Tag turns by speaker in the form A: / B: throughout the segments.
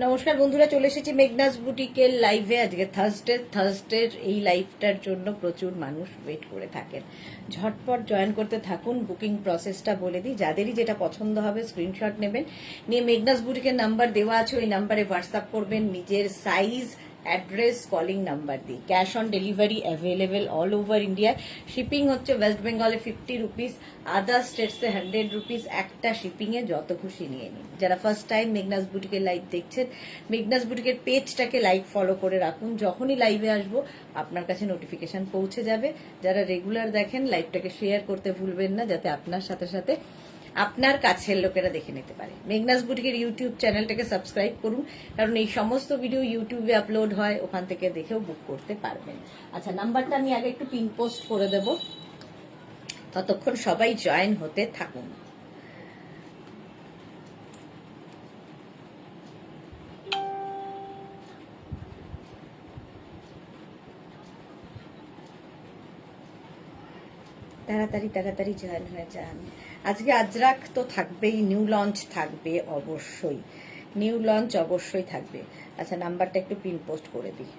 A: নমস্কার বন্ধুরা, চলে এসেছি মেঘনাস বুটিকের লাইভে। আজকে থার্সডের এই লাইভটার জন্য প্রচুর মানুষ ওয়েট করে থাকেন। ঝটপট জয়েন করতে থাকুন। বুকিং প্রসেসটা বলে দিই, যাদেরই যেটা পছন্দ হবে স্ক্রিনশট নেবেন, নিয়ে মেঘনাস বুটিকের নাম্বার দেওয়া আছে, ওই নাম্বারে হোয়াটসঅ্যাপ করবেন নিজের সাইজ, অ্যাড্রেস, কলিং নাম্বার দিয়ে। Cash on delivery available all over India. Shipping হচ্ছে ওয়েস্ট বেঙ্গলে 50 রুপিস, আদার স্টেটসে 100 রুপিস। একটা শিপিংয়ে যত খুশি নিয়ে নিন। যারা ফার্স্ট টাইম মেঘনাস বুটিকের লাইভ দেখছেন, মেঘনাস বুটিকের পেজটাকে লাইক ফলো করে রাখুন। যখনই লাইভে আসবো আপনার কাছে নোটিফিকেশন পৌঁছে যাবে। যারা রেগুলার দেখেন, লাইভটাকে শেয়ার করতে ভুলবেন না, যাতে আপনার সাথে সাথে আপনার কাছের লোকেরা দেখে নিতে পারে। মেঘনাস বুটিকের ইউটিউব চ্যানেলটাকে সাবস্ক্রাইব করুন, কারণ এই সমস্ত ভিডিও ইউটিউবে আপলোড হয়, ওখান থেকে দেখেও বুক করতে পারবেন। আচ্ছা, নাম্বারটা আমি আগে একটু পিন পোস্ট করে দেব, ততক্ষণ সবাই জয়েন হতে থাকুন। তাড়াতাড়ি জয়েন হয়ে যান। আজকে আজরাক তো থাকবেই, নিউ লঞ্চ থাকবে অবশ্যই, নিউ লঞ্চ অবশ্যই থাকবে। আচ্ছা, নাম্বারটা একটু পিন পোস্ট করে দিই।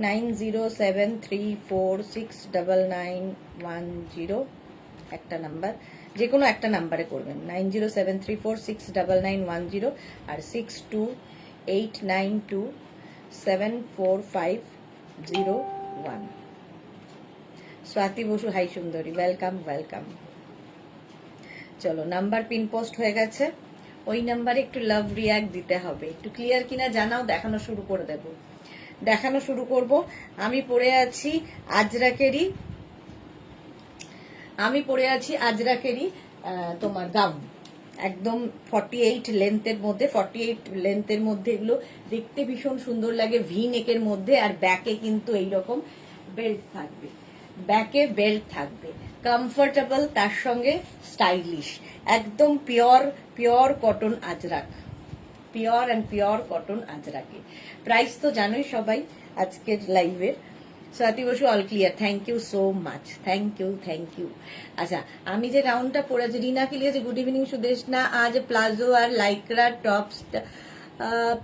A: 9073469910 একটা নাম্বার, যে কোনো একটা নাম্বারে করবেন। 9073469910 আর 6289274501। স্বাতি বসু, হাই সুন্দরী, ওয়েলকাম ওয়েলকাম। চলো, নাম্বার পিন পোস্ট হয়ে গেছে। ওই নাম্বারে একটু লাভ রিয়াক্ট দিতে হবে। একটু ক্লিয়ার কিনা জানাও, দেখানো শুরু করে দেব। দেখানো শুরু করব। আমি পরে আছি আজরাকেরই তোমার গাউন, একদম 48 লেন্থের মধ্যে। এগুলো দেখতে ভীষণ সুন্দর লাগে, ভি নেকের মধ্যে। আর ব্যাকে কিন্তু এইরকম বেল্ট থাকবে, ব্যাকে বেল্ট থাকবে, কমফোর্টেবল, তার সঙ্গে স্টাইলিশ, একদম pure cotton ajrakh, pure cotton আজরাকে। প্রাইস তো জানোই সবাই আজকের লাইভের। Swati Basu, all clear, thank you so much, thank you. আচ্ছা, আমি যে গাউনটা পরে আছি, রিনা কি লিখেছে, গুড ইভিনিং সুদেশনা, আজ প্লাজো আর লাইক্রা টপস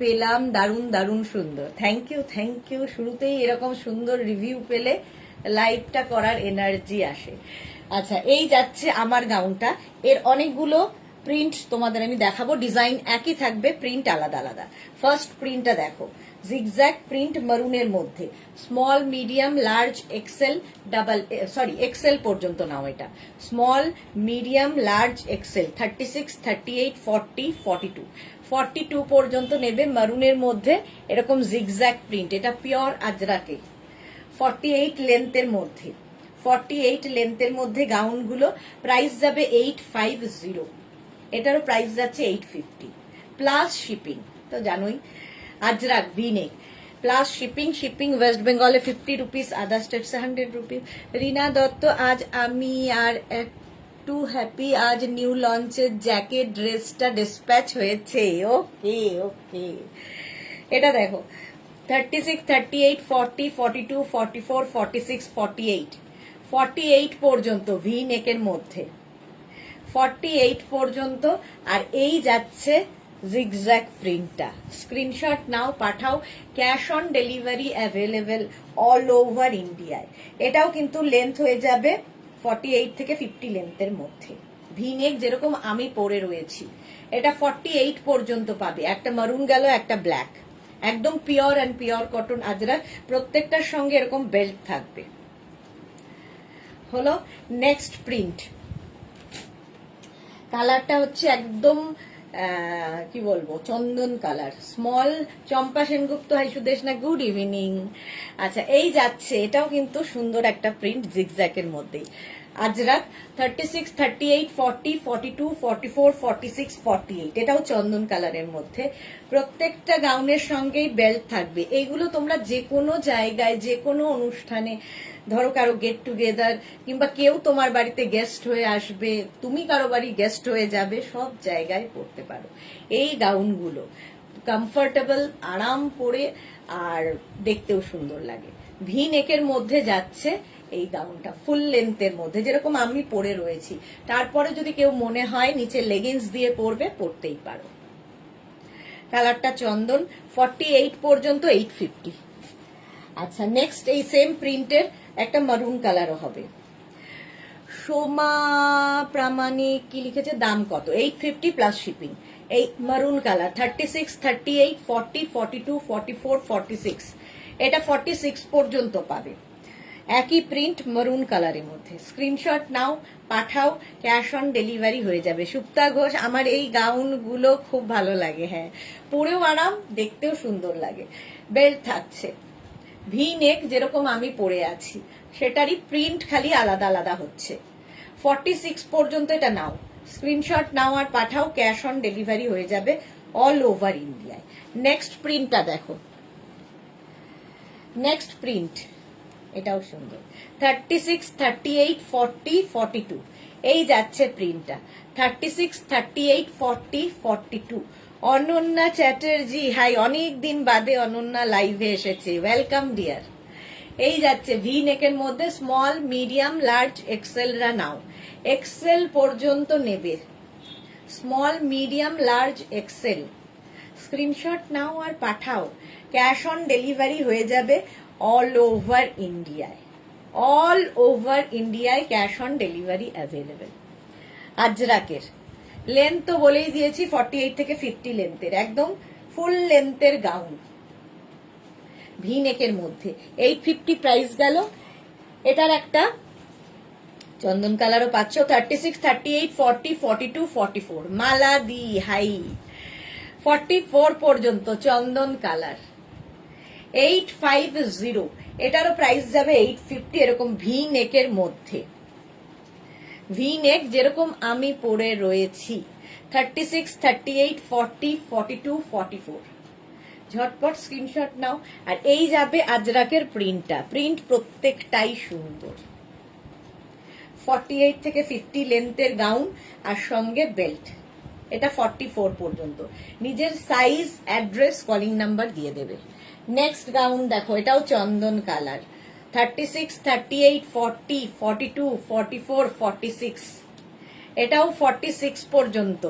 A: পেলাম, দারুণ সুন্দর। Thank you. শুরুতেই এরকম সুন্দর রিভিউ পেলে লাইভটা করার এনার্জি আসে। আচ্ছা, এই যাচ্ছে আমার গাউনটা। এর অনেকগুলো প্রিন্ট তোমাদের আমি দেখাবো, ডিজাইন একই থাকবে, প্রিন্ট আলাদা আলাদা। ফার্স্ট প্রিন্টটা দেখো, জিগজ্যাগ প্রিন্ট মারুনের মধ্যে, small, medium, large, XL, XL পর্যন্ত নাও এটা। স্মল, মিডিয়াম, লার্জ, এক্সেল, 36, 38, 40, 42 পর্যন্ত নেবে। মারুনের মধ্যে এরকম জিগজ্যাগ প্রিন্ট, এটা পিওর আজরাকে। 48 লেন্থের মধ্যে গাউনগুলো। প্রাইস যাবে 850, এটারও প্রাইস যাচ্ছে 850 প্লাস শিপিং। তো জানোই Ajrak V-neck plus shipping West বেঙ্গলে 50 রুপিস, আদার স্টেটসে 100 রুপিস। রিনা দত্ত, আজ আমি আর একটু হ্যাপি, আজ নিউ লঞ্চের জ্যাকেট ড্রেসটা ডিসপ্যাচ হয়েছে। ওকে, এটা দেখো, 36, 38, 40, 42, 44, 46, 48 পর্যন্ত ভি নেকের মধ্যে, 48 পর্যন্ত। আর এই যাচ্ছে জিগজ্যাগ প্রিন্টটা। স্ক্রিনশট নাও, পাঠাও। Cash on delivery available all over ইন্ডিয়ায়। এটাও কিন্তু লেন্থ হয়ে যাবে 48 থেকে 50 লেন্থের মধ্যে। ভি নেক যেরকম আমি পরে রয়েছি, এটা 48 পর্যন্ত পাবে। একটা মারুন গেল, একটা ব্ল্যাক, একদম পিওর কটন আজরাক। প্রত্যেকটার সঙ্গে এরকম বেল্ট থাকবে। হলো নেক্সট প্রিন্ট। কালারটা হচ্ছে একদম কি বলবো, চন্দন colour. Small, Champa Sengupta, hi Sudeshna, good evening. আচ্ছা, এই যাচ্ছে, এটাও কিন্তু সুন্দর একটা প্রিন্ট, জিগজ্যাকের মধ্যেই। আজরাক 36, 38, 40, 42, 44, 46, 48, এটাও চন্দন কালারের মধ্যে। প্রত্যেকটা গাউনের সঙ্গেই বেল্ট থাকবে। এইগুলো তোমরা যে কোনো জায়গায়, যে কোনো অনুষ্ঠানে, ধরো কারো গেট টুগেদার, কিংবা কেউ তোমার বাড়িতে গেস্ট হয়ে আসবে, তুমি কারো বাড়ি গেস্ট হয়ে যাবে, সব জায়গায় পরতে পারো এই গাউনগুলো। কমফোর্টেবল, আরাম পরে, আর দেখতেও সুন্দর লাগে। ভি নেকের মধ্যে যাচ্ছে এই গাউনটা ফুল লেন্থের মধ্যে যেরকম আমি পরে রয়েছি। তারপরে যদি কেউ মনে হয় নিচে লেগিংস দিয়ে পরবে, পরতেই পারো। কালারটা চন্দন, 48 পর্যন্ত 850। আচ্ছা, নেক্সট এই সেম প্রিন্টের একটা মারুন কালারও হবে। সোমা প্রামাণিক কি লিখেছে, দাম কত? 850 প্লাস শিপিং। এই মারুন কালার 36, 38, 40, 42, 44, 46, এটা 46 পর্যন্ত পাবে। একই প্রিন্ট মারুন কালারের মধ্যে। স্ক্রিনশট নাও, পাঠাও, ক্যাশ অন ডেলিভারি হয়ে যাবে। সুপ্তা ঘোষ, আমার এই গাউনগুলো খুব ভালো লাগে। হ্যাঁ, পরেও আরাম, দেখতেও সুন্দর লাগে। বেল্ট থাকছে, ভি নেক যেরকম আমি পরে আছি সেটারই প্রিন্ট খালি আলাদা আলাদা হচ্ছে। 46 পর্যন্ত এটা নাও, স্ক্রিনশট নাও আর পাঠাও, ক্যাশ অন ডেলিভারি হয়ে যাবে অল ওভার ইন্ডিয়ায়। নেক্সট প্রিন্টটা দেখো, নেক্সট প্রিন্ট এটাও সুন্দর। 36, 38, 40, 42 এই যাচ্ছে প্রিন্টটা। 36, 38, 40, 42। অনন্যা চ্যাটার্জি, হাই, অনেক দিন বাদে অনন্যা লাইভে এসেছে, ওয়েলকাম ডিয়ার। এই যাচ্ছে ভি নেকের মধ্যে, স্মল, মিডিয়াম, লার্জ, এক্সেল রা নাও। এক্সেল পর্যন্ত নেবে, small, medium, large, XL. Screenshot নাও আর পাঠাও, ক্যাশ অন ডেলিভারি হয়ে যাবে অল ওভার ইন্ডিয়ায়। অল ওভার ইন্ডিয়ায় ক্যাশ অন ডেলিভারি অ্যাভেলেবেল। আজরাকের লেন্থ তো বলেই দিয়েছি, 48 থেকে 50 লেন্থের, একদম ফুল লেন্থের গাউন ভি নেকের মধ্যে। 850 প্রাইস গেল। এটার একটা চন্দন কালারও পাচ্ছ। 36, 38, 40, 42, 44 মালা দি, হাই, 44 পর্যন্ত চন্দন কালার। 850, এটারও প্রাইস যাবে 850। এরকম ভি নেকের মধ্যে, ভি নেক যেরকম আমি পরে রয়েছি। 36, 38, 40, 42, 44 ঝটপট স্ক্রিনশট নাও। আর এই যাবে আজরাকের প্রিন্টটা, প্রিন্ট প্রত্যেকটাই সুন্দর। 48 থেকে 50 লেন্থের গাউন আর সঙ্গে বেল্ট। এটা 44 পর্যন্ত। নিজের সাইজ, অ্যাড্রেস, কলিং নাম্বার দিয়ে দেবে। নেক্সট গাউন দেখো, এটাও চন্দন কালার। 36, 38, 40, 42, 44, 46 এটাও 46 পর্যন্ত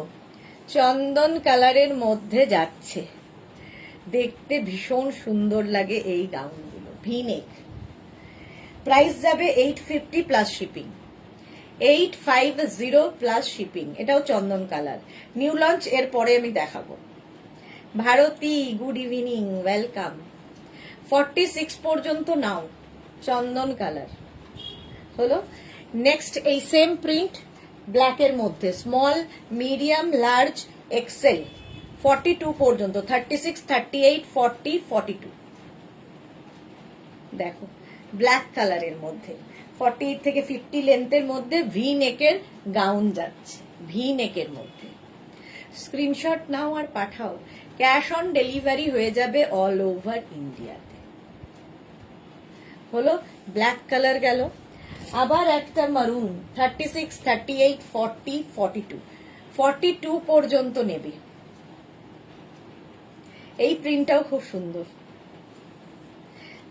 A: চন্দন কালারের মধ্যে যাচ্ছে। দেখতে ভীষণ সুন্দর লাগে এই গাউনগুলো, ভি নেক। প্রাইস যাবে 850 প্লাস শিপিং। 850 plus shipping. এটাও চন্দন কালার, নিউ লঞ্চ, এর পরে আমি দেখাবো। Bharati, good evening, welcome. 46 পর্যন্ত নাও, চন্দন কালার হলো। নেক্সট এই সেম প্রিন্ট ব্ল্যাকের মধ্যে, স্মল, মিডিয়াম, লার্জ, এক্সেল 42 পর্যন্ত। 36, 38, 40, 42 দেখো ব্ল্যাক কালারের মধ্যে। 48 থেকে 50 লেন্থের মধ্যে ভি নেকের গাউন যাচ্ছে, ভি নেকের মধ্যে। স্ক্রিনশট নাও আর পাঠাও, ক্যাশ অন ডেলিভারি হয়ে যাবে অল ওভার ইন্ডিয়াতে। হলো ব্ল্যাক কালার গেল। আবার একটা মারুন, 36, 38, 40, 42 42 পর্যন্ত নেবে। এই প্রিন্টটাও খুব সুন্দর।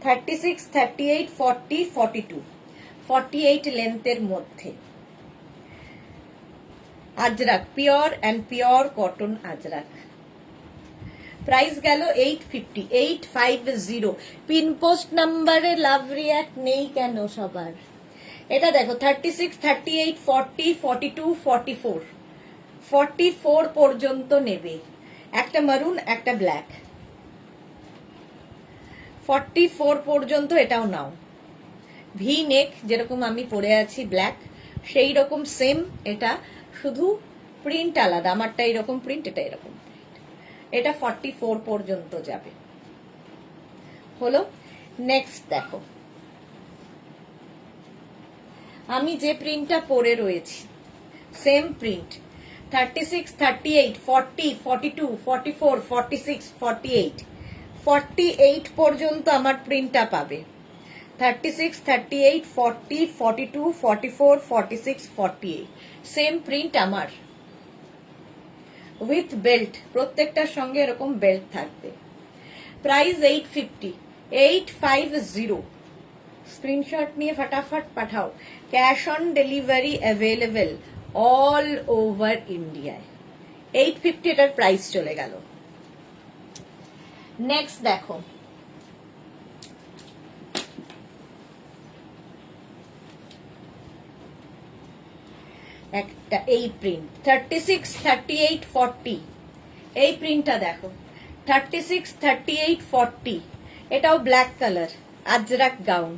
A: 36, 38, 40, 42 48 লেন্থের মধ্যে। Ajrak, pure and pure cotton Ajrak. Price গেল 850। 850 পিন পোস্ট নাম্বারে লাভ রিয়াক্ট নেই কেন সবার? এটা দেখো 36, 38, 40, 42, 44 44 পর্যন্ত নেবে। একটা মারুন, একটা ব্ল্যাক। 44 পর্যন্ত এটাও নাও। ভি নেক যেরকম আমি পরে আছি ব্ল্যাক, সেই রকম সেম। এটা শুধু প্রিন্ট আলাদা, আমারটা এরকম প্রিন্ট, এটা এরকম প্রিন্ট। এটা 44 পর্যন্ত যাবে। হলো। নেক্সট দেখো, আমি যে প্রিন্টটা পরে রয়েছি সেম প্রিন্ট। 36, 38, 40, 42, 44, 46, 48 48 পর্যন্ত আমার প্রিন্টটা পাবে। 36, 38, 40, 42, 44, 46, 48 সেম প্রিন্ট আমার, উইথ বেল্ট। প্রত্যেকটার সঙ্গে এরকম বেল্ট থাকবে। প্রাইস 850। 850 স্ক্রিনশট নিয়ে ফটাফট পাঠাও। Cash on delivery available all over ইন্ডিয়ায়। 850 এটার প্রাইস চলে গেল। নেক্সট দেখো, একটা এই প্রিন্ট 36, 38, 40। এই প্রিন্টটা দেখো 36, 38, 40। এটাও black colour, Ajrak gown,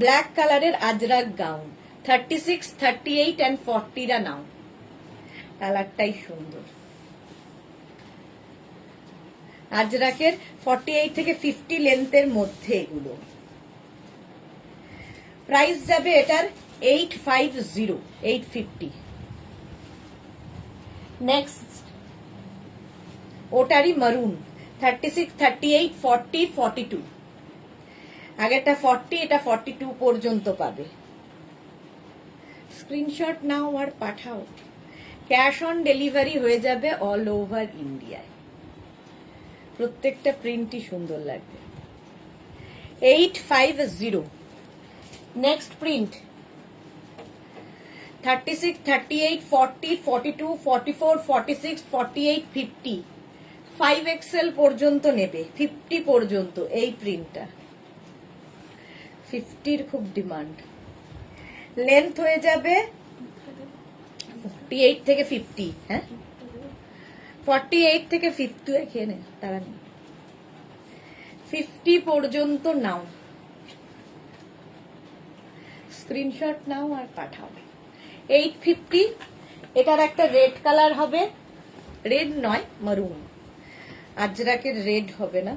A: black কালারের আজরাক গাউন। 36, 38 and 40রা নাও, কালারটাই সুন্দর। আজরাকের 48 থেকে 50 লেন্থের মধ্যে এগুলো। প্রাইস যাবে এটার 850, 850। নেক্সট ওটারই মারুন 36, 38, 40, 42। আগেরটা 40, এটা 42 পর্যন্ত পাবে। স্ক্রিনশট নাও আর পাঠাও। ক্যাশ অন ডেলিভারি হয়ে যাবে অল ওভার ইন্ডিয়ায়। প্রত্যেকটা প্রিন্টই সুন্দর লাগবে। 850। Next print 36, 38, 40, 42, 44, 46, 48, 50। 5XL পর্যন্ত নেবে, 50 পর্যন্ত এই প্রিন্টটা। 50-র খুব ডিমান্ড। লেন্থ হয়ে যাবে 48 থেকে 50। হ্যাঁ, 48 থেকে 50 খেয়ে নে, তারা নেই। 50 পর্যন্ত নাও, স্ক্রিনশট নাও আর পাঠাও। 850। এটার একটা রেড কালার হবে, রেড নয় মারুন, আজরাকের রেড হবে না।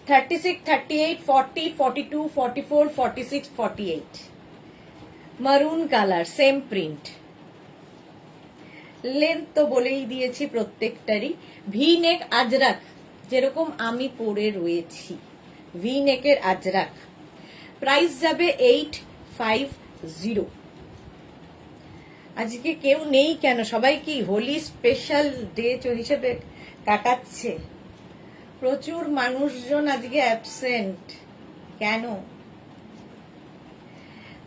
A: 36, 38, 40, 42, 44, 46, 48। মারুন কালার, সেম প্রিন্ট। লেন্থ তো বলেই দিয়েছি প্রত্যেকটারই। ভি নেক আজরাক, যেরকম আমি পরে রয়েছি, ভি নেকের আজরাক। প্রাইস যাবে 850। আজকে কেউ নেই কেন? সবাই কি হোলি স্পেশাল ডে হিসেবে কাটাচ্ছে? প্রচুর মানুষজন আজকে অ্যাবসেন্ট কেন?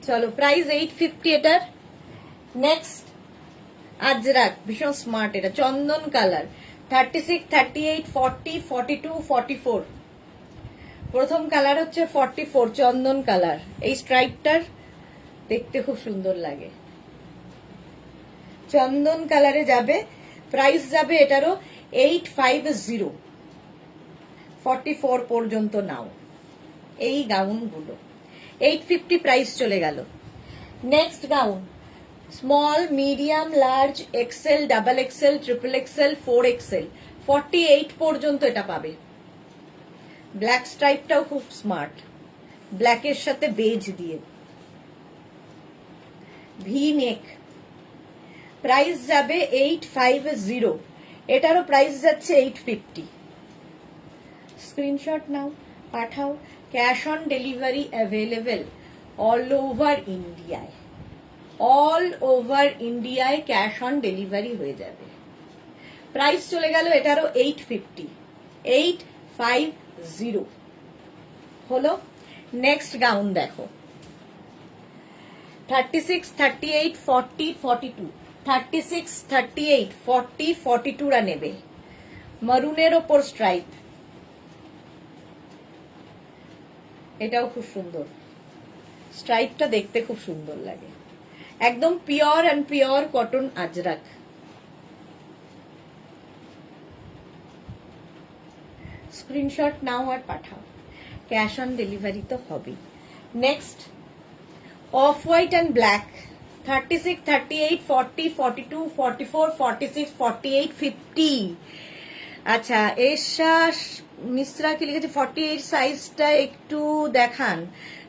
A: চলো, প্রাইস 850 এটার। নেক্সট আজরাক, ভীষণ স্মার্ট, এটা চন্দন কালার। 36, 38, 40, 42, 44। প্রথম কালার হচ্ছে 44, চন্দন কালার। এই স্ট্রাইপটার দেখতে খুব সুন্দর লাগে, চন্দন কালারে যাবে। প্রাইস যাবে এটারও 850। 44 পর্যন্ত নাও এই গাউনগুলো। 850 প্রাইস চলে গেল। Next gown small, medium, large, XL, double XL, triple XL, 4XL। 48 পর্যন্ত এটা পাবে। ব্ল্যাক স্ট্রাইপটাও খুব স্মার্ট, ব্ল্যাকের সাথে বেজ দিয়ে। ভি নেক। প্রাইস যাবে 850। এটারও প্রাইস যাচ্ছে 850। স্ক্রিনশট নাও, পাঠাও। Cash on delivery available all over ইন্ডিয়ায়। অল ওভার ইন্ডিয়ায় ক্যাশ অন ডেলিভারি হয়ে যাবে। প্রাইস চলে গেল এটারও 850। 850 হলো। নেক্সট গাউন দেখো 36, 38, 40, 42। 36, 38, 40, 42রা নেবে। মারুনের ওপর স্ট্রাইপ, এটাও খুব সুন্দর। স্ট্রাইপটা দেখতে খুব সুন্দর লাগে, একদম pure and pure cotton Ajrak. Screenshot নাও আর পাঠাও। ক্যাশ অন ডেলিভারি তো হবেই। Next off white and black. 36, 38, 40, 42, 44, 46, 48, 50। আচ্ছা, এশা মিশ্রা কি লিখেছে 48 সাইজটা একটু দেখান।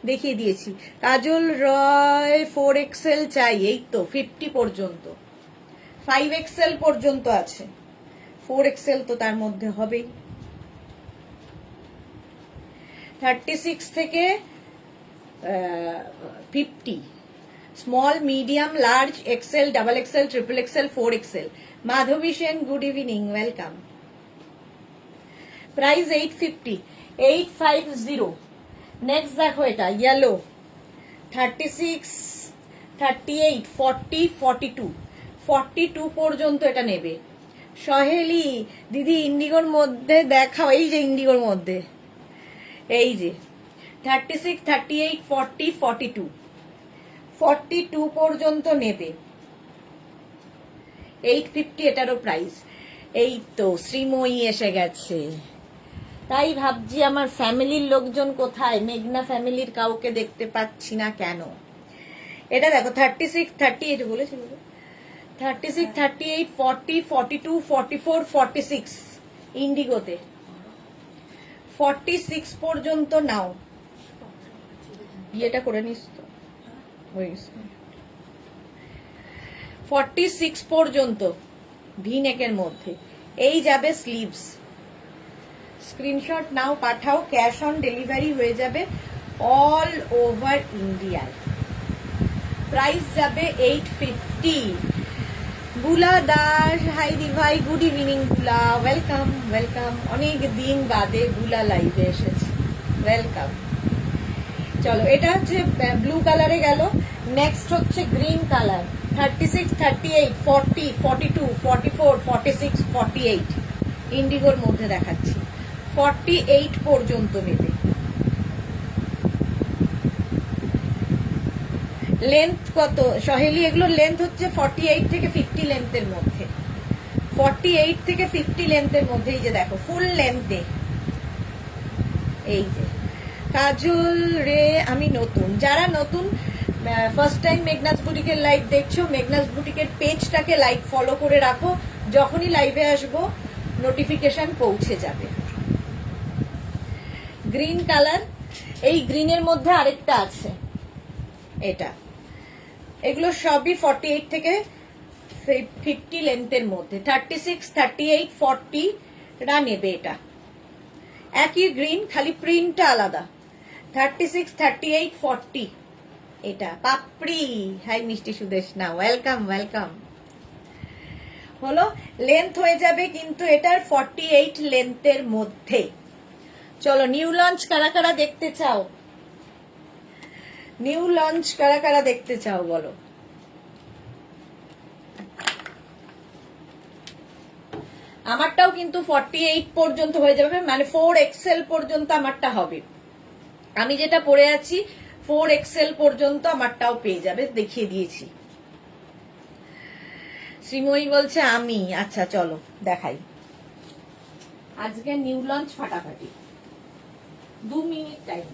A: দেখিয়ে দিয়েছি। কাজল রয় 4XL চাই। এই তো 50 পর্যন্ত, 5XL পর্যন্ত আছে, 4XL তো তার মধ্যে হবেই। 36 থেকে 50, small, medium, large, XL, double XL, triple XL, 4XL। Madhabi Sen, good evening, welcome. Price 850। 850। Next দেখো এটা ইয়েলো, 36, 38, 40, 42, 42 পর্যন্ত এটা নেবে। সহেলি দিদি ইন্ডিগোর মধ্যে দেখাও, এই যে ইন্ডিগোর মধ্যে, এই যে 36, 38, 40, 42, 42 পর্যন্ত নেবে। 850 এটারও প্রাইস। এই তো শ্রীময়ী এসে গেছে, তাই ভাবছি আমার ফ্যামিলির লোকজন কোথায়, মেঘনা ফ্যামিলির কাউকে দেখতে পাচ্ছি না কেন। এটা দেখো 36, 38 বলেছিল, 36, 38, 40, 42, 44, 46 ইন্ডিগোতে। 46 পর্যন্ত নাও। বিয়েটা করে নিস তো, হয়ে গেছে। 46 পর্যন্ত ভি নেকের মধ্যে। এই যাবে স্লিভস। স্ক্রিনশট নাও, পাঠাও, ক্যাশ অন ডেলিভারি হয়ে যাবে অল ওভার ইন্ডিয়ায়। প্রাইস যাবে 850। বুলা দাস, হাই দি ভাই, গুড ইভিনিং বুলা, ওয়েলকাম ওয়েলকাম। অনেক দিন বাদে বুলা লাইভে এসেছে, ওয়েলকাম। চলো, এটা হচ্ছে ব্লু কালারে গেল। নেক্সট হচ্ছে গ্রিন কালার। 36, 38, 40, 42, 44, 46, 48 ইন্ডিগোর মধ্যে দেখাচ্ছি। 48 পর্যন্ত নেবে। লেন্থ কত সহেলি? এগুলো লেন্থ হচ্ছে 48 থেকে 50 লেন্থের মধ্যে। 48 থেকে 50 লেন্থের মধ্যে। এই যে দেখো ফুল লেন্থে। এই যে কাজল রে, আমি নতুন। যারা নতুন ফার্স্ট টাইম মেঘনাস বুটিকের লাইভ দেখছো, মেঘনাস বুটিকের পেজটাকে লাইক ফলো করে রাখো, যখনই লাইভে আসবো নোটিফিকেশন পৌঁছে যাবে। Green colour. এই গ্রিনের মধ্যে আরেকটা আছে, এটা। এগুলো সবই 48 থেকে 50 লেন্থের মধ্যে। 36, 38, 40 রা নেবে এটা। একই গ্রিন, খালি প্রিন্টটা আলাদা। 36, 38, 40 এটা। পাপড়ি, হাই মিষ্টি সুদেশনা, ওয়েলকাম ওয়েলকাম। হলো, লেন্থ হয়ে যাবে কিন্তু এটার 48 লেন্থের মধ্যে। চলো, নিউ লঞ্চ কারা কারা দেখতে চাও? নিউ লঞ্চ কারা কারা দেখতে চাও বলো? আমারটাও কিন্তু 48 পর্যন্ত হয়ে যাবে, মানে 4XL পর্যন্ত আমারটা হবে। আমি যেটা পরে আছি 4XL পর্যন্ত আমারটাও পেয়ে যাবে, দেখিয়ে দিয়েছি। শ্রীময়ী বলছে আমি। আচ্ছা চলো দেখাই। আজকে নিউ লঞ্চ ফাটাফাটি। 2 মিনিট টাইম।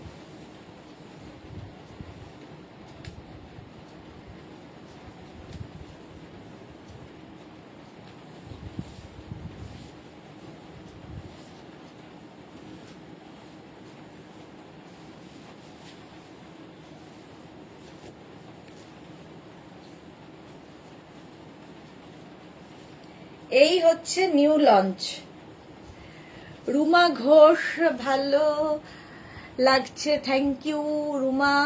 A: এই হচ্ছে নিউ লঞ্চ। রুমা ঘোষ, ভালো লাগছে, থ্যাংক ইউ রুমা।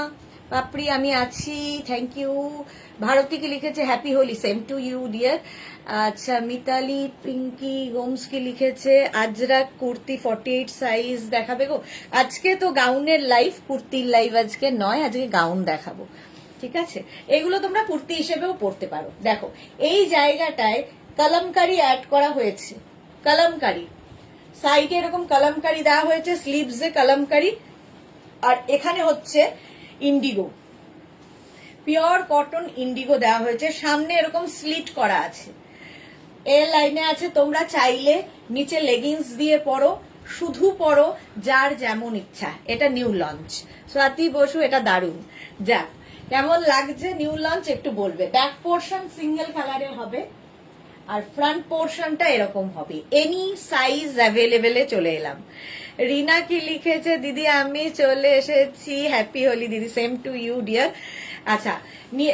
A: পাপড়ি, আমি আছি, থ্যাংক ইউ। ভারতীকে লিখেছে happy Holi, same to you dear. আচ্ছা, মিতালি পিঙ্কি গোমসকে লিখেছে আজরাক কুর্তি 48 সাইজ দেখাবে গো। আজকে তো গাউনের লাইভ, কুর্তির লাইভ আজকে নয়, আজকে গাউন দেখাবো, ঠিক আছে? এগুলো তোমরা কুর্তি হিসেবেও পরতে পারো। দেখো এই জায়গাটায় কলমকারি অ্যাড করা হয়েছে, কলমকারি সাইডে এরকম কলমকারি দেওয়া হয়েছে, স্লিভসে কলমকারি, আর এখানে হচ্ছে ইন্ডিগো, পিওর কটন ইন্ডিগো দেওয়া হয়েছে। সামনে এরকম স্লিট করা আছে, এ লাইনে আছে। তোমরা চাইলে নিচে লেগিংস দিয়ে পরো, শুধু পরো, যার যেমন ইচ্ছা। এটা নিউ লঞ্চ। স্বাতি বসু, এটা দারুণ। যাক, কেমন লাগছে নিউ লঞ্চ একটু বলবে। ব্যাক পোর্শন সিঙ্গেল কালারের হবে, আর ফ্রন্ট পোর্শনটা এরকম হবে। এনি সাইজ অ্যাভেলেবেলে চলে এলাম। রিনা কি লিখেছে, দিদি আমি চলে এসেছি, হ্যাপি হোলি দিদি, সেম টু ইউ ডিয়ার। আচ্ছা,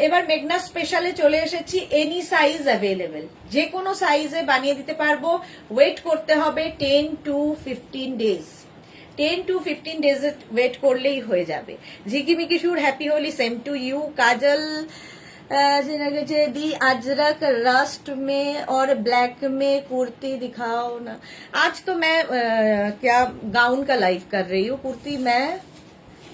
A: এবার মেঘনা স্পেশালে চলে এসেছি। এনি সাইজ অ্যাভেলেবেল, যে কোনো সাইজে বানিয়ে দিতে পারবো। ওয়েট করতে হবে 10 to 15 days. 10 to 15 days wait করলেই হয়ে যাবে। ঝিকিমিকি সুর, happy Holi, same to you. Kajal di ajrak rust में और ब्लैक में कुर्ती दिखाओ ना। आज तो मैं क्या गाउन का लाइव कर रही हूँ, कुर्ती मैं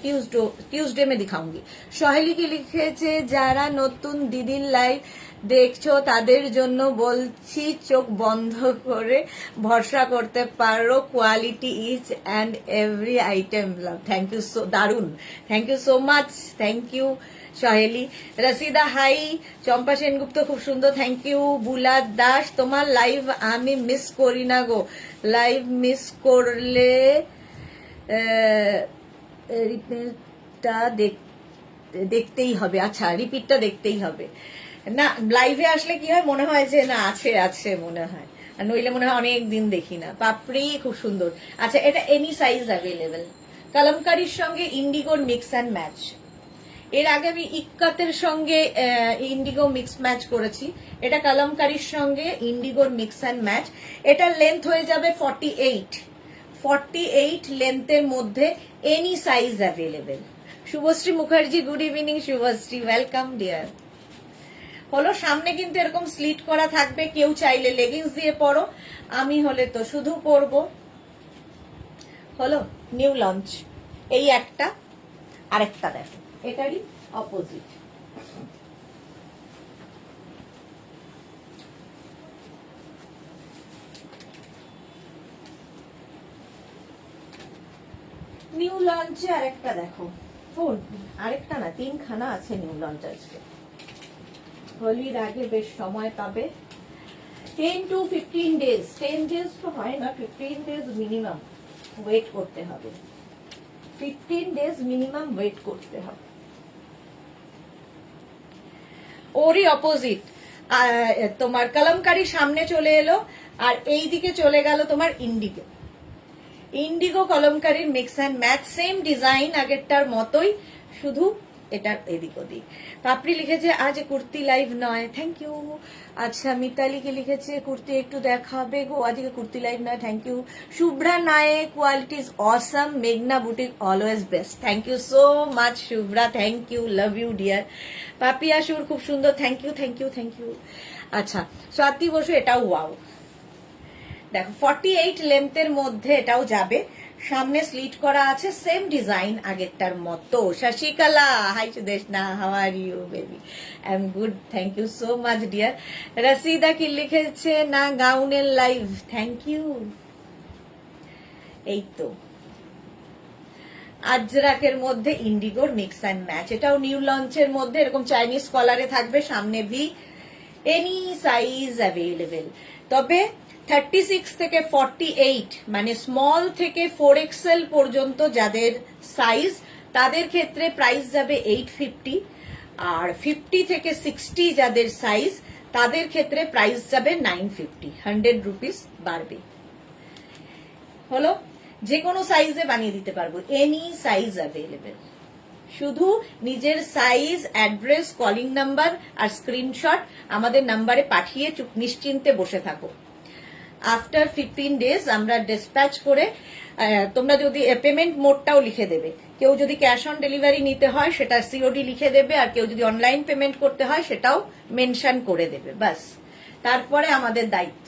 A: ट्यूसडे में दिखाऊंगी। সহেলি কি লিখেছে, যারা নতুন দিদির লাইভ দেখছো তাদের জন্য বলছি চোখ বন্ধ করে ভরসা করতে পারো, quality each and every item love. Thank you so, দারুন, thank you so much, thank you Saheli. Rasida hi, Champa Sengupta খুব সুন্দর, থ্যাংক ইউ। বুলাদ দাস, তোমার লাইভ আমি মিস করি না গো, লাইভ মিস করলে রিপিটটা দেখতেই হবে। আচ্ছা, রিপিটটা দেখতেই হবে না, লাইভে আসলে কি হয় মনে হয় যে না আছে আছে মনে হয়, আর নইলে মনে হয় অনেক দিন দেখি না। পাপড়ি খুব সুন্দর। আচ্ছা, এটা এনি সাইজ অ্যাভেলেবেল, কালামকারীর সঙ্গে ইন্ডিগোর মিক্স অ্যান্ড ম্যাচ। এর আগে আমি ইক্কাতের সঙ্গে ইন্ডিগো মিক্স ম্যাচ করেছি, এটা কালামকারীর সঙ্গে ইন্ডিগোর মিক্স অ্যান্ড ম্যাচ। এটার লেন্থ হয়ে যাবে 48 লেন্থের মধ্যে, any size available. Subhashree Mukherjee, good evening Subhashree, welcome deer. হলো, সামনে কিন্তু এরকম স্লিট করা থাকবে, কেউ চাইলে লেগিংস দিয়ে পরো, আমি হলে তো শুধু পরবো। হলো, নিউ লঞ্চ, এই একটা, আরেকটা দেখো এটারই অপোজিট। নিউ লঞ্চে আরেকটা দেখো, আরেকটা না, তিনখানা আছে নিউ লঞ্চ আজকে। হোলির আগে বেশ সময় পাবে, 10 to 15 days, 10 days তো হয় না, 15 days মিনিমাম ওয়েট করতে হবে, 15 days মিনিমাম ওয়েট করতে হবে। ওরই অপোজিট তোমার কালামকারী সামনে চলে এলো, আর এই দিকে চলে গেল তোমার ইন্ডিগো। ইন্ডিগো কলমকারীর mix and match, same design আগেরটার মতোই, শুধু এটা এদিক ওদিক। পাপড়ি লিখেছে আজ কুর্তি লাইভ নয়, থ্যাংক ইউ। আচ্ছা, মিতালিকে লিখেছে কুর্তি একটু দেখাবে গো, আজকে কুর্তি লাইভ নয়, thank you. Shubhra Nayek, quality is awesome, মেঘনা boutique always best, thank you so much Shubhra, thank you, love you dear. Papiya Sur খুব সুন্দর, thank you thank you thank you. আচ্ছা, স্বাতি বসু, এটাও ওয়াও, দেখো 48 লেন্থের মধ্যে এটাও যাবে, সামনে স্লিট করা আছে, সেম ডিজাইন আগেরটার মতো। Shashikala, hi Sudeshna, how are you baby? I am good, thank you so much dear. Rasida কি লিখেছে, না গাউনের লাইভ, থ্যাংক ইউ। এই তো আজরাকের মধ্যে ইন্ডিগোর মিক্স অ্যান্ড ম্যাচ, এটাও নিউ লঞ্চের মধ্যে, এরকম চাইনিজ কলারে থাকবে, সামনে ভি, এনি সাইজ অ্যাভেলেবেল। তবে 36 থেকে 48 মানে স্মল থেকে 4XL পর্যন্ত যাদের সাইজ, তাদের ক্ষেত্রে প্রাইস যাবে 850, আর 50 থেকে 60 যাদের সাইজ, তাদের ক্ষেত্রে প্রাইস যাবে 950, 100 রুপিস বাড়বে। হলো, যে কোনো সাইজে বানিয়ে দিতে পারবো, এনি সাইজ অ্যাভেলেবেল। শুধু নিজের সাইজ, অ্যাড্রেস, কলিং নাম্বার আর স্ক্রিনশট আমাদের নাম্বারে পাঠিয়ে নিশ্চিন্তে বসে থাকো। আফটার 15 ডেজ আমরা ডিসপ্যাচ করে, তোমরা যদি পেমেন্ট মোডটাও লিখে দেবে, কেউ যদি ক্যাশ অন ডেলিভারি নিতে হয় সেটা সিওডি লিখে দেবে, আর কেউ যদি অনলাইন পেমেন্ট করতে হয় সেটাও মেনশন করে দেবে, বাস। তারপরে আমাদের দায়িত্ব,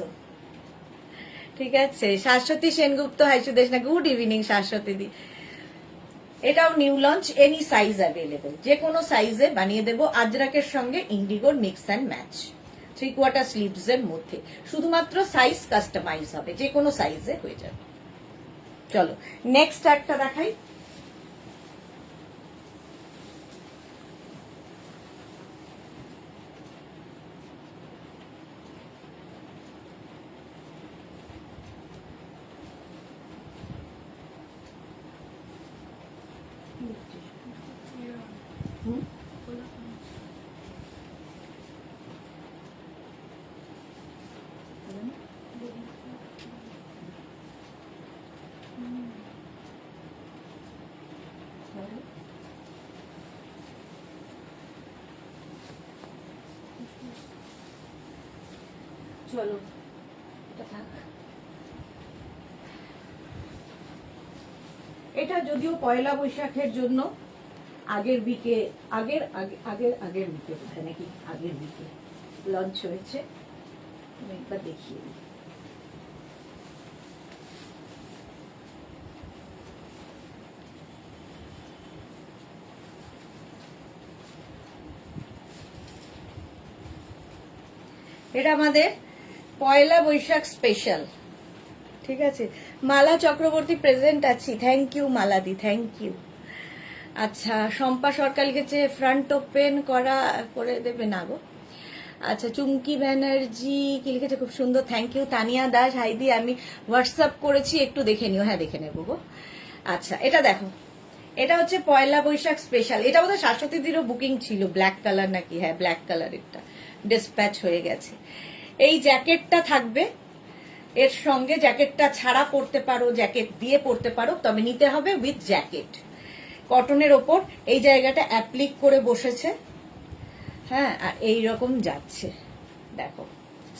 A: ঠিক আছে। Shashwati Sengupta, hi Sudeshna, good evening Shashwati di. এটাও new launch, any size available, যে কোনো সাইজে বানিয়ে দেবো, আজরাকের সঙ্গে ইন্ডিগোর মিক্স অ্যান্ড ম্যাচ, 3/4 স্লিভস এর মধ্যে, শুধুমাত্র সাইজ কাস্টমাইজ হবে, যে কোনো সাইজে হয়ে যাবে। চলো নেক্সট একটা দেখাই। চলো এটা যদিও পয়লা বৈশাখের জন্য আগের উইকে, আগের উইকে নাকি আগের উইকে লঞ্চ হয়েছে, একবার দেখিয়ে দিই। এটা আমাদের পয়লা বৈশাখ স্পেশাল, ঠিক আছে। মালা চক্রবর্তী প্রেজেন্ট আছি, থ্যাংক ইউ মালাদি, থ্যাংক ইউ। আচ্ছা, শম্পা সরকার লিখেছে ফ্রন্ট ওপেন করে দেবে না গো। আচ্ছা, চুমকি ব্যানার্জি কি লিখেছে, খুব সুন্দর, থ্যাংক ইউ। তানিয়া দাস, হাইদি আমি হোয়াটসঅ্যাপ করেছি, একটু দেখে নিও। হ্যাঁ, দেখে নেবো গো। আচ্ছা, এটা দেখো, এটা হচ্ছে পয়লা বৈশাখ স্পেশাল। এটা বোধহয় শাশ্বতীদিরও বুকিং ছিল, ব্ল্যাক কালার নাকি, হ্যাঁ ব্ল্যাক কালার, এটা ডিসপ্যাচ হয়ে গেছে। এই জ্যাকেটটা থাকবে এর সঙ্গে, জ্যাকেটটা ছাড়া পরতে পারো, জ্যাকেট দিয়ে পরতে পারো, তবে নিতে হবে উইথ জ্যাকেট। কটনের ওপর এই জায়গাটা অ্যাপ্লিক করে বসেছে, হ্যাঁ, আর এইরকম যাচ্ছে, দেখো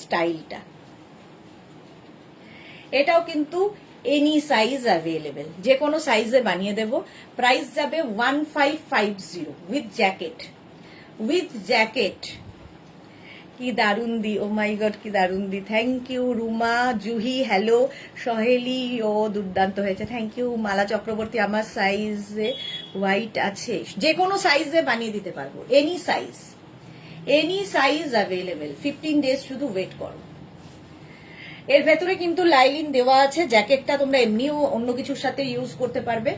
A: স্টাইলটা। এটাও কিন্তু এনি সাইজ অ্যাভেলেবেল, যে কোনো সাইজে বানিয়ে দেব। প্রাইস যাবে 1550 উইথ জ্যাকেট, উইথ জ্যাকেট। কি দারুন দি, ও মাই গড কি দারুন di, thank you. Ruma, Juhi, hello. Saheli, ও দুর্দান্ত হয়েছে, থ্যাংক ইউ। মালা চক্রবর্তী, আমার সাইজে হোয়াইট আছে, যে কোনো সাইজে বানিয়ে দিতে পারবো, any size, any size available. 15 days শুধু ওয়েট করো। এর ভেতরে কিন্তু লাইলিন দেওয়া আছে, জ্যাকেটটা তোমরা এমনিও অন্য কিছুর সাথে ইউজ করতে পারবে।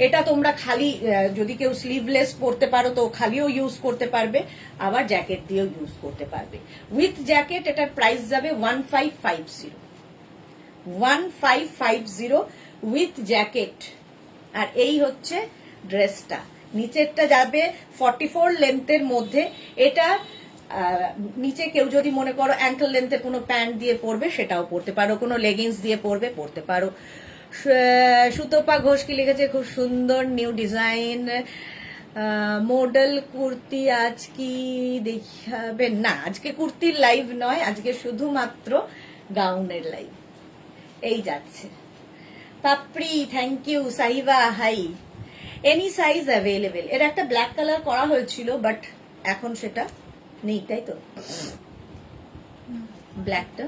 A: এটা তোমরা খালি, যদি কেউ স্লিভলেস পরতে পারো তো খালিও ইউজ করতে পারবে, আবার জ্যাকেট দিয়েও ইউজ করতে পারবে। উইথ জ্যাকেট এটার প্রাইস যাবে 1550, 1550 উইথ জ্যাকেট। আর এই হচ্ছে ড্রেসটা, নিচেরটা যাবে 44 লেন্থের মধ্যে। এটা নিচে কেউ যদি মনে করো অ্যাঙ্কেল লেন্থের কোনো প্যান্ট দিয়ে পরবে, সেটাও পরতে পারো, কোনো লেগিংস দিয়ে পরতে পারো। সুতপা ঘোষ কি লিখেছে, খুব সুন্দর নিউ ডিজাইন মডেল কুর্তি। আজ কি দেখাবেন? না, আজকে কুর্তির লাইভ নয়, আজকে শুধুমাত্র গাউনের লাইভ। এই যাচ্ছে Papri, thank you. Sahiba, hi. Any size available. এর একটা ব্ল্যাক কালার করা হয়েছিল, বাট এখন সেটা নেই, তাই তো? ব্ল্যাকটা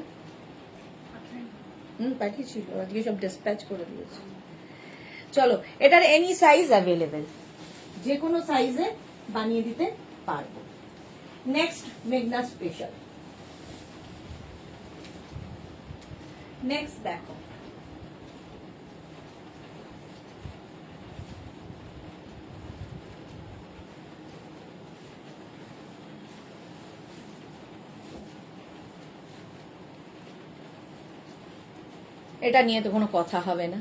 A: পাঠিয়েছিল, আজকে সব ডিসপ্যাচ করে দিয়েছে। চলো, এটার এনি সাইজ অ্যাভেলেবেল, যে কোনো সাইজে বানিয়ে দিতে পারবো। নেক্সট মেঘনা স্পেশাল। নেক্সট দেখো, এটা নিয়ে তো কোনো কথা হবে না।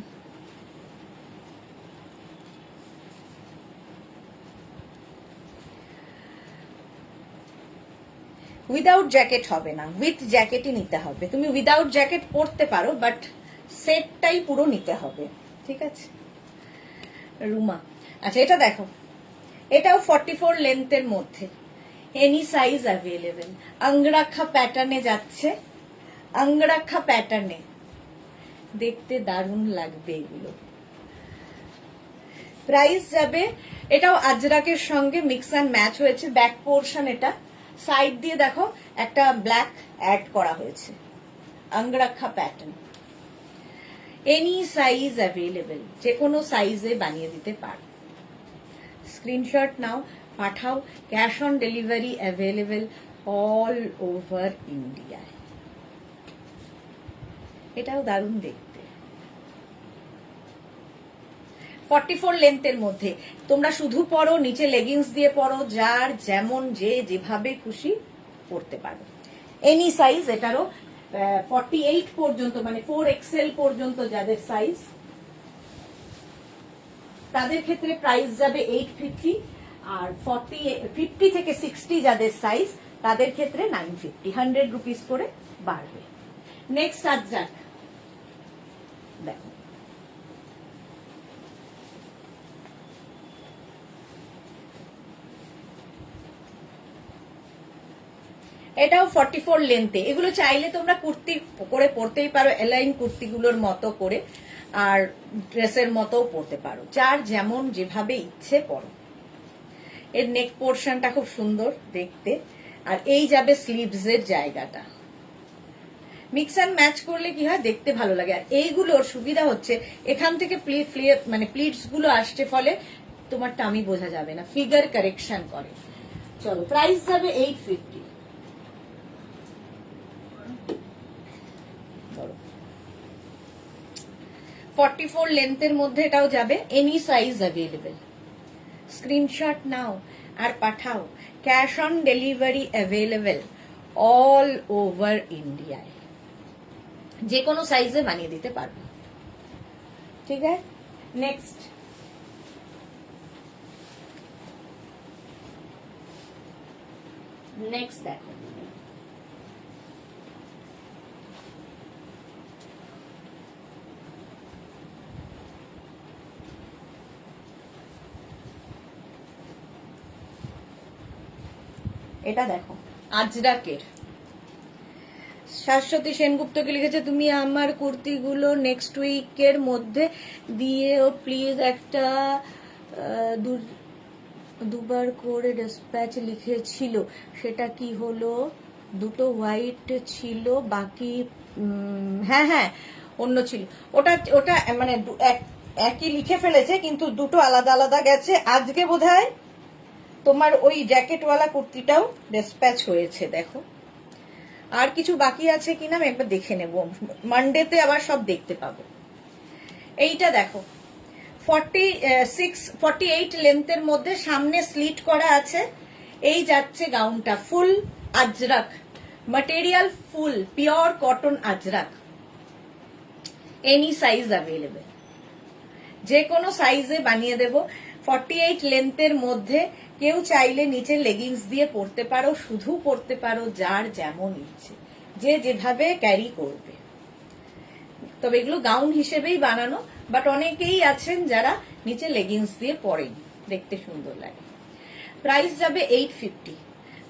A: উইদাউট জ্যাকেট হবে না, উইথ জ্যাকেটই নিতে হবে। তুমি উইদাউট জ্যাকেট পরতে পারো, বাট সেটটাই পুরো নিতে হবে, ঠিক আছে। রুমা, আচ্ছা এটা দেখো, এটাও 44 লেন্থের মধ্যে, এনি সাইজ অ্যাভেলেবেল। অঙ্গরাখা প্যাটার্নে যাচ্ছে, অঙ্গরাখা প্যাটার্নে, দেখতে দারুণ লাগবে এগুলো। প্রাইস যাবে, এটাও আজরাকের সঙ্গে মিক্স অ্যান্ড ম্যাচ হয়েছে। ব্যাক পোর্শন, এটা সাইড দিয়ে দেখো একটা ব্ল্যাক অ্যাড করা হয়েছে, অঙ্গরাখা প্যাটার্ন। এনি সাইজ অ্যাভেলেবেল, যে কোনো সাইজে বানিয়ে দিতে পারো। স্ক্রিনশট নাও, পাঠাও। Cash on delivery available all over ইন্ডিয়ায়। এটাও দারুণ দেখতে, 44 লেন্থের মধ্যে। তোমরা শুধু পরো, নিচে লেগিংস দিয়ে পরো, যার যেমন যে যেভাবে খুশি পরতে পারো। এনি সাইজ, এটারও 48 পর্যন্ত, মানে 4XL পর্যন্ত যাদের সাইজ, তাদের ক্ষেত্রে প্রাইস যাবে 850। আর 50 থেকে 60 যাদের সাইজ, তাদের ক্ষেত্রে 950, 100 রুপিস করে বাড়বে। নেক্সট আজরাক দেখো, এটাও 44 লেন্থে। এগুলো চাইলে তোমরা কুর্তি করে পরতেই পারো, এলাইন কুর্তিগুলোর মতো করে, আর ড্রেসের মতো পরতে পারো, যার যেমন যেভাবে ইচ্ছে পরো। এর নেক পোর্শনটা খুব সুন্দর দেখতে, আর এই যাবে স্লিভস এর জায়গাটা। মিক্স অ্যান্ড ম্যাচ করলে কি হয়, দেখতে ভালো লাগে। আর এইগুলোর সুবিধা হচ্ছে এখান থেকে মানে প্লিটস গুলো আসছে, ফলে তোমার টামি বোঝা যাবে না, ফিগার কারেকশন করে। চলো, প্রাইস যাবে 850। ধরো 44 লেন্থের মধ্যে এটাও যাবে, এনি সাইজ অ্যাভেলেবেল। স্ক্রিনশট নাও আর পাঠাও। Cash on delivery available all over ইন্ডিয়ায়, যে কোনো সাইজে বানিয়ে দিতে পারবো। ঠিক আছে, নেক্সট নেক্সট দেখো, এটা দেখো আজরাকের। শাশ্বতী সেনগুপ্তকে লিখেছে, তুমি আমার কুর্তিগুলো নেক্সট উইকের মধ্যে দিয়েও প্লিজ। একটা দুবার করে ডিসপ্যাচ লিখেছিল, সেটা কি হলো? দুটো হোয়াইট ছিল, বাকি হ্যাঁ হ্যাঁ অন্য ছিল। ওটা ওটা মানে একই লিখে ফেলেছে, কিন্তু দুটো আলাদা আলাদা গেছে। আজকে বোধহয় তোমার ওই জ্যাকেটওয়ালা কুর্তিটাও ডিসপ্যাচ হয়েছে। দেখো আর কিছু বাকি আছে কিনা আমি একবার দেখে নেব, মানডেতে আবার সব দেখতে পাবো। এইটা দেখো 48 লেন্থের মধ্যে, সামনে স্লিট করা আছে। এই যাচ্ছে গাউনটা, full ajrakh material, full pure cotton ajrakh, any size available, যে কোনো সাইজে বানিয়ে দেব। 48 লেন্থের মধ্যে কেউ চাইলে নিচে লেগিংস দিয়ে পরতে পারো, শুধু পরতে পারো, যার যেমন ইচ্ছে, যে যেভাবে ক্যারি করবে। তবে এগুলো গাউন হিসেবেই বানানো, বাট অনেকেই আছেন যারা নিচে লেগিংস দিয়ে পরেন, দেখতে সুন্দর লাগে। প্রাইস যাবে 850,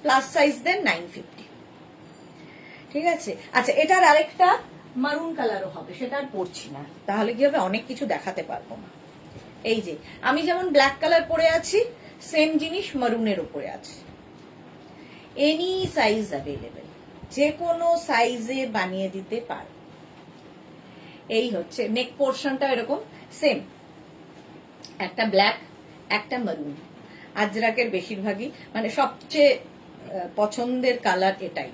A: প্লাস সাইজ দেন 950। ঠিক আছে, আচ্ছা এটার আরেকটা মারুন কালারও হবে, সেটা আর পরছি না, তাহলে কি হবে অনেক কিছু দেখাতে পারবো না। এই যে আমি যেমন ব্ল্যাক কালার পরে আছি, সেম জিনিস মারুনের উপরে আছে। এনি সাইজ অ্যাভেলেবেল, যে কোনো সাইজে বানিয়ে দিতে পারো। এই হচ্ছে নেক পোর্শনটা এরকম সেম, একটা ব্ল্যাক একটা মারুন। আজরাকের বেশিরভাগই মানে সবচেয়ে পছন্দের কালার এটাই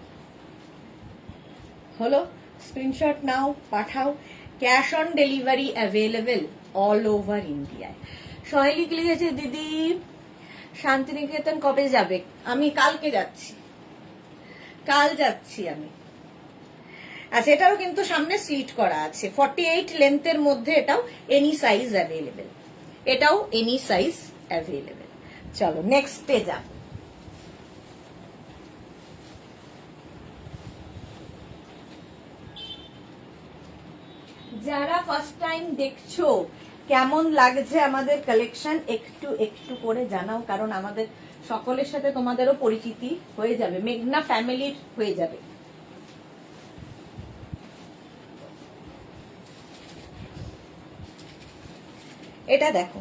A: হলো। স্ক্রিনশট নাও, পাঠাও। Cash on delivery available all over ইন্ডিয়ায়। সহেলি লিখেছে, দিদি শান্তিনিকেতন কবে যাবে? আমি কালকে যাচ্ছি, কাল যাচ্ছি আমি। আচ্ছা এটাও কিন্তু সামনে স্লিট করা আছে, 48 লেন্থের মধ্যে, এটাও এনি সাইজ অ্যাভেলেবেল, এটাও এনি সাইজ অ্যাভেলেবেল। চলো নেক্সটে যাব। যারা ফার্স্ট টাইম দেখছো, কেমন লাগছে আমাদের কালেকশন একটু একটু করে জানাও, কারণ আমাদের সকলের সাথে তোমাদেরও পরিচিতি হয়ে যাবে, মেঘনা ফ্যামিলির হয়ে যাবে। এটা দেখো,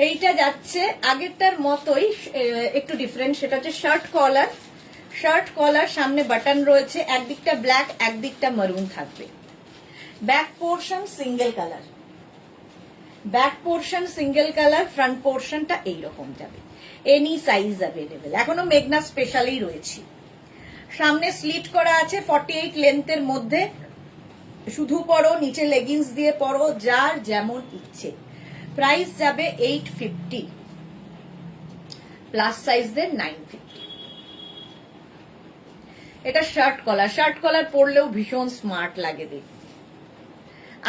A: এইটা যাচ্ছে আগেরটার মতোই, একটু ডিফারেন্ট। সেটা হচ্ছে শার্ট কলার, শার্ট কলার, সামনে বাটন রয়েছে, একদিকটা ব্ল্যাক একদিকটা মারুন থাকবে। Back portion single colour, back portion single colour, front পোর্শনটা এইরকম যাবে। এনি সাইজ অ্যাভেলেবেল, এখনো মেঘনা স্পেশালেই রয়েছে। সামনে স্লিট করা আছে, 48 লেন্থের মধ্যে, শুধু পরো, নিচে লেগিংস দিয়ে পরো, যার যেমন ইচ্ছে। প্রাইস যাবে 850, প্লাস সাইজ দেন 950। এটা শার্ট কলার, শার্ট কলার পরলেও ভীষণ স্মার্ট লাগে দেখতে।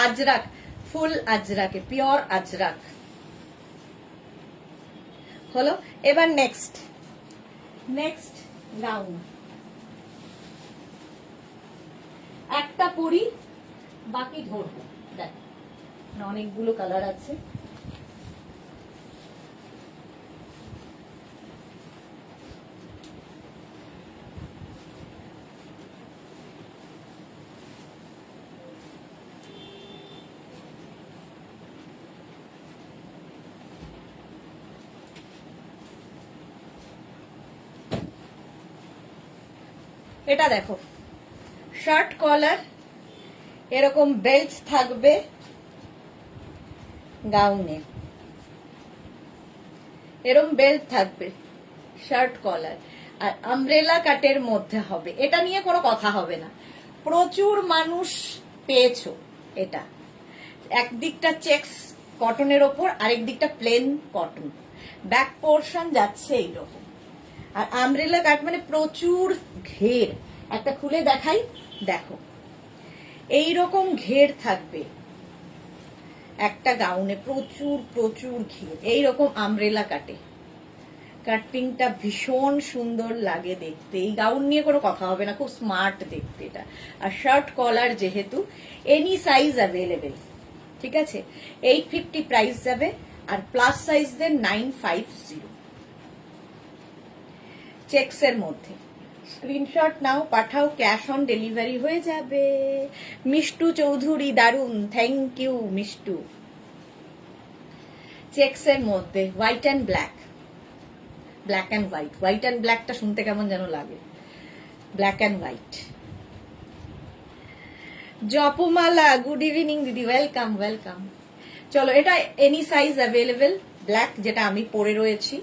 A: আজরাক, ফুল আজরাকে, পিওর আজরাক হলো। এবার নেক্সট গাউন, একটা পরি বাকি ধরবো। দেখ অনেকগুলো কালার আছে। এটা দেখো শার্ট কলার, এরকম বেল্ট থাকবে গাউনে, এরকম বেল্ট থাকবে, শার্ট কলার। আর আমব্রেলা কাটের মধ্যে হবে, এটা নিয়ে কোনো কথা হবে না। প্রচুর মানুষ পেয়েছো এটা। একদিকটা চেক্স কটনের ওপর, আরেক দিকটা প্লেন কটন, ব্যাক পোর্শন যাচ্ছে এইরকম। আর আমব্রেলা কাট মানে প্রচুর ঘের। একটা খুলে দেখাই, দেখো এইরকম ঘের থাকবে একটা গাউনে, প্রচুর প্রচুর ঘের এইরকম আমব্রেলা কাটে। কাটিংটা ভীষণ সুন্দর লাগে দেখতে, এই গাউন নিয়ে কোনো কথা হবে না, খুব স্মার্ট দেখতে এটা। আর শার্ট কলার যেহেতু, এনি সাইজ অ্যাভেলেবেল, ঠিক আছে। 850 প্রাইস যাবে, আর প্লাস সাইজদের 950 চেক্সের মধ্যে। স্ক্রিনশট নাও, পাঠাও, ক্যাশ অন ডেলিভারি হয়ে যাবে। মিষ্টু চৌধুরী দারুন, থ্যাংক ইউ মিষ্টু। চেক্সের মধ্যে white and black, black and white, white and ব্ল্যাকটা শুনতে কেমন যেন লাগে, black and white. Japamala good evening দিদি, ওয়েলকাম ওয়েলকাম। চলো, এটা এনি সাইজ অ্যাভেলেবেল, ব্ল্যাক যেটা আমি পরে রয়েছি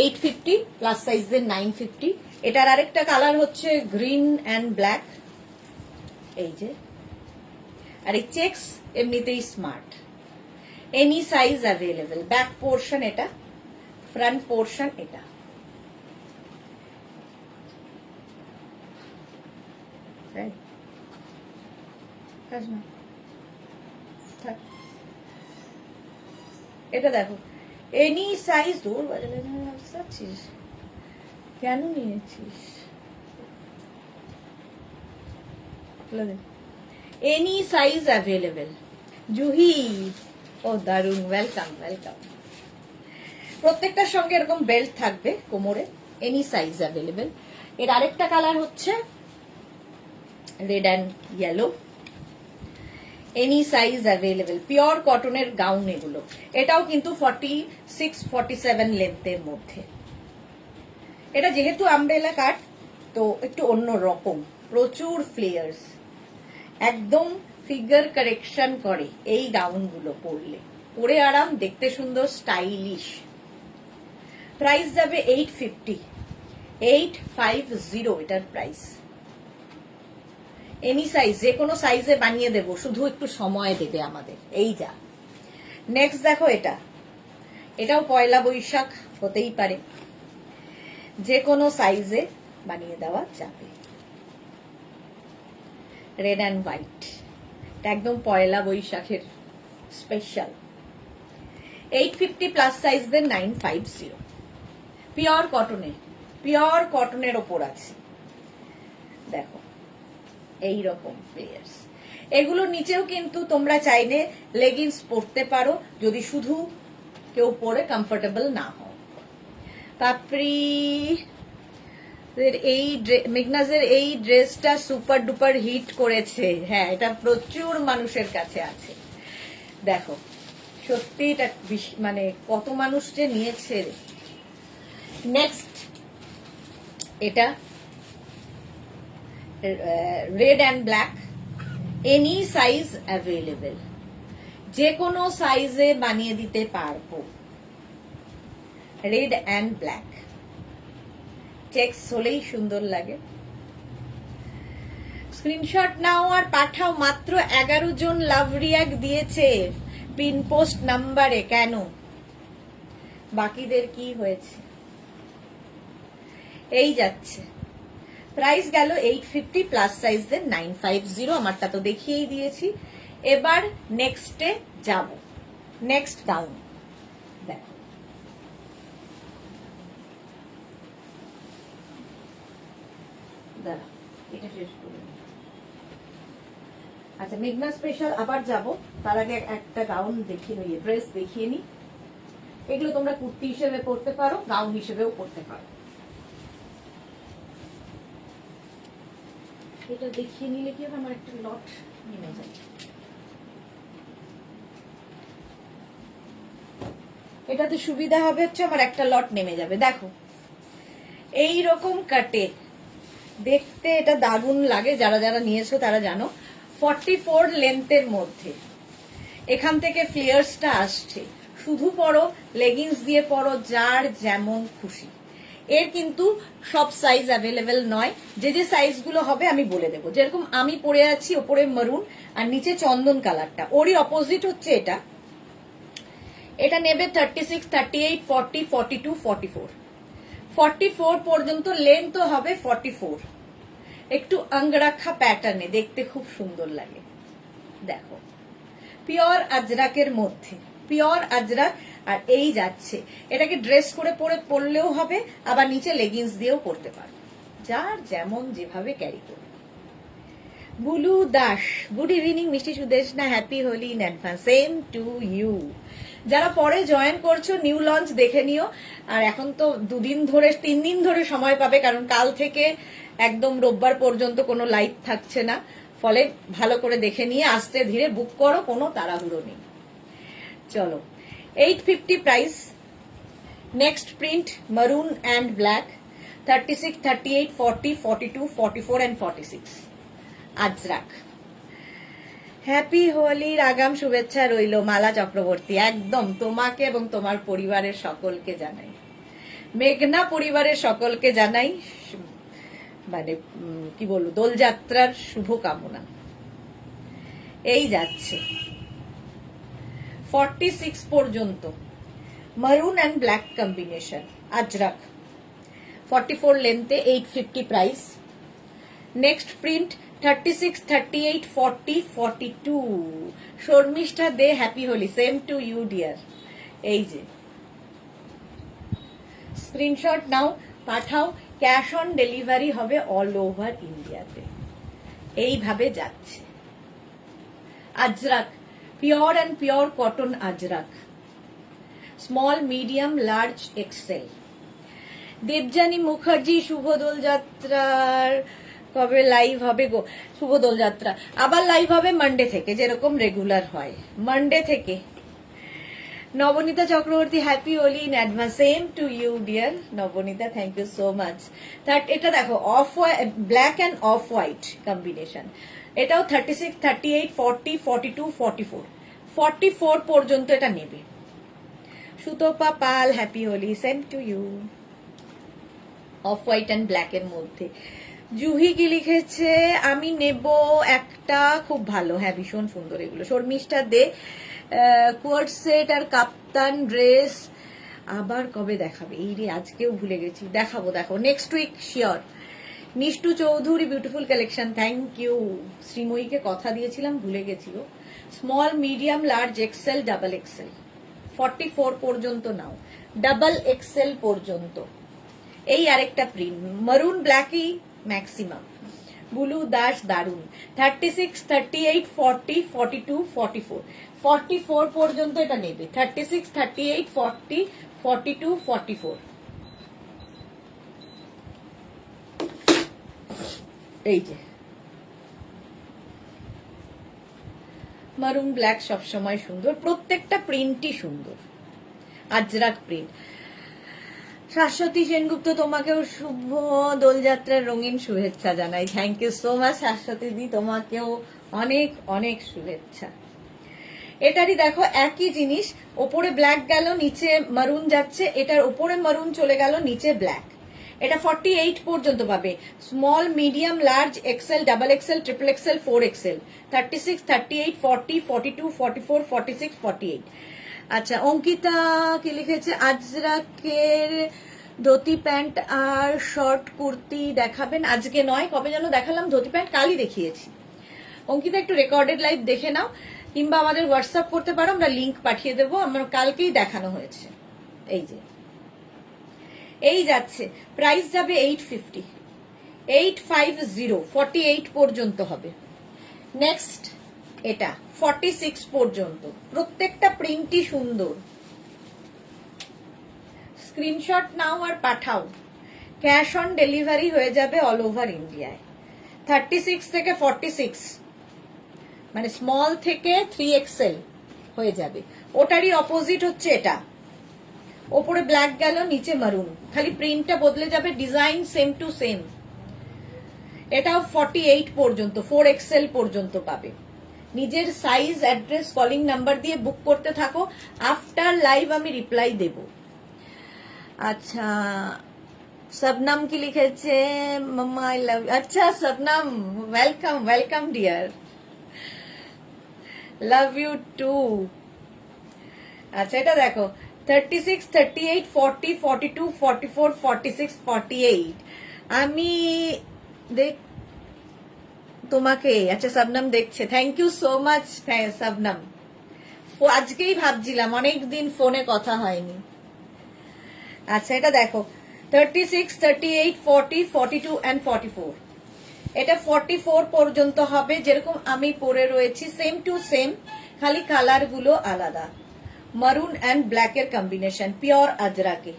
A: 850, প্লাস সাইজের 950। এটার আরেকটা কালার হচ্ছে গ্রিন অ্যান্ড ব্ল্যাক, এই যে। আর এই চেক্স এমনিতেই smart, any size available. Back portion এটা, ফ্রন্ট পোর্শন এটা। এটা দেখো এনি সাইজ, দূর বাজারে যাচ্ছিস কেন, নিয়েছিস এনি সাইজ অ্যাভেলেবেল। জুহি ও দারুন, ওয়েলকাম ওয়েলকাম। প্রত্যেকটার সঙ্গে এরকম বেল্ট থাকবে কোমরে, এনি সাইজ অ্যাভেলেবেল। এর আরেকটা কালার হচ্ছে red and yellow, any size available. Pure কটনের গাউন এগুলো, এটাও কিন্তু 46-47 লেন্থের মধ্যে। এটা যেহেতু আমব্রেলা কাট, তো একটু অন্য রকম, প্রচুর ফ্লেয়ার্স, একদম ফিগার কারেকশন করে এই গাউনগুলো পরলে, পরে আরাম, দেখতে সুন্দর, স্টাইলিশ। প্রাইস যাবে 850, 850 এটার প্রাইস। এনি সাইজ, যে কোনো সাইজে বানিয়ে দেবো, শুধু একটু সময় দেবে আমাদের, এই যা। নেক্সট দেখো, এটাও পয়লা বৈশাখ হতেই পারে, যে কোনো সাইজে বানিয়ে দেওয়া যাবে। রেড অ্যান্ড হোয়াইট, একদম পয়লা বৈশাখের স্পেশাল। 850 প্লাস সাইজদের 950। পিওর কটনের ওপর আছে, দেখো এইরকম ফ্লেয়ার্স। এগুলোর নিচেও কিন্তু তোমরা চাইলে লেগিংস পরতে পারো, যদি শুধু কেউ পরে কমফোর্টেবল না হও। পাপড়ি মেঘনাজের এই ড্রেসটা সুপার ডুপার হিট করেছে, হ্যাঁ এটা প্রচুর মানুষের কাছে আছে। দেখো সত্যি এটা মানে কত মানুষ যে নিয়েছে। নেক্সট এটা red and black, any size available, যে কোনো সাইজে বানিয়ে দিতে পারবো। রেড অ্যান্ড ব্ল্যাক, চেক্স হলেই সুন্দর লাগে। স্ক্রিনশট নাও আর পাঠাও। মাত্র 11 জন লাভ রিয়াক্ট দিয়েছে পিন পোস্ট নাম্বারে, কেন বাকিদের কি হয়েছে? এই যাচ্ছে, প্রাইস গেল 850, প্লাস সাইজদের 950। আমারটা তো দেখিয়েই দিয়েছি। এবার নেক্সটে যাব, নেক্সট গাউন দেখো। দাঁড়া, এটা শেষ করে আচ্ছা, মেঘনা স্পেশাল আবার যাব, তার আগে একটা গাউন দেখিয়ে নিই, ড্রেস দেখিয়ে নি। এগুলো তোমরা কুর্তি হিসেবে পরতে পারো, গাউন হিসেবেও পরতে পারো। এটা দেখিয়ে নিলে কি হবে, আমার একটা লট নেমে যায়। এটাতে সুবিধা হবে হচ্ছে আমার একটা লট নেমে যাবে। দেখো এই রকম কাটে দেখতে এটা দারুণ লাগে, যারা যারা নিয়েছো তারা জানো। 44 লেন্থের মধ্যে এখান থেকে ফ্লেয়ার্সটা আসছে, শুধু পরো, লেগিংস দিয়ে পরো, যার যেমন খুশি। এর কিন্তু সব সাইজ অ্যাভেলেবেল নয়, যে যে সাইজগুলো হবে আমি বলে দেবো। যেরকম আমি পরে আছি ওপরে মারুন আর নিচে চন্দন কালারটা, ওরই অপোজিট হচ্ছে এটা। এটা নেবে 36, 38, 40, 42, 44, 44 পর্যন্ত লেন্থ হবে 44। একটু অঙ্গরাখা প্যাটার্নে দেখতে খুব সুন্দর লাগে। দেখো পিওর আজরাকের মধ্যে, পিওর আজরাক। আর এই যাচ্ছে, এটাকে ড্রেস করে পরলেও হবে, আবার নিচে লেগিংস দিয়েও পরতে পারো, যার যেমন যেভাবে ক্যারি করবে। বুলু দাস, গুড ইভিনিং মিষ্টি Sudeshna, happy Holi in advance. Same to you. যারা পরে জয়েন করছো নিউ লঞ্চ দেখে নিও। আর এখন তো 3 দিন ধরে সময় পাবে, কারণ কাল থেকে একদম রোববার পর্যন্ত কোনো লাইভ থাকছে না, ফলে ভালো করে দেখে নিয়ে আস্তে ধীরে বুক করো, কোনো তাড়াহুড়ো নেই। চলো 850 প্রাইস। নেক্সট প্রিন্ট মারুন and black, 36, 38, 40, 42, 44 and 46 Ajrak. Happy হোলির আগাম শুভেচ্ছা রইল মালা চক্রবর্তী। একদম তোমাকে এবং তোমার পরিবারের সকলকে জানাই, মেঘনা পরিবারের সকলকে জানাই মানে কি বলবো, দোলযাত্রার শুভকামনা। এই যাচ্ছে 46 পর্যন্ত maroon and black combination ajrakh, 44 লেন্থে, 850 price. Next print 36, 38, 40, 42 Sharmistha De, happy Holi. Same to you dear. এই যে স্ক্রিনশট নাও, পাঠাও, ক্যাশ অন ডেলিভারি হবে অল ওভার ইন্ডিয়াতে। এইভাবে যাচ্ছে ajrakh, pure and pure cotton ajrakh, small, medium, large, XL. Debjani Mukherjee, শুভ দোলযাত্রার কবে লাইভ হবে গো? শুভ দোলযাত্রা আবার লাইভ হবে মানডে থেকে, যেরকম রেগুলার হয় মানডে থেকে। Nabanita Chakraborty, happy Holi in advance. Same to you dear Nabanita, thank you so much. এটা দেখো off black and off white combination, এটাও 36, 38, 40, 42, 44, 44 পর্যন্ত এটা নেবে। Sutapa Pal, happy Holi. Same to you. Off white and black এর মধ্যে। জুহি কি লিখেছে, আমি নেব একটা, খুব ভালো, হ্যাঁ ভীষণ সুন্দর এগুলো। শর্মিষ্ঠা দে, কোয়ার্ড সেট আর কাপ্তান ড্রেস আবার কবে দেখাবে? এই রে, আজকেও ভুলে গেছি, দেখাবো next week sure. Nishtu Chowdhury, beautiful collection, thank you. শ্রীময়ীকে কথা দিয়েছিলাম, ভুলে গেছিল। Small, medium, large, XL, double XL, 44 পর্যন্ত নাও, ডাবল এক্সেল পর্যন্ত। এই আরেকটা প্রিন্ট মারুন ব্ল্যাকই ম্যাক্সিমাম। বুলু দাস, দারুন। 36, 38, 40, 42, 44, 44 পর্যন্ত এটা নেবে। 36, 38, 40, 42, 44। এই যে মারুন ব্ল্যাক সবসময় সুন্দর, প্রত্যেকটা প্রিন্টই সুন্দর, আজরাক প্রিন্ট। শাশ্বতী সেনগুপ্ত, তোমাকেও শুভ দোলযাত্রার রঙিন শুভেচ্ছা জানাই। Thank you so much Shashwati di, তোমাকেও অনেক অনেক শুভেচ্ছা। এটারই দেখো একই জিনিস, ওপরে ব্ল্যাক গেল, নিচে মারুন যাচ্ছে, এটার ওপরে মারুন চলে গেল, নিচে ব্ল্যাক। এটা 48 পর্যন্ত পাবে। Small, medium, large, XL, double XL, triple XL, 4 XL, 36, 38, 40, 42, 44, 46, 48। আচ্ছা, অঙ্কিতা কি লিখেছে, আজরাকের ধুতি প্যান্ট আর শর্ট কুর্তি দেখাবেন? আজকে নয়, কবে যেন দেখালাম ধুতি প্যান্ট, কালই দেখিয়েছি। অঙ্কিতা একটু রেকর্ডেড লাইভ দেখে নাও, কিংবা আমাদের হোয়াটসঅ্যাপ করতে পারো, আমরা লিঙ্ক পাঠিয়ে দেবো। আমার কালকেই দেখানো হয়েছে। এই যে এই যাচ্ছে, প্রাইস যাবে 850, 850, 48 পর্যন্ত হবে। নেক্সট এটা 46 পর্যন্ত, প্রত্যেকটা প্রিন্টই সুন্দর। স্ক্রিনশট নাও আর পাঠাও, ক্যাশ অন ডেলিভারি হয়ে যাবে অল ওভার ইন্ডিয়ায়। 36 থেকে 46 মানে স্মল থেকে 3 এক্সেল হয়ে যাবে। ওটারই অপোজিট হচ্ছে এটা, ওপরে ব্ল্যাক গেল, নিচে মারুন, খালি প্রিন্টটা বদলে যাবে, ডিজাইন সেম টু সেম। এটাও 48 পর্যন্ত, 4 এক্সেল পর্যন্ত পাবে। নিজের সাইজ, অ্যাড্রেস, কলিং নাম্বার দিয়ে বুক করতে থাকো, আফটার লাইভ আমি রিপ্লাই দেব। আচ্ছা, শবনম কি লিখেছে, মাম্মা আই লাভ, আচ্ছা Shabnam welcome welcome dear, love you too. আচ্ছা এটা দেখো 36, 38, 40, 42, 44, 46, 48। আমি দেখ তোমাকে, আচ্ছা শবনম দেখছে, thank you so much Shabnam. আজকেই ভাবছিলাম অনেকদিন ফোনে কথা হয়নি। আচ্ছা এটা দেখো 36, 38, 40, 42 and 44। এটা 44 পর্যন্ত হবে, যেরকম আমি পরে রয়েছি সেম টু সেম, খালি কালার গুলো আলাদা। মারুন অ্যান্ড ব্ল্যাক এর কম্বিনেশন, পিওর আজরাকে।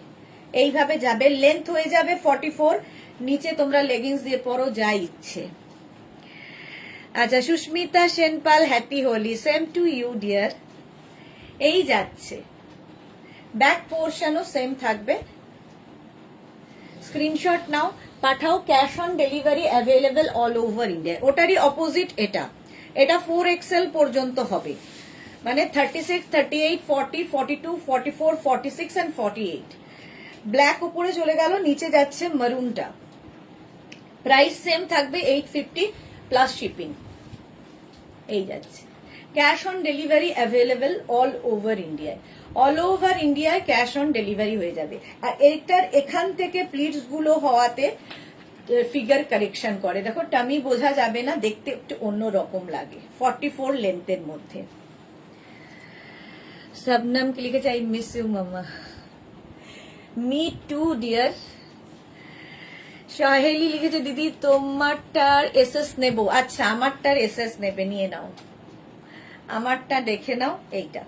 A: এইভাবে যাবে, লেন্থ হয়ে যাবে 44, নিচে তোমরা লেগিংস দিয়ে পরো যা ইচ্ছে। আচ্ছা Susmita Senpal, happy Holi, same to you dear. এই যাচ্ছে, ব্যাক পোর্শনও সেম থাকবে। স্ক্রিনশট নাও, পাঠাও, cash on delivery available all over India. ওটারই অপোজিট এটা, এটা 4XL পর্যন্ত হবে, মানে 36, 38, 40, 42, 44, 46 and 48। ব্ল্যাক উপরে চলে গেল, নিচে যাচ্ছে মারুনটা। প্রাইস সেম থাকবে 850 প্লাস শিপিং। এই যাচ্ছে, cash on delivery available all over ইন্ডিয়ায়। অল ওভার ইন্ডিয়ায় ক্যাশ অন ডেলিভারি হয়ে যাবে। আর এইটার এখান থেকে প্লিটস গুলো হওয়াতে ফিগার কারেকশন করে, দেখো টামি বোঝা যাবে না, দেখতে একটু অন্য রকম লাগে। 44 লেন্থের মধ্যে। শবনম কি লিখেছে, I miss you mama. Me too dear. Saheli লিখেছে, দিদি তোমারটার এসএস নেবো। আচ্ছা আমারটার এসএস নেবে, নিয়ে নাও, আমারটা দেখে নাও, এইটা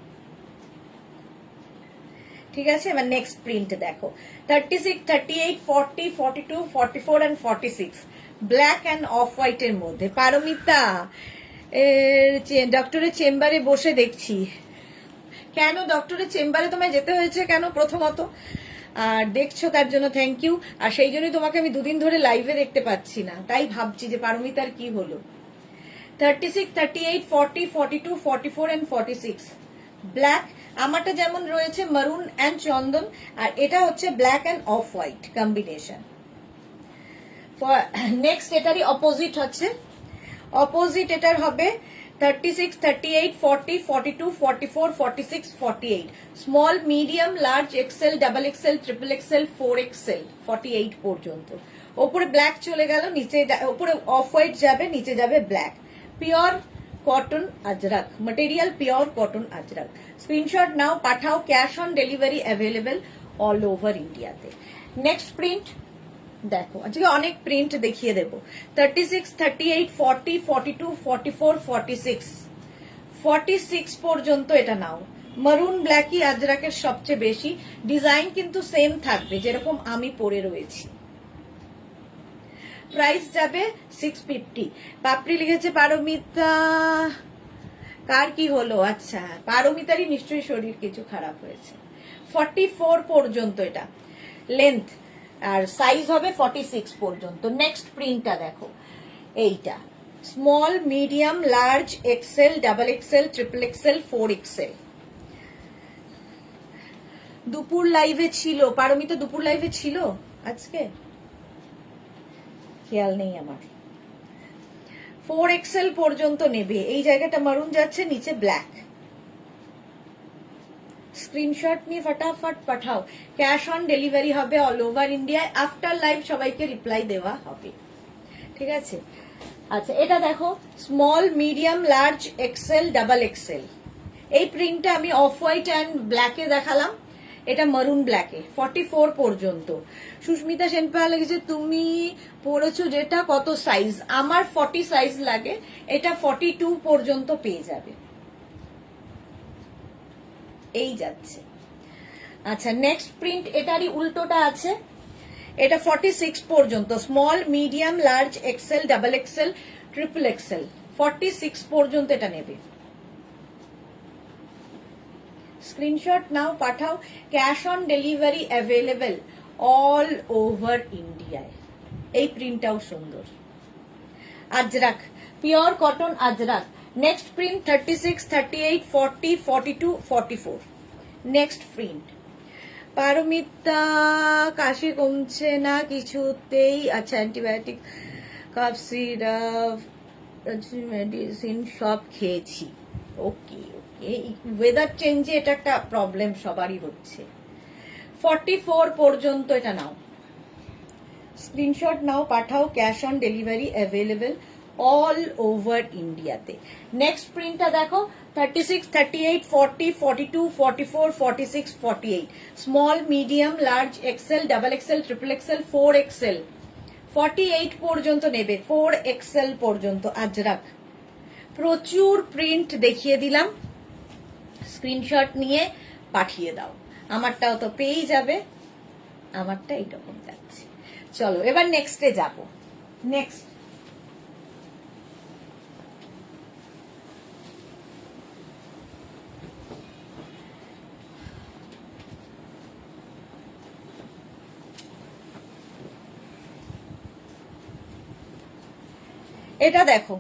A: ঠিক আছে। এবার নেক্সট প্রিন্ট দেখো 36, 38, 40, 42, 44 and 46, black and off white এর মধ্যে। পারমিতা ডক্টরের চেম্বারে বসে দেখছি। কেন ডক্টরের চেম্বারে তোমায় যেতে হয়েছে কেন প্রথমত, আর দেখছো তার জন্য থ্যাংক ইউ। আর সেই জন্যই তোমাকে আমি দুদিন ধরে লাইভে দেখতে পাচ্ছি না, তাই ভাবছি যে পারমিতার কি হলো। 36, 38, 40, 42, 44 and 46, ব্ল্যাক। আমারটা যেমন রয়েছে মারুন অ্যান্ড চন্দন, আর এটা হচ্ছে black and off white combination. Next এটারই অপোজিট হচ্ছে, অপোজিট এটার হবে 36, 38, 40, 42, 44, 46, 48, small, medium, large, XL, double XL, triple XL, 4XL, 48 পর্যন্ত। ওপরে ব্ল্যাক চলে গেল, নিচে ওপরে অফ হোয়াইট যাবে, নিচে যাবে black. Pure cotton ajrakh material, pure cotton Ajrak. Screenshot নাও, পাঠাও, cash on delivery available all over ইন্ডিয়াতে। নেক্সট প্রিন্ট দেখো, আজকে অনেক প্রিন্ট দেখিয়ে দেবো। 36, 38, 40, 42, 44, 46, 46 পর্যন্ত এটা নাও। মারুন ব্ল্যাকই আজরাকের সবচেয়ে বেশি, ডিজাইন কিন্তু সেম থাকবে যেরকম আমি পরে রয়েছি। প্রাইস যাবে 650। পাপড়ি লিখেছে পারমিতা, কার কি হলো? আচ্ছা পারমিতারই নিশ্চয়ই শরীর কিছু খারাপ হয়েছে। 44 পর্যন্ত এটা লেন্থ, আর সাইজ হবে 46 পর্যন্ত। নেক্সট প্রিন্টটা দেখো, এইটা small, medium, large, XL, double XL, triple XL, 4XL। দুপুর লাইভে ছিল পারমিতা, দুপুর লাইভে ছিল আজকে, খেয়াল নেই আমার। 4XL পর্যন্ত নেবে। এই জায়গাটা মারুন যাচ্ছে, নিচে ব্ল্যাক। স্ক্রিনশট নিয়ে ফটাফট পাঠাও, ক্যাশ অন ডেলিভারি হবে অল ওভার ইন্ডিয়ায়। আফটার লাইভ সবাইকে রিপ্লাই দেওয়া হবে, ঠিক আছে। আচ্ছা এটা দেখো small, medium, large, XL, double XL. এই প্রিন্টটা আমি অফ হোয়াইট অ্যান্ড ব্ল্যাকে দেখালাম, এটা মারুন ব্ল্যাকে। 44 পর্যন্ত। সুস্মিতা সেনপাল লিখেছে, তুমি পড়েছো যেটা কত সাইজ? আমার 40 সাইজ লাগে, এটা 42 পর্যন্ত পেয়ে যাবে। এই যাচ্ছে। আচ্ছা নেক্সট প্রিন্ট এটারই উল্টোটা আছে, এটা 46 পর্যন্ত। Small, medium, large, XL, double XL, triple XL, 46 পর্যন্ত এটা নেবে। স্ক্রিনশট নাও, পাঠাও, cash on delivery available all over ইন্ডিয়ায়। এই প্রিন্টটাও সুন্দর, ajrakh, pure cotton ajrakh. Next print 36, 38, 40, 42, 44। Next print Paramita, কাশি কমছে না কিছুতেই। আচ্ছা, অ্যান্টিবায়োটিক, কাফ সিরাপ, মেডিসিন সব খেয়েছি। ওকে ওকে, ওয়েদার চেঞ্জে এটা একটা প্রবলেম সবারই হচ্ছে। 44 পর্যন্ত এটা নাও, স্ক্রিনশট নাও, পাঠাও। Cash on delivery available all over ইন্ডিয়াতে। নেক্সট প্রিন্টটা দেখো, 36, 38, 40, 42, 44, 46, 48, small, medium, large, XL, double XL, triple XL, 4XL, 48 পর্যন্ত নেবে, 4XL পর্যন্ত আজরাক। প্রচুর প্রিন্ট দেখিয়ে দিলাম, স্ক্রিনশট নিয়ে পাঠিয়ে দাও। আমারটাও তো পেয়েই যাবে, আমারটা এইরকম যাচ্ছে। চলো এবার নেক্সটে যাব। নেক্সট এটা দেখো,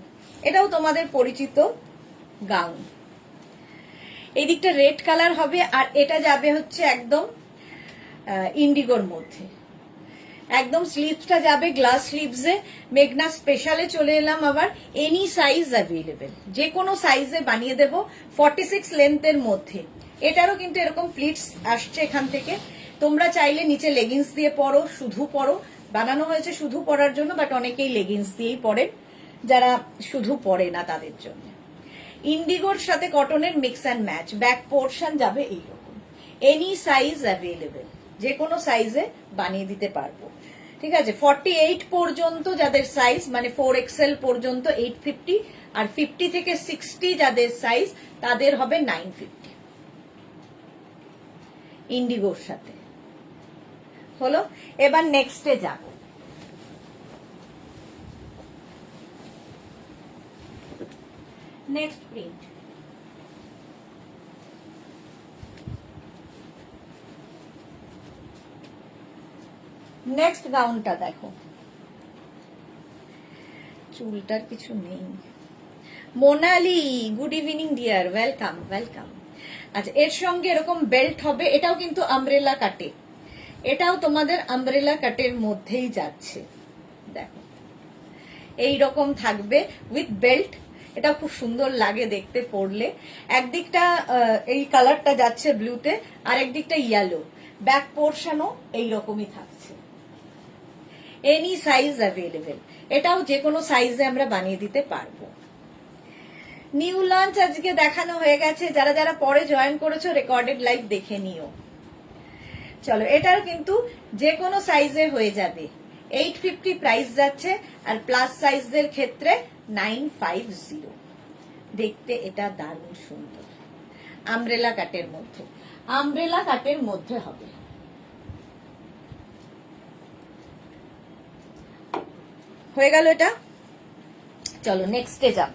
A: এটাও তোমাদের পরিচিত গাউন। এই দিকটা রেড কালার হবে, আর এটা যাবে হচ্ছে একদম ইন্ডিগোর মধ্যে। একদম স্লিভসটা যাবে গ্লাস স্লিভসে। মেঘনা স্পেশালে চলে এলাম আবার। এনি সাইজ অ্যাভেলেবেল, যে কোনো সাইজে বানিয়ে দেব, 46 লেন্থের মধ্যে। এটারও কিন্তু এরকম প্লিটস আসছে এখান থেকে। তোমরা চাইলে নিচে লেগিংস দিয়ে পরো, শুধু পরো। বানানো হয়েছে শুধু পরার জন্য, বাট অনেকেই লেগিংস দিয়েই পরেন, যারা শুধু পরে না তাদের জন্য। ইন্ডিগোর সাথে কটনের mix and match. Back portion যাবে এইরকম। এনি সাইজ অ্যাভেলেবেল, যে কোনো সাইজে বানিয়ে দিতে পারবো। ঠিক আছে, 48 পর্যন্ত যাদের সাইজ, মানে 4XL পর্যন্ত 850, আর 50 থেকে 60 যাদের সাইজ তাদের হবে 950 ইন্ডিগোর সাথে। হলো, এবার নেক্সটে যাব। নেক্সট প্রিন্ট, নেক্সট গাউনটা দেখো। চুলটার কিছু নেই। Monali, good evening deer, welcome welcome. আচ্ছা, এর সঙ্গে এরকম বেল্ট হবে। এটাও কিন্তু আমব্রেলা কাটে, এটাও তোমাদের আমব্রেলা কাটের মধ্যেই যাচ্ছে। দেখো এই রকম থাকবে উইথ বেল্ট। এটা খুব সুন্দর লাগে দেখতে পরলে। একদিকটা এই কালারটা যাচ্ছে ব্লুতে, আর একদিকটা ইয়েলো। ব্যাক পোর্শনও এইরকমই থাকছে। এনি সাইজ অ্যাভেলেবেল, এটাও যে কোনো সাইজে আমরা বানিয়ে দিতে পারবো। নিউ লঞ্চ আজকে দেখানো হয়ে গেছে, যারা যারা পরে জয়েন করেছো রেকর্ডেড লাইভ দেখে নিও। চলো, এটার কিন্তু যে কোনো সাইজে হয়ে যাবে। 850 প্রাইস যাচ্ছে, আর প্লাস সাইজের ক্ষেত্রে 950। দেখতে এটা দারুণ সুন্দর, আমব্রেলা কাটের মধ্যে। আমব্রেলা কাটের মধ্যে হবে। হয়ে গেল এটা। চলো নেক্সটে যাব।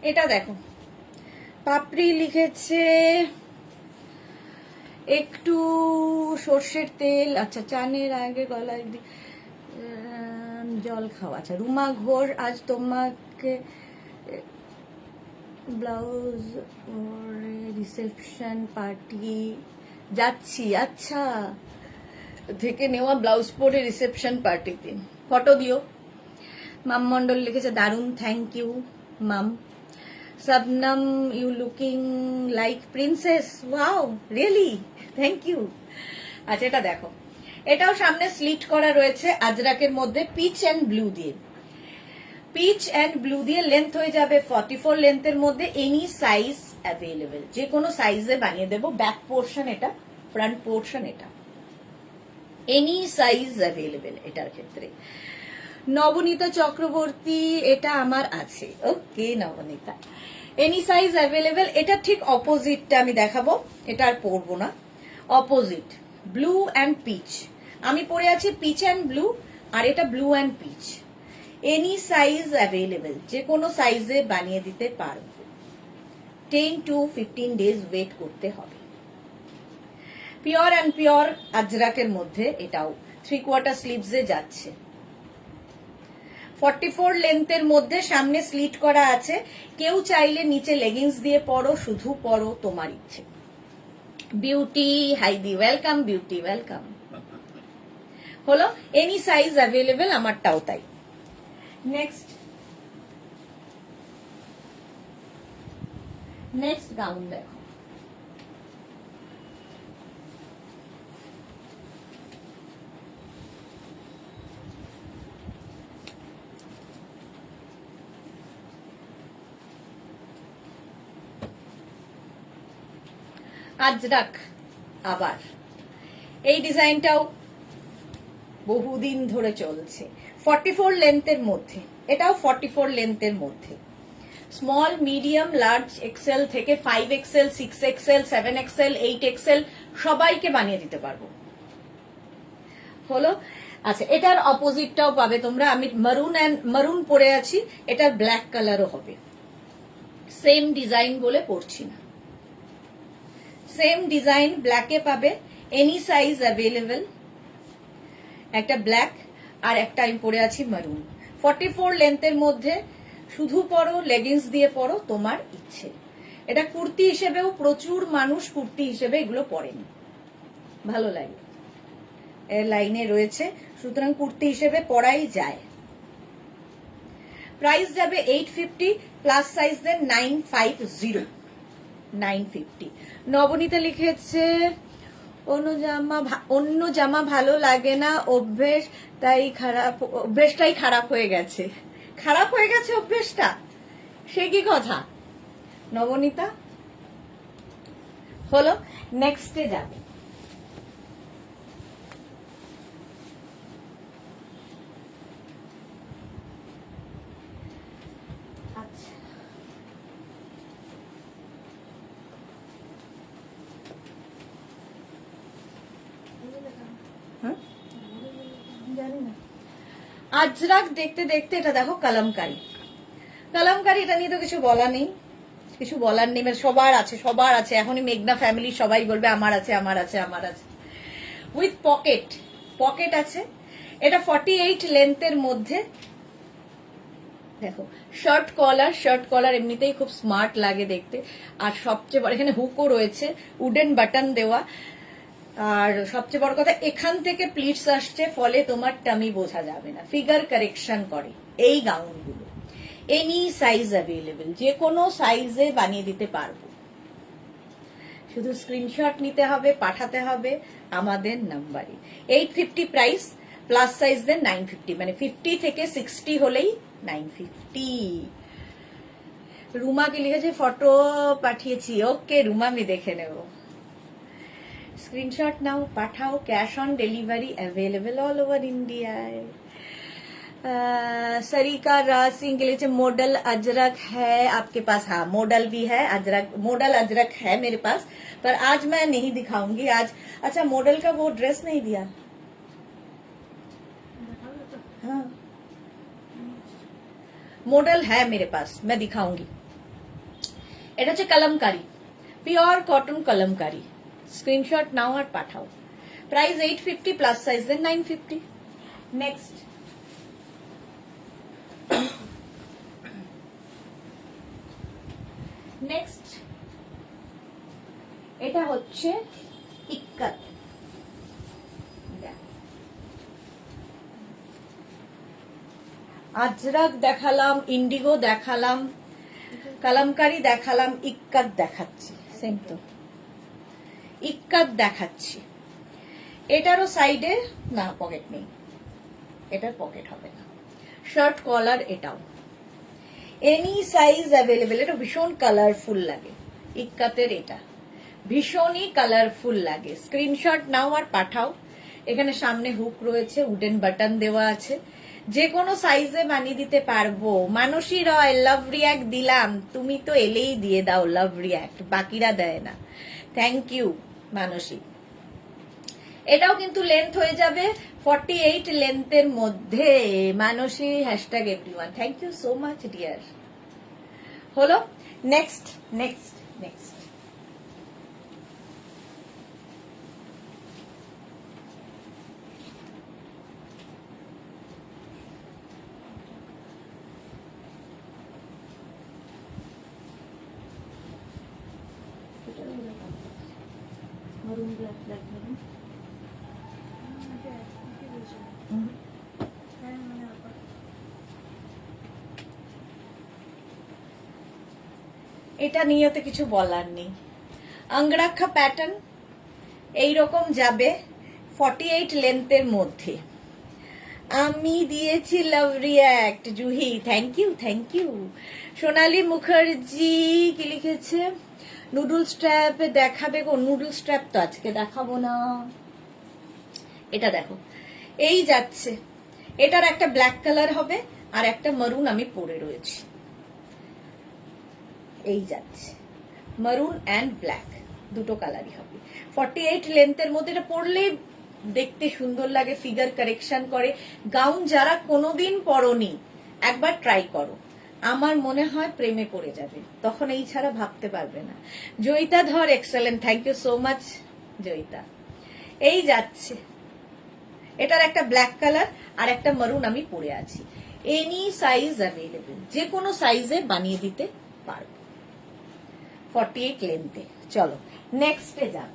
A: এটা দেখো, পাপড়ি লিখেছে, একটু সর্ষের তেল, আচ্ছা চানের আগে গলায় জল খাওয়া। আচ্ছা, রুমা ঘোষ, আজ তোমাকে ব্লাউজ রিসেপশন পার্টি যাচ্ছি। আচ্ছা, থেকে নেওয়া ব্লাউজ পরে রিসেপশন পার্টিতে ফটো দিও। মাম মন্ডল লিখেছে দারুন, thank you Mum. Shabnam, you looking like princess. Wow, really, thank you. আচ্ছা, এটা দেখো, এটাও সামনে স্লিট করা রয়েছে আজরাকের মধ্যে, পিচ অ্যান্ড ব্লু দিয়ে। পিচ অ্যান্ড ব্লু দিয়ে লেন্থ হয়ে যাবে 44 লেন্থের মধ্যে। এনি সাইজ অ্যাভেলেবেল, যে কোনো সাইজে বানিয়ে দেবো। ব্যাক পোর্শন এটা, ফ্রন্ট পোর্শন এটা। এনি সাইজ অ্যাভেলেবেল এটার ক্ষেত্রে। নবনীতা চক্রবর্তী, এটা আমার আছে। Okay Nabanita, any size available. এটা ঠিক অপোজিটটা আমি দেখাবো, এটা আর পরবো না। Opposite, blue and peach. আমি পরে আছি পিচ অ্যান্ড ব্লু, আর এটা blue and peach. Any size available, যে কোনো সাইজে বানিয়ে দিতে পারবো। 10 to 15 days ওয়েট করতে হবে। পিওর অ্যান্ড পিওর আজরাকের মধ্যে এটাও 3/4 স্লিভসে যাচ্ছে। 44 লেন্থের মধ্যে সামনে স্লিট করা আছে। কেউ চাইলে নিচে লেগিংস দিয়ে পরো, শুধু পরো, তোমার ইচ্ছে। বিউটি হাইদি ওয়েলকাম, বিউটি ওয়েলকাম। হলো এনি সাইজ অ্যাভেলেবেল, আমারটাও তাই। নেক্সট গাউন দেখো। আজরাক আবার এই ডিজাইনটাও বহুদিন ধরে চলছে। 44 লেন্থের মধ্যে, এটাও 44 লেন্থের মধ্যে। স্মল, মিডিয়াম, লার্জ, এক্সেল থেকে 5XL, 6XL, 7XL, 8XL সবাইকে বানিয়ে দিতে পারবো। হলো আচ্ছা, এটার অপোজিটটাও পাবে তোমরা। আমি মারুন পরে আছি, এটার ব্ল্যাক কালারও হবে। সেম ডিজাইন বলে পড়ছি না, সেম ডিজাইন ব্ল্যাকে পাবে। Any size available. একটা ব্ল্যাক আর একটা আমি পরে আছি মারুন। 44 লেন্থের মধ্যে, শুধু পরো, লেগিংস দিয়ে পরো, তোমার ইচ্ছে। এটা কুর্তি হিসেবেও প্রচুর মানুষ কুর্তি হিসেবে এগুলো পরেন, ভালো লাগে, এর লাইনে রয়েছে, সুতরাং কুর্তি হিসেবে পরাই যায়। প্রাইস যাবে 850, প্লাস সাইজ দেন 950। 950। নবনীতা লিখেছে অন্য জামা ভালো লাগে না, অভ্যেসটাই খারাপ হয়ে গেছে। খারাপ হয়ে গেছে অভ্যেসটা, সে কি কথা নবনীতা? হলো নেক্সটে যাবে। আচ্ছা, জানি না। আজরাক দেখতে দেখতে এটা দেখো কালামকারী। কালামকারী, এটা নিয়ে তো কিছু বলা নেই, কিছু বলার নেই। সবার আছে, সবার আছে। এখনই মেঘনা ফ্যামিলি সবাই বলবে আমার আছে, আমার আছে, আমার আছে। উইথ পকেট, পকেট আছে। এটা 48 লেন্থের মধ্যে। দেখো শার্ট কলার এমনিতেই খুব স্মার্ট লাগে দেখতে। আর সবচেয়ে বড়, এখানে হুকও রয়েছে, উডেন বাটন দেওয়া। আর সবচেয়ে বড় কথা, এখান থেকে প্লিটস আসছে, ফলে তোমার টামি বোঝা যাবে না। ফিগার কারেকশন করে এই গাউনগুলো। এনি সাইজ অ্যাভেলেবেল, যে কোনো সাইজে বানিয়ে দিতে পারবো। শুধু স্ক্রিনশট নিতে হবে, পাঠাতে হবে আমাদের নাম্বারে। 850 প্রাইস, প্লাস সাইজ দেন 950, মানে 50 থেকে 60 হলেই 950। রুমাকে লিখেছে ফটো পাঠিয়েছি। ওকে রুমা, আমি দেখে নেব। স্ক্রিনশট নাও, পাঠাও। Cash on delivery available all over ইন্ডিয়ায়। सरिका राज सिंह के लिए मॉडल अजरक है आपके पास? हाँ, मॉडल भी है अजरक, मॉडल अजरक है मेरे पास, पर आज मैं नहीं दिखाऊंगी आज। अच्छा, मॉडल का वो ड्रेस नहीं दिया? हाँ, मॉडल है मेरे पास, मैं दिखाऊंगी। এটা হচ্ছে kalamkari, pure cotton kalamkari. Screenshot নাও আর পাঠাও। Price 850, plus size then 950। Next, এটা হচ্ছে ইক্কত। আজরাক দেখালাম, ইন্ডিগো দেখালাম, কলমকারী দেখালাম, ইক্কত দেখাচ্ছি। সেম তো, ইক্কত দেখাচ্ছি। এটারও সাইডে না পকেট নেই, এটার পকেট হবে না। শার্ট কলার, এটাও এনি সাইজ অ্যাভেলেবেল। এটা ভীষণ কালারফুল লাগে, ইক্কতের এটা ভীষণই কালারফুল লাগে। স্ক্রিনশট নাও আর পাঠাও। এখানে সামনে হুক রয়েছে, উডেন বাটন দেওয়া আছে, যে কোনো সাইজে বানিয়ে দিতে পারবো। মানসী রয়, লাভ রিয়াক্ট দিলাম, তুমি তো এলেই দিয়ে দাও লাভ রিয়াক্ট, বাকিরা দেয় না। Thank you Manasi. এটাও কিন্তু লেন্থ হয়ে যাবে 48 লেন্থের মধ্যে Manasi hashtag everyone, thank you so much dear. হলো next next next maroon black black maroon এটা নিয়ে তো কিছু বলার নেই। অঙ্গরাক্ষা প্যাটার্ন এইরকম যাবে 48 লেন্থের মধ্যে। আমি দিয়েছি love react Juhi, thank you thank you. Sonali Mukherjee কি লিখেছে, নুডল স্ট্র্যাপ দেখাবে গো। নুডল স্ট্র্যাপ তো আজকে দেখাবো না। এটা দেখো এই যাচ্ছে, এটার একটা ব্ল্যাক কালার হবে আর একটা মারুন আমি পরে রয়েছি। এই যাচ্ছে মারুন অ্যান্ড ব্ল্যাক, দুটো কালারই হবে। 48 লেন্থের মধ্যে এটা পরলে দেখতে সুন্দর লাগে, ফিগার কারেকশন করে। গাউন যারা কোনোদিন পরনি একবার ট্রাই করো, আমার মনে হয় প্রেমে পড়ে যাবে, তখন এই ছাড়া ভাবতে পারবে না। Joyita Dhar excellent, thank you so much Joyita. এই যাচ্ছে, এটার একটা ব্ল্যাক কালার আর একটা মারুন আমি পরে আছি। এনি সাইজ অ্যাভেলেবেল, যে কোনো সাইজে বানিয়ে দিতে পারবো 48 লেন্থে। চলো নেক্সটে যাব।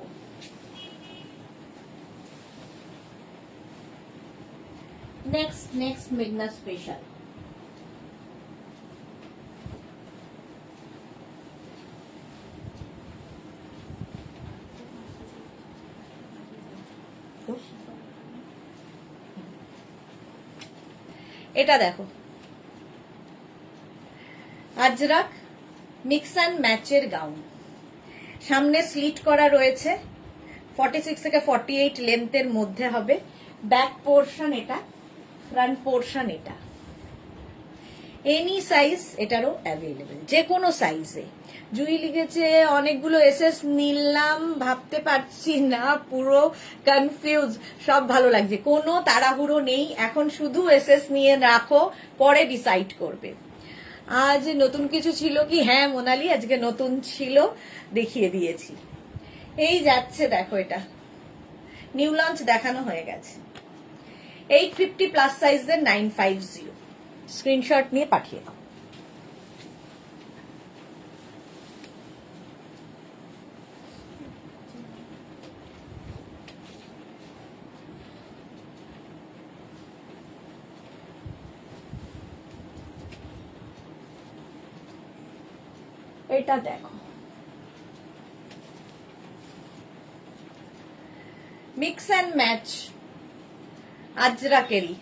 A: নেক্সট মেঘনা স্পেশাল। এটা দেখো আজরাক মিক্স অ্যান্ড ম্যাচের গাউন, সামনে স্লিট করা রয়েছে, 46 থেকে 48 লেন্থের মধ্যে হবে। ব্যাক পোর্শন এটা, ফ্রন্ট পোর্শন এটা। এনি সাইজ এটারও অ্যাভেলেবেল, যে কোনো সাইজে। জুই লিখেছে অনেকগুলো এসএস নিলাম, ভাবতে পারছি না, পুরো কনফিউজ। সব ভালো লাগছে, কোনো তাড়াহুড়ো নেই, এখন শুধু এসএস নিয়ে রাখো, পরে ডিসাইড করবে। আজ নতুন কিছু ছিল কি? হ্যাঁ মোনালি, আজকে নতুন ছিল, দেখিয়ে দিয়েছি। এই যাচ্ছে দেখো, এটা নিউ লঞ্চ দেখানো হয়ে গেছে। 850 প্লাস সাইজের 950, স্ক্রিনশট নিয়ে পাঠিয়ে দাও। এটা দেখো মিক্স অ্যান্ড ম্যাচ আজরাকেরই,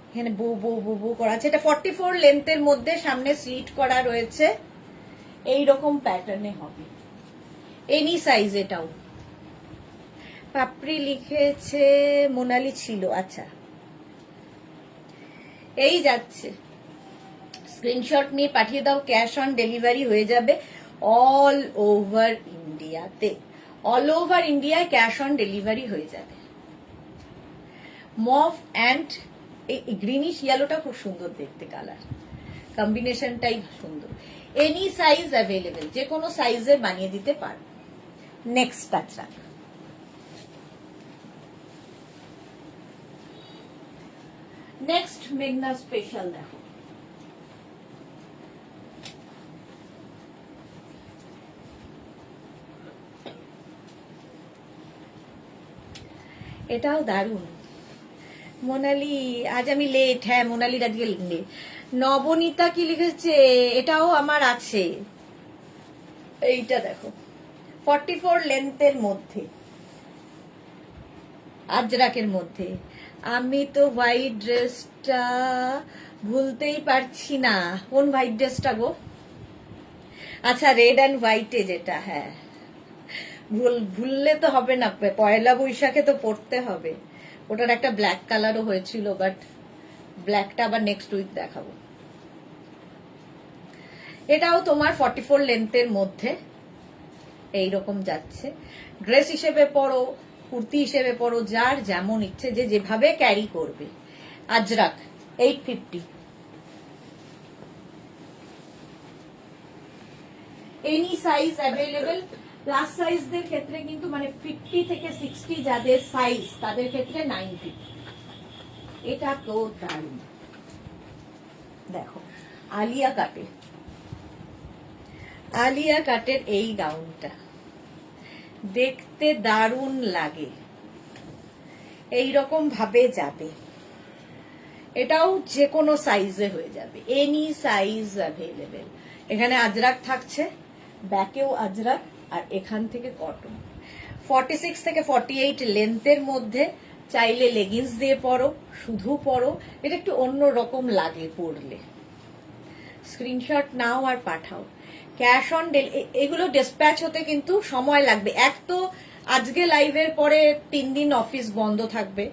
A: এখানে বো বো বো বো করা আছে। এটা 44 লেন্থের মধ্যে, সামনে স্লিট করা রয়েছে, এইরকম প্যাটার্নে হবে। এনি সাইজ এটাও। পাপড়ি লিখেছে মোনালি ছিল, আচ্ছা। এই যাচ্ছে, স্ক্রিনশট নিয়ে পাঠিয়ে দাও, ক্যাশ অন ডেলিভারি হয়ে যাবে অল ওভার ইন্ডিয়াতে। অল ওভার ইন্ডিয়ায় ক্যাশ অন ডেলিভারি হয়ে যাবে। মভ অ্যান্ড এই গ্রিনিশ ইয়েলোটা খুব সুন্দর দেখতে, কালার কম্বিনেশনটাই সুন্দর। এনি সাইজ অ্যাভেলেবেল, যে কোনো সাইজে বানিয়ে দিতে পারো। নেক্সট আচ্ছা, নেক্সট মেঘনা স্পেশাল দেখো। এটাও দারুণ। মোনালি আজ আমি লেট, হ্যাঁ মোনালির আজকে লেট। নবনীতা কি লিখেছে, এটাও আমার আছে। এইটা দেখো 44 লেন্থের মধ্যে, আজরাকের মধ্যে। আমি তো হোয়াইট ড্রেসটা ভুলতেই পারছি না। কোন হোয়াইট ড্রেসটা গো? আচ্ছা রেড অ্যান্ড হোয়াইটে যেটা, হ্যাঁ ভুললে তো হবে না, পয়লা বৈশাখে তো পড়তে হবে। ওটার একটা ব্ল্যাক কালারও হয়েছিল, বাট ব্ল্যাকটা আবার নেক্সট উইক দেখাবো। এটাও তোমার 44 লেন্থের মধ্যে এইরকম যাচ্ছে। ড্রেস হিসেবে পরো, কুর্তি হিসেবে পরো, যার যেমন ইচ্ছে, যে যেভাবে ক্যারি করবে। Ajrakh 850। Any size available. Plus সাইজদের ক্ষেত্রে কিন্তু মানে 50 থেকে 60 যাদের সাইজ তাদের ক্ষেত্রে 950। এটা তো দারুণ। দেখো আলিয়া কাটে, আলিয়া কাটের এই গাউনটা দেখতে দারুণ লাগে, এই রকম ভাবে যাবে। এটাও যে কোনো সাইজে হয়ে যাবে, এনি সাইজ অ্যাভেলেবেল। এখানে আজরাক থাকছে, ব্যাকেও আজরাক, আর এখান থেকে কটন। 46 থেকে 48 লেন্থের মধ্যে, চাইলে লেগিংস দিয়ে পরো, শুধু পরো, এটা একটু অন্য রকম লাগে পরলে। স্ক্রিনশট নাও আর পাঠাও। ক্যাশ অন এগুলো ডিসপ্যাচ হতে কিন্তু সময় লাগবে। এক তো আজকে লাইভের পরে 3 দিন অফিস বন্ধ থাকবে,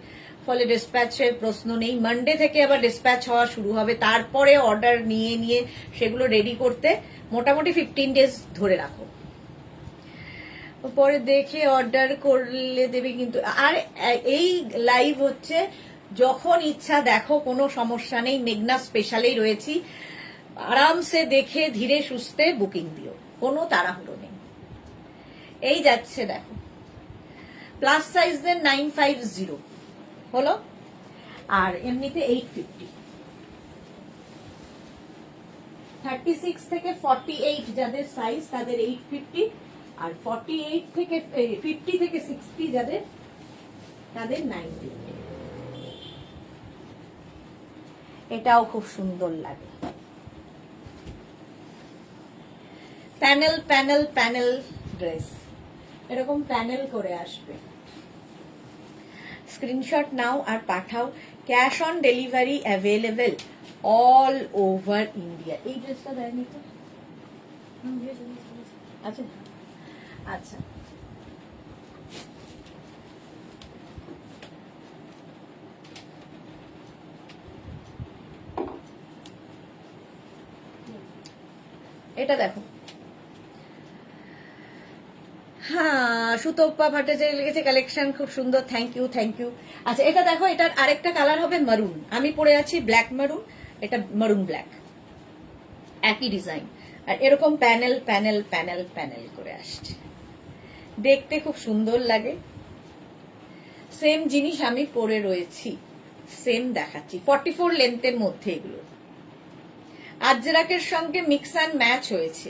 A: ফলে ডিসপ্যাচের প্রশ্ন নেই। মানডে থেকে আবার ডিসপ্যাচ হওয়া শুরু হবে, তারপরে অর্ডার নিয়ে সেগুলো রেডি করতে মোটামুটি 15 ডেজ ধরে রাখো। পরে দেখে অর্ডার করলে দেবে কিন্তু। আর এই লাইভ হচ্ছে যখন ইচ্ছা দেখো, কোনো সমস্যা নেই। মেঘনা স্পেশালেই রয়েছি, আরামসে দেখে ধীরে সুস্থে বুকিং দিও, কোনো তাড়াহুড়ো নেই। এই যাচ্ছে দেখো, প্লাস সাইজদের 950 হলো, আর এমনিতে 850। 36 থেকে 48 যাদের সাইজ তাদের 850, আর 48 থেকে 50 থেকে 60 যাদের তাদের 950। এটাও খুব সুন্দর লাগে। প্যানেল প্যানেল প্যানেল ড্রেস, এরকম প্যানেল করে আসবে। স্ক্রিনশট নাও আর পাঠাও। Cash on delivery available all over India. এই ড্রেসটা দেয়নি তো? আচ্ছা আচ্ছা, এটা দেখো। হ্যাঁ, সুতোপ্পা ভট্টাচার্য লিখেছে কালেকশন খুব সুন্দর, থ্যাংক ইউ থ্যাংক ইউ। আচ্ছা, এটা দেখো, এটার আরেকটা কালার হবে মারুন। আমি পরে আছি ব্ল্যাক মারুন, এটা মারুন ব্ল্যাক, একই ডিজাইন। আর এরকম প্যানেল প্যানেল প্যানেল প্যানেল করে আসছে, দেখতে খুব সুন্দর লাগে। সেম জিনিস আমি পরে রয়েছি, সেম দেখাচ্ছি। 44 লেন্থের মধ্যে এগুলো। আজরাকের সঙ্গে মিক্স অ্যান্ড ম্যাচ হয়েছে।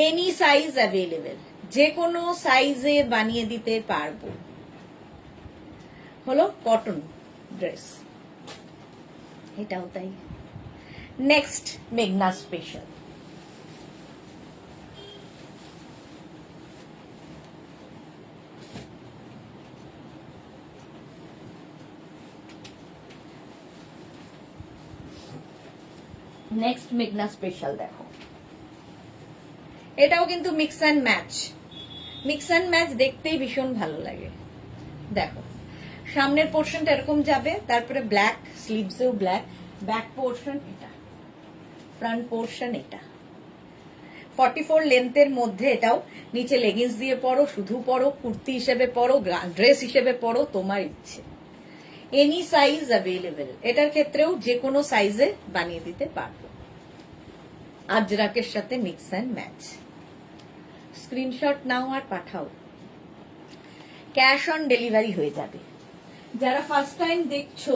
A: এনি সাইজ অ্যাভেলেবেল, যে কোনো সাইজে বানিয়ে দিতে পারবো। হলো কটন ড্রেস, এটাও তাই। নেক্সট মেঘনা স্পেশাল। নেক্সট মেঘনা স্পেশাল দেখো, এটাও কিন্তু mix and match. Mix and match দেখতেই ভীষণ ভালো লাগে। দেখো, সামনের পোর্শনটা এরকম যাবে, তারপরে ব্ল্যাক, স্লিভসেও ব্ল্যাক, ব্যাক পোর্শন এটা, ফ্রন্ট পোর্শন এটা। 44 লেন্থের মধ্যে, এটাও নিচে লেগিংস দিয়ে পরো, শুধু পরো, কুর্তি হিসেবে পরো, ড্রেস হিসেবে পরো, তোমার ইচ্ছে। এনি সাইজ অ্যাভেলেবেল, এটার ক্ষেত্রেও যে কোনো সাইজে বানিয়ে দিতে পারবো। আজরাকের সাথে মিক্স অ্যান্ড ম্যাচ। স্ক্রিনশট নাও আর পাঠাও। ক্যাশ অন ডেলিভারি হয়ে যাবে। যারা ফার্স্ট টাইম দেখছো,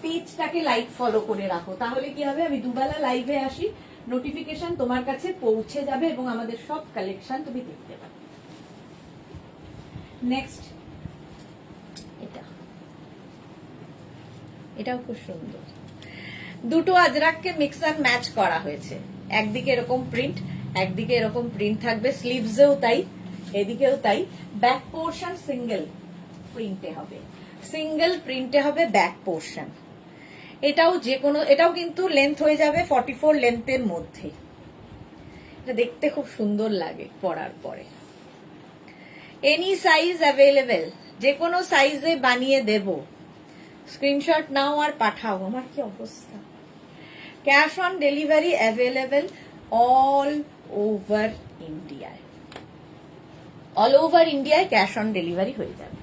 A: পেজটাকে লাইক ফলো করে রাখো, তাহলে কি হবে, আমি দুবেলা লাইভে আসি, নোটিফিকেশন তোমার কাছে পৌঁছে যাবে এবং আমাদের সব কালেকশন তুমি দেখতে পাবে। নেক্সট এটা, এটাও খুব সুন্দর। দুটো আজরাককে মিক্স অ্যান্ড ম্যাচ করা হয়েছে। একদিকে এরকম প্রিন্ট, একদিকে এরকম প্রিন্ট থাকবে, স্লিভসেও তাই, এদিকেও তাই। ব্যাক পোর্শন সিঙ্গেল প্রিন্টে হবে, সিঙ্গেল প্রিন্টে হবে ব্যাক পোর্শন। এটাও যে কোনো, এটাও কিন্তু লেন্থ হয়ে যাবে 44 লেন্থের মধ্যে। এটা দেখতে খুব সুন্দর লাগে পরার পরে। এনি সাইজ অ্যাভেলেবেল, যে কোনো সাইজে বানিয়ে দেব। স্ক্রিনশট নাও আর পাঠাও। আমার কি অবস্থা। Cash on delivery available all over ইন্ডিয়ায়। অল ওভার ইন্ডিয়ায় ক্যাশ অন ডেলিভারি হয়ে যাবে।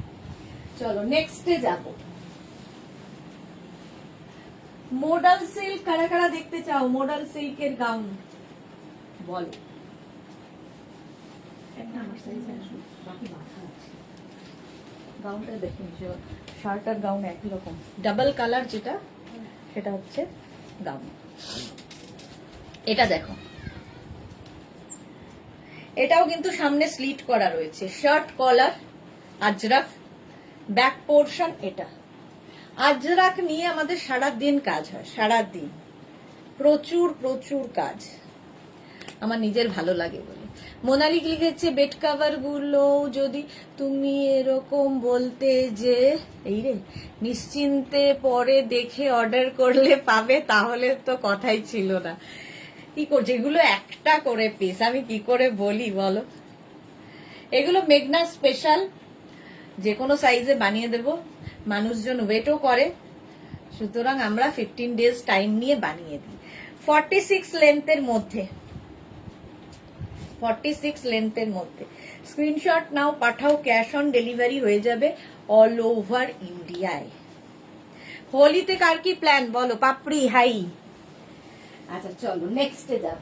A: চলো নেক্সটে যাব। মডাল সিল্ক, কারা কারা দেখতে চাও মডাল সিল্কের গাউন বলো। গাউনটা দেখুন, শার্ট আর গাউন একই রকম, ডাবল কালার যেটা সেটা হচ্ছে গাউন। এটা দেখো, এটাও কিন্তু সামনে স্লিট করা রয়েছে, shirt collar, ajrak, back portion. এটা আজরাক নিয়ে আমাদের সারা দিন কাজ হয়, সারা দিন প্রচুর প্রচুর কাজ, আমার নিজের ভালো লাগে বলে। মোনালিক লিখেছে বেড কাভার গুলো যদি তুমি এরকম বলতে যে এই রে নিশ্চিন্তে পরে দেখে অর্ডার করলে পাবে, তাহলে তো কথাই ছিল না। কি করছে এগুলো একটা করে পিস, আমি কি করে বলি বলো। এগুলো মেঘনা স্পেশাল, যে কোনো সাইজে বানিয়ে দেব, মানুষজন ওয়েটও করে, সুতরাং আমরা 15 ডেজ টাইম নিয়ে বানিয়ে দিই। 46 লেন্থের মধ্যে, 46 লেন্থের মধ্যে স্ক্রিনশট নাও, পাঠাও, ক্যাশ অন ডেলিভারি হয়ে যাবে অল ওভার ইন্ডিয়ায়। হোলিতে কার কি প্ল্যান বলো, পাপড়ি হাই। আচ্ছা চলো নেক্সটে যাব।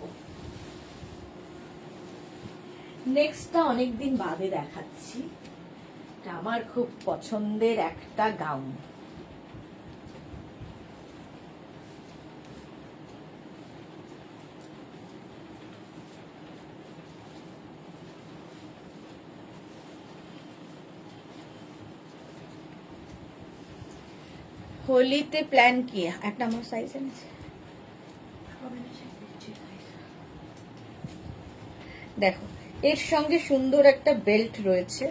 A: নেক্সটটা অনেকদিন বাদে দেখাচ্ছি, এটা আমার খুব পছন্দের একটা গাউন। হোলিতে প্ল্যান কি একটা আমার সাইজ এনেছে, দেখো এর সঙ্গে সুন্দর একটা বেল্ট রয়েছে,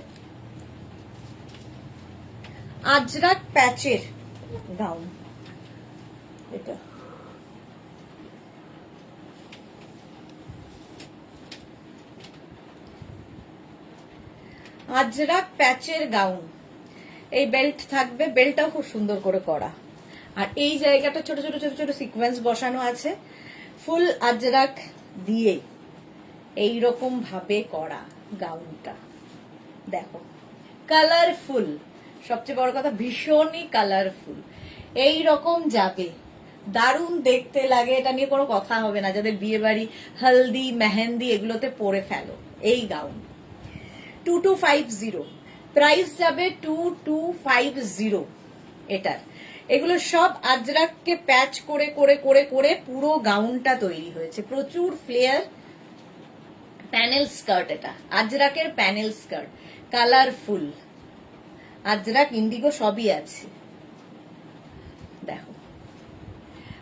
A: আজরাক প্যাচের গাউন। এটা আজরাক প্যাচের গাউন, এই বেল্ট থাকবে, বেল্টটাও খুব সুন্দর করে করা, আর এই জায়গাটা ছোট ছোট ছোট ছোট সিকোয়েন্স বসানো আছে, ফুল আজরাক দিয়ে এইরকম ভাবে করা গাউনটা। দেখো কালারফুল, সবচেয়ে বড় কথা ভীষণই কালারফুল, এই রকম যাবে, দারুণ দেখতে লাগে, এটা নিয়ে কোনো কথা হবে না। যাদের বিয়ে বাড়ি, হলদি, মেহেন্দি এগুলোতে পরে ফেলো এই গাউন। 2250 প্রাইস যাবে 2250 এটার। এগুলো সব আজরাককে প্যাচ করে করে করে করে পুরো গাউনটা তৈরি হয়েছে, প্রচুর ফ্লেয়ার, প্যানেল স্কার্ট, এটা আজরাকের panel skirt, colourful, ajrakh indigo সবই আছে। দেখো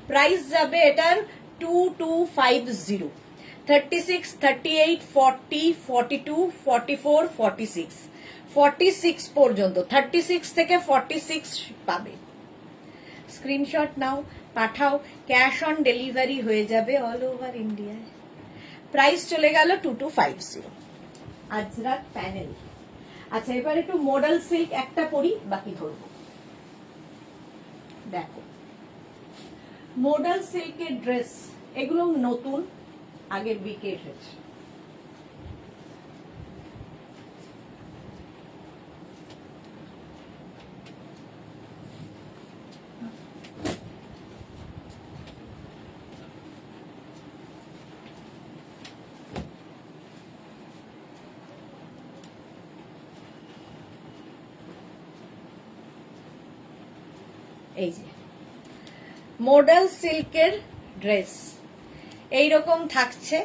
A: প্রাইস যাবে এটার 2250, 36, 38, 40, 42, 44, 46, 46 পর্যন্ত, 36 থেকে 46 পাবে। স্ক্রিনশট নাও, পাঠাও, ক্যাশ অন ডেলিভারি হয়ে যাবে অল ওভার ইন্ডিয়ায়। প্রাইস চলে গেল 2250, আজরাক প্যানেল। আচ্ছা এবার একটু মডেল সিল্ক একটা পরি, বাকি ধরবো। দেখো মডেল সিল্কের ড্রেস, এগুলো নতুন, আগের উইকে এসেছে। এই যে মডেল সিল্কের ড্রেস এইরকম থাকছে,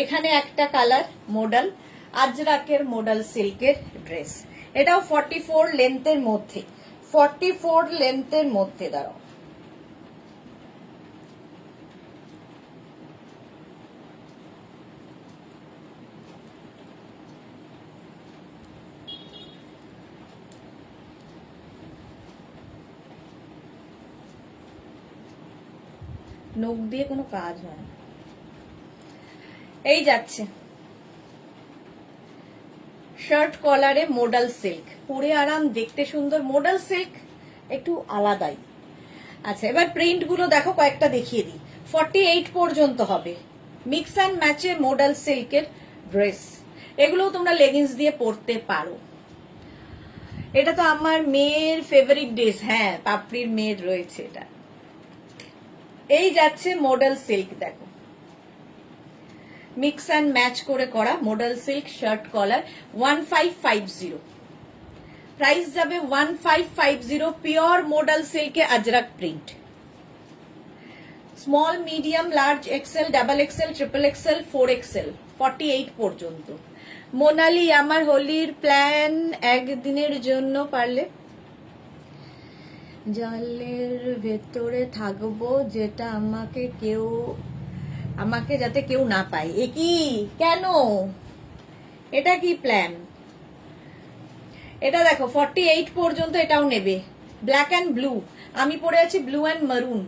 A: এখানে একটা কালার মডেল, আজরাকের মডেল সিল্কের ড্রেস, এটাও 44 লেন্থের মধ্যে, 44 লেন্থের মধ্যে। দাঁড়াও নখ দিয়ে কোনো কাজ হয় না, এই যাচ্ছে শার্ট কলারে মডেল সিল্ক, পরে আরাম, দেখতে সুন্দর, মডেল সিল্ক একটু আলাদাই। আচ্ছা এবার প্রিন্ট গুলো দেখো, কয়েকটা দেখিয়ে দিই। 48 পর্যন্ত হবে, মিক্স অ্যান্ড ম্যাচে মডেল সিল্কের ড্রেস, এগুলোও তোমরা লেগিংস দিয়ে পরতে পারো। এটা তো আমার মেয়ের ফেভারিট ড্রেস, হ্যাঁ পাপড়ির মেয়ের রয়েছে এটা। এই যাচ্ছে মডেল সিল্ক, দেখো মিক্স অ্যান্ড ম্যাচ করে করা model silk shirt collar 1550, price যাবে 1550, পিওর মডেল সিল্কে Ajrak print. Small medium large XL double XL triple XL 4XL 48 পর্যন্ত। মোনালি আমার হোলির প্ল্যান একদিনের জন্য পারলে জলের ভেতরে থাকবো, যেটা আমাকে যাতে কেউ না পায়। এ কি, কেন, এটা কি প্ল্যান? এটা দেখো 48 পর্যন্ত এটাও নেবে। ব্ল্যাক অ্যান্ড ব্লু, আমি পরে আছি blue and maroon,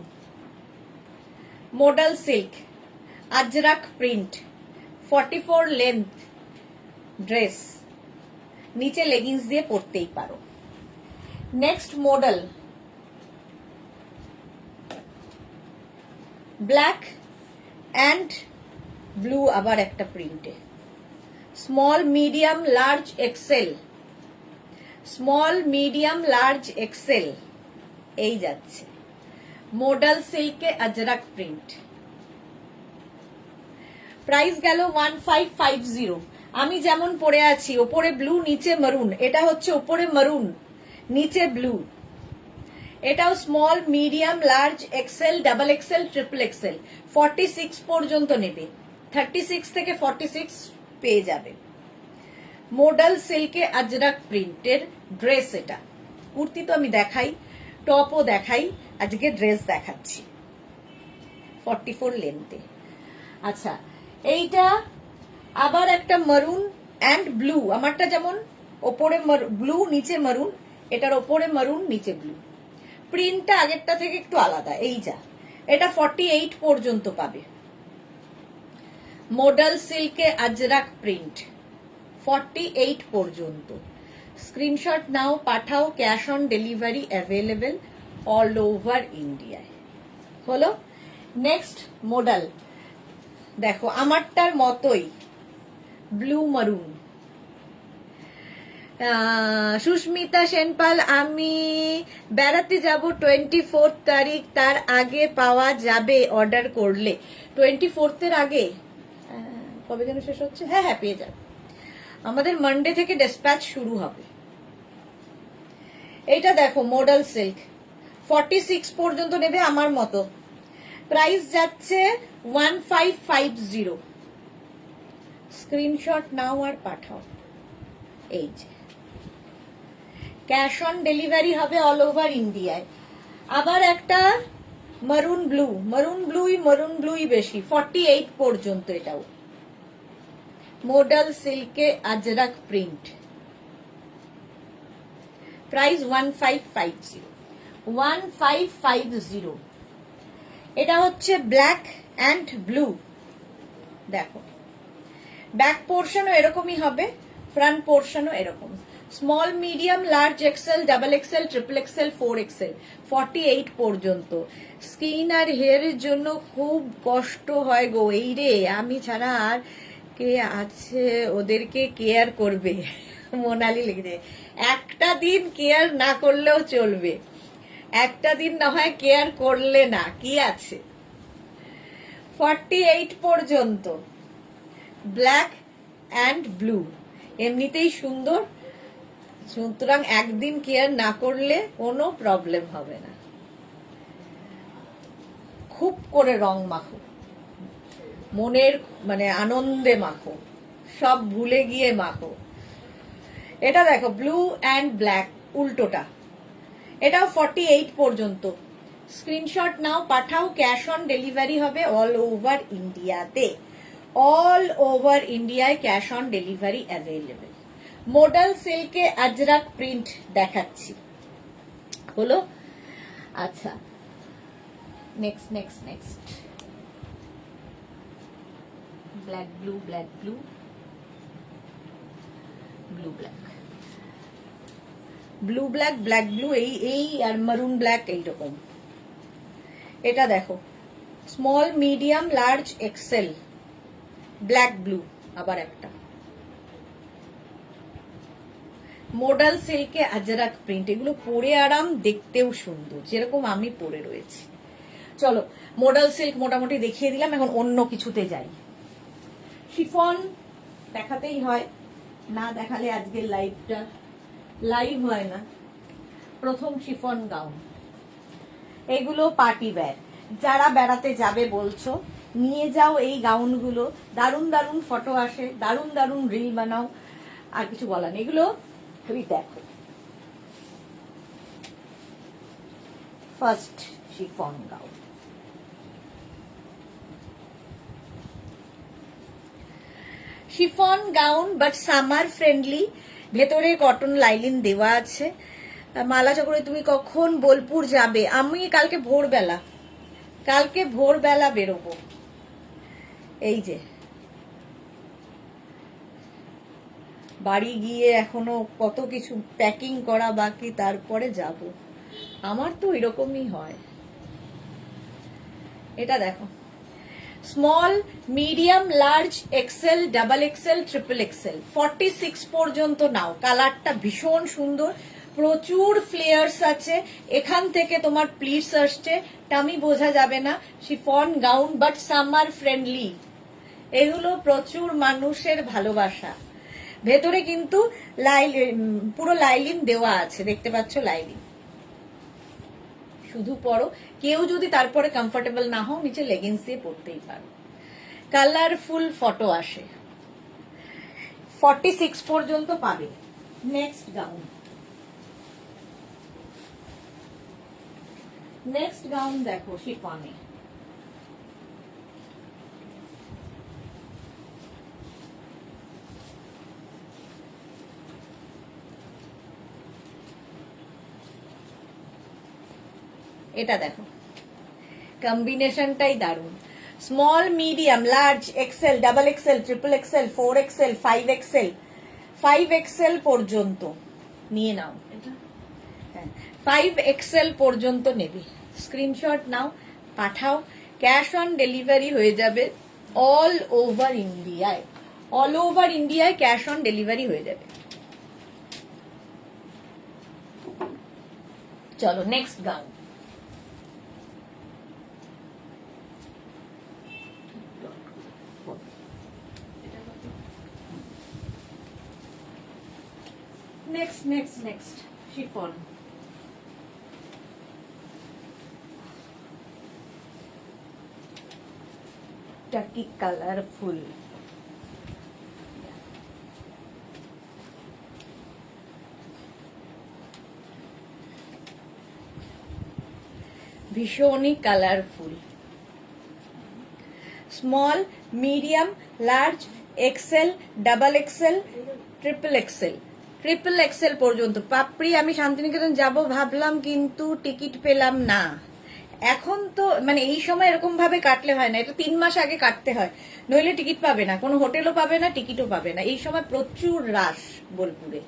A: model silk ajrakh print, 44 length dress, নিচে লেগিংস দিয়ে পরতেই পারো। Next model black and blue, আবার একটা প্রিন্টে, small medium large XL, small medium large XL, এই যাচ্ছে মডেল সিল্কে আজরাক প্রিন্ট। প্রাইস গেল 1550। আমি যেমন পরে আছি, ওপরে ব্লু নিচে মারুন, এটা হচ্ছে ওপরে মারুন নিচে ব্লু। এটাও small medium large XL double XL triple XL 46 পর্যন্ত নেবে, 36 থেকে 46 পেয়ে যাবে। মডেল সিল্কে আজরাক প্রিন্টের ড্রেস এটা। কুর্তি তো আমি দেখাই, টপও দেখাই, আজকে ড্রেস দেখাচ্ছি 44 লেন্থে। আচ্ছা, এইটা আবার একটা মারুন অ্যান্ড ব্লু, আমারটা যেমন ওপরে ব্লু নিচে মারুন, এটার ওপরে মারুন নিচে ব্লু, প্রিন্টটা আগেরটা থেকে একটু আলাদা। এই যা, এটা 48 পর্যন্ত পাবে। মডেল সিল্কে আজরাক প্রিন্ট 48 পর্যন্ত। স্ক্রিনশট নাও, পাঠাও, cash on delivery available all over ইন্ডিয়ায়। হলো নেক্সট মডেল, দেখো আমারটার মতোই ব্লু মারুন। সুস্মিতা সেনপাল, আমি বেড়াতে যাব 24 তারিখ, তার আগে পাওয়া যাবে অর্ডার করলে? 24 আগে কবে যেন শেষ হচ্ছে? হ্যাঁ হ্যাঁ পেয়ে যাবে, আমাদের মানডে থেকে ডিসপ্যাচ শুরু হবে। এইটা দেখো মডেল সিল্ক 46 পর্যন্ত নেবে আমার মতো। প্রাইস যাচ্ছে 1550। স্ক্রিনশট নাও আর পাঠাও। এই যে ক্যাশ অন ডেলিভারি হবে অল ওভার ইন্ডিয়ায়। আবার একটা মারুন ব্লু, মারুন ব্লুই বেশি, 48 পর্যন্ত। এটাও মডেল সিল্কে আজরাক প্রিন্ট, প্রাইস 1550। 1550। এটা হচ্ছে ব্ল্যাক অ্যান্ড ব্লু, দেখো ব্যাক পোর্শনও এরকমই হবে, ফ্রন্ট পোর্শনও এরকম। Small medium large XL double XL triple XL 4XL 48 পর্যন্ত। স্কিন আর হেয়ারের জন্য খুব কষ্ট হয় গো, এই রে আমি ছাড়া আর কে আছে ওদেরকে কেয়ার করবে? মোনালি লিখে, একটা দিন কেয়ার না করলেও চলবে, একটা দিন না হয় কেয়ার করলে না, কি আছে। 48 পর্যন্ত ব্ল্যাক অ্যান্ড ব্লু, এমনিতেই সুন্দর, সুতরাং একদিন কেয়ার না করলে কোনো প্রবলেম হবে না। খুব করে রং মাখো, মনের মানে আনন্দে মাখো, সব ভুলে গিয়ে মাখো। এটা দেখো ব্লু অ্যান্ড ব্ল্যাক উল্টোটা, এটাও 48 পর্যন্ত। স্ক্রিনশট নাও, পাঠাও, ক্যাশ অন ডেলিভারি হবে অল ওভার ইন্ডিয়াতে, অল ওভার ইন্ডিয়ায় cash on delivery available. Model সিল্কে আজরাক প্রিন্ট দেখাচ্ছি, হলো। আচ্ছা next next next black blue, black blue, blue black, blue black, black blue, এই আর মারুন ব্ল্যাক এইরকম। এটা দেখো small medium large XL black blue, আবার একটা মোডাল সিল্কে আজরাক প্রিন্ট, এগুলো পরে আরাম, দেখতেও সুন্দর, যেরকম আমি পরে রয়েছি। চলো মোডাল সিল্ক মোটামুটি দেখিয়ে দিলাম, এখন অন্য কিছুতে যাই। শিফন দেখাতেই হয়, না দেখালে আজকের লাইভটা লাইভ হয় না। প্রথম শিফন গাউন, এগুলো পার্টি ওয়্যার, যারা বেড়াতে যাবে বলছো নিয়ে যাও এই গাউনগুলো, দারুণ দারুণ ফটো আসে, দারুণ দারুণ রিল বানাও, আর কিছু বলার নেই। এগুলো তুমি দেখো, first chiffon gown, chiffon gown but summer friendly, ভেতরে কটন লাইলিন দেওয়া আছে। মালা চক্রে তুমি কখন বোলপুর যাবে? আমি কালকে ভোরবেলা বেরোবো। এই যে বাড়ি গিয়ে এখনো কত কিছু প্যাকিং করা বাকি, তারপরে যাব। আমার তো এরকমই হয়। এটা দেখো, small, medium, large, XL, double XL, triple XL, 46 পর্যন্ত নাও। কালারটা ভীষণ সুন্দর, প্রচুর ফ্লেয়ার্স আছে, এখান থেকে তোমার প্লিটস আসছে, টামি বোঝা যাবে না। Chiffon gown but summer friendly, এগুলো প্রচুর মানুষের ভালোবাসা। ভেতরে কিন্তু পুরো লাইলিন দেওয়া আছে, দেখতে পাচ্ছ লাইলিন। শুধু পরো, কেউ যদি তারপরে কমফোর্টেবল না হও নিচে লেগিংস দিয়ে পরতেই পারো। কালারফুল ফটো আসে, 46 পর্যন্ত পাবে। নেক্সট গাউন, নেক্সট গাউন দেখো শিফনে, এটা দেখো, কম্বিনেশনটাই দারুণ। Small, medium, large, XL, double XL, triple XL, 4 XL, 5 XL, 5 XL পর্যন্ত নিয়ে নাও। 5 এক্সেল পর্যন্ত নেবে, স্ক্রিনশট নাও, পাঠাও। ক্যাশ অন ডেলিভারি হয়ে যাবে অল ওভার ইন্ডিয়ায়, অল ওভার ইন্ডিয়ায় ক্যাশ অন ডেলিভারি হয়ে যাবে। চলো নেক্সট গাউন, নেক্সট শিফন, টাকি কালারফুল, ভীষণই colourful. Small, medium, large, XL, double XL, triple XL, triple XL পর্যন্ত। পাপড়ি আমি শান্তিনিকেতন যাব ভাবলাম, কিন্তু টিকিট পেলাম না। এখন তো মানে এই সময় এরকম ভাবে কাটলে হয় না, এটা 3 মাস আগে কাটতে হয়, নইলে টিকিট পাবে না, কোনো হোটেলও পাবে না, টিকিটও পাবে না। এই সময় প্রচুর রাশ বোলপুরে।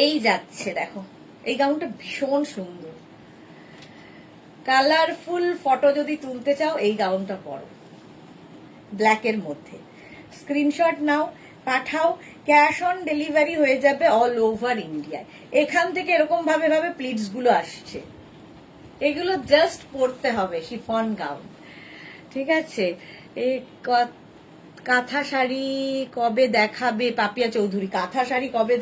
A: এই যাচ্ছে দেখো, এই গাউনটা ভীষণ সুন্দর, কালারফুল ফটো যদি তুলতে চাও এই গাউনটা পরো, ব্ল্যাকের মধ্যে। স্ক্রিনশট নাও, পাঠাও, ক্যাশ অন ডেলিভারি হয়ে যাবে অল ওভার ইন্ডিয়ায়। এখান থেকে এরকম ভাবে প্লিটস গুলো আসছে, এগুলো জাস্ট পরতে হবে। শিফন গাউন, ঠিক আছে। এই কাঁথা শাড়ি কবে দেখাবে পাপিয়া চৌধুরী? কাঁথা শাড়ি কবে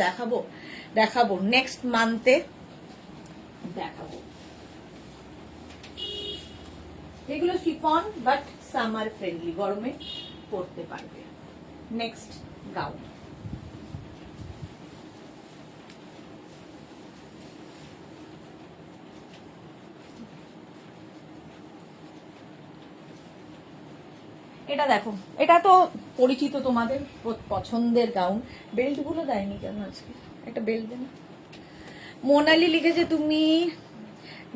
A: দেখাবো নেক্সট মান্থে দেখাবো। এগুলো শিফন বাট সামার ফ্রেন্ডলি, গরমে পরতে পারবে। নেক্সট গাউন, এটা দেখো, এটা তো পরিচিত তোমাদের পছন্দের গাউন। বেল্ট গুলো দেয়নি কেন আজকে? একটা বেল্ট দেন। মোনালি লিখেছে, তুমি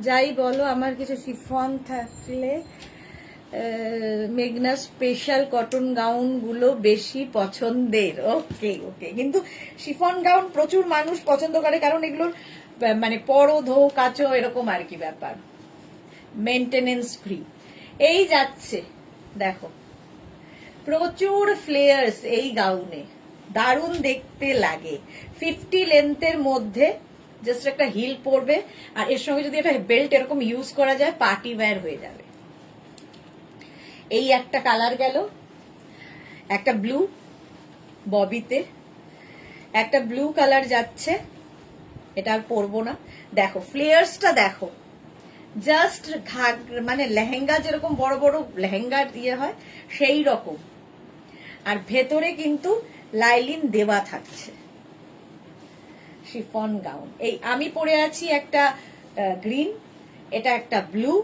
A: যাই বলো আমার কিছু শিফন থাকলে মেঘনা স্পেশাল কটন গাউন গুলো বেশি পছন্দের। ওকে, কিন্তু শিফন গাউন প্রচুর মানুষ পছন্দ করে, কারণ এগুলোর মানে পরো ধো কাচো এরকম আর কি ব্যাপার, মেনটেনেন্স ফ্রি। এই যাচ্ছে দেখো, প্রচুর ফ্লেয়ার্স এই গাউনে, দারুণ দেখতে লাগে। 50 লেন্থের মধ্যে জাস্ট একটা হিল পরবে, আর এর সঙ্গে যদি একটা বেল্ট এরকম ইউজ করা যায় পার্টি ওয়্যার হয়ে যাবে। এই একটা কালার গেল, একটা ব্লু ববিতে, একটা ব্লু কালার যাচ্ছে, এটা আর পরবো না। দেখো ফ্লেয়ার্সটা দেখো, জাস্ট মানে লেহেঙ্গা যেরকম বড় বড় লেহেঙ্গার ইয়ে হয় সেই রকম, আর ভেতরে কিন্তু লাইলিন দেওয়া থাকছে। শিফন গাউন, এই আমি পরে আছি একটা গ্রিন, এটা একটা ব্লু,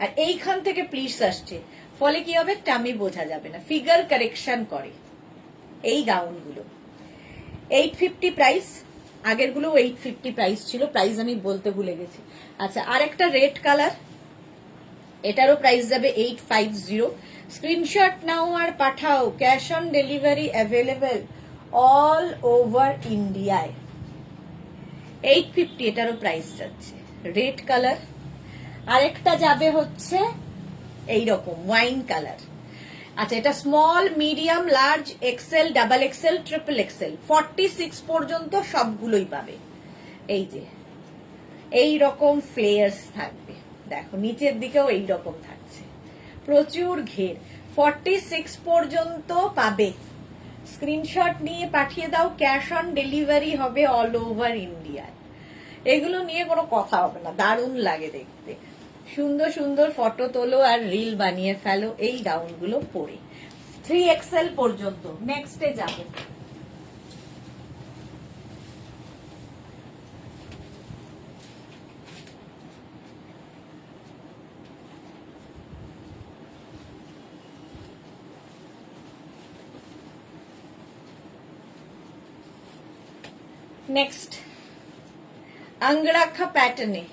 A: আর এইখান থেকে প্লিটস আসছে, ফলে কি হবে টামি বোঝা যাবে না, ফিগার কারেকশন করে এই গাউনগুলো। 850 প্রাইস, আগেরগুলো 850 প্রাইস ছিল, প্রাইস আমি বলতে ভুলে গেছি। আচ্ছা, আর একটা রেড কালার, এটারও প্রাইস যাবে 850। স্ক্রিনশট নাও আর পাঠাও, cash on delivery available all over ইন্ডিয়ায়। 850 এটারও প্রাইস যাচ্ছে, রেড কালার। আরেকটা যাবে হচ্ছে এইরকম ওয়াইন কালার। আচ্ছা, এটা small, medium, large, XL, double XL, triple XL 46 পর্যন্ত সবগুলোই পাবে। এই যে এই রকম ফ্লেয়ার্স থাকবে, দেখো নিচের দিকেও এই রকম থাকছে, প্রচুর ঘের, 46 পর্যন্ত পাবে। স্ক্রিনশট নিয়ে পাঠিয়ে দাও, ক্যাশ অন ডেলিভারি হবে অল ওভার ইন্ডিয়ায়। এগুলো নিয়ে কোনো কথা হবে না, দারুণ লাগে দেখতে। সুন্দর সুন্দর ফটো তোলো আর রিল বানিয়ে ফেলো এই গাউনগুলো পরে। 3XL পর্যন্ত। নেক্সটে যাবো, নেক্সট আঙ্গরাখা প্যাটার্নে,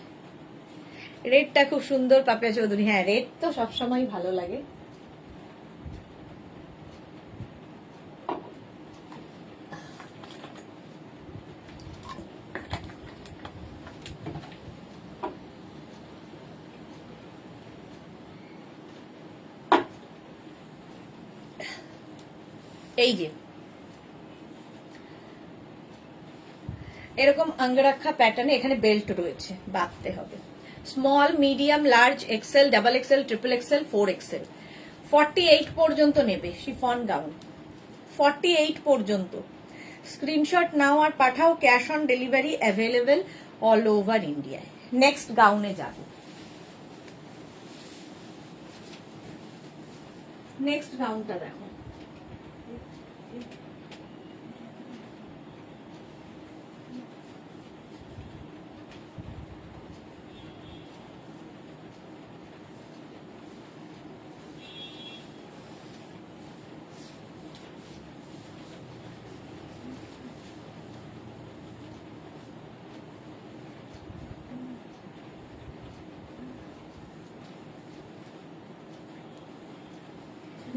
A: রেডটা খুব সুন্দর পাপিয়া চৌধুরী। হ্যাঁ, রেড তো সবসময় ভালো লাগে। এই যে এরকম অঙ্গরাক্ষা প্যাটার্নে এখানে বেল্ট রয়েছে, বাঁধতে হবে। Small, medium, large, XL, double XL, triple XL, 4XL। 48 পর্যন্ত নেবে শিফন গাউন, 48 পর্যন্ত। স্ক্রিনশট নাও আর পাঠাও, cash on delivery available all over ইন্ডিয়ায়। নেক্সট গাউনে যাব, নেক্সট গাউনটা দেখো,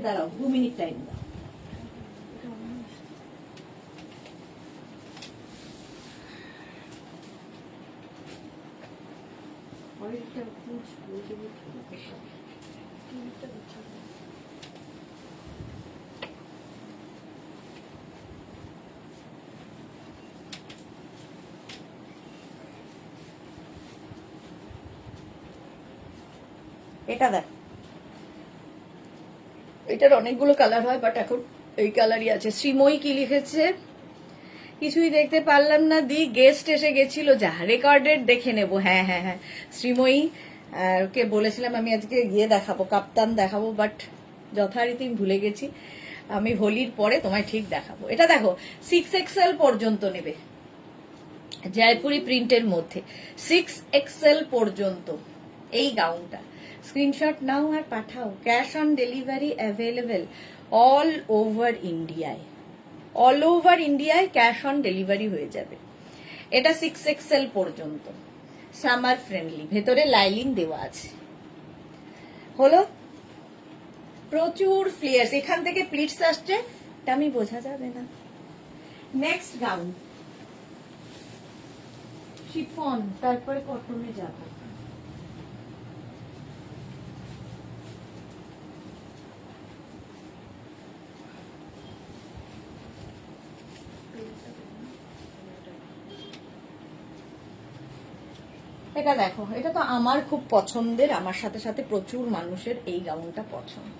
A: দাঁড়াও 2 মিনিট টাইম দাও। এটা দেখ, এটার অনেকগুলো কালার হয়, বাট এখন এই কালারই আছে। শ্রীময়ী কি লিখেছে কিছুই দেখতে পারলাম না দি, গেস্ট এসে গেছিল, যা রেকর্ডেড দেখে নেব। হ্যাঁ হ্যাঁ হ্যাঁ, শ্রীময়ী কে বলেছিলাম আমি আজকে গিয়ে দেখাবো, কাপ্তান দেখাবো, বাট যথারীতি ভুলে গেছি। আমি হোলির পরে তোমায় ঠিক দেখাবো। এটা দেখো 6XL পর্যন্ত নেবে, জয়পুরি প্রিন্টের মধ্যে 6XL পর্যন্ত এই গাউনটা। স্ক্রিনশট নাও আর পাঠাও, cash on delivery available all over ইন্ডিয়ায়। অল ওভার ইন্ডিয়ায় ক্যাশ অন ডেলিভারি হয়ে যাবে। এটা 6XL পর্যন্ত, সামার ফ্রেন্ডলি, ভেতরে লাইলিন দেওয়া আছে। হলো, প্রচুর ফ্লেয়ার্স, এখান থেকে প্লিটস আসছে, টামি বোঝা যাবে না। নেক্সট গাউন শিফন, তারপরে কটনে যাব। এটা দেখো, এটা তো আমার খুব পছন্দের, আমার সাথে সাথে প্রচুর মানুষের এই গাউনটা পছন্দ,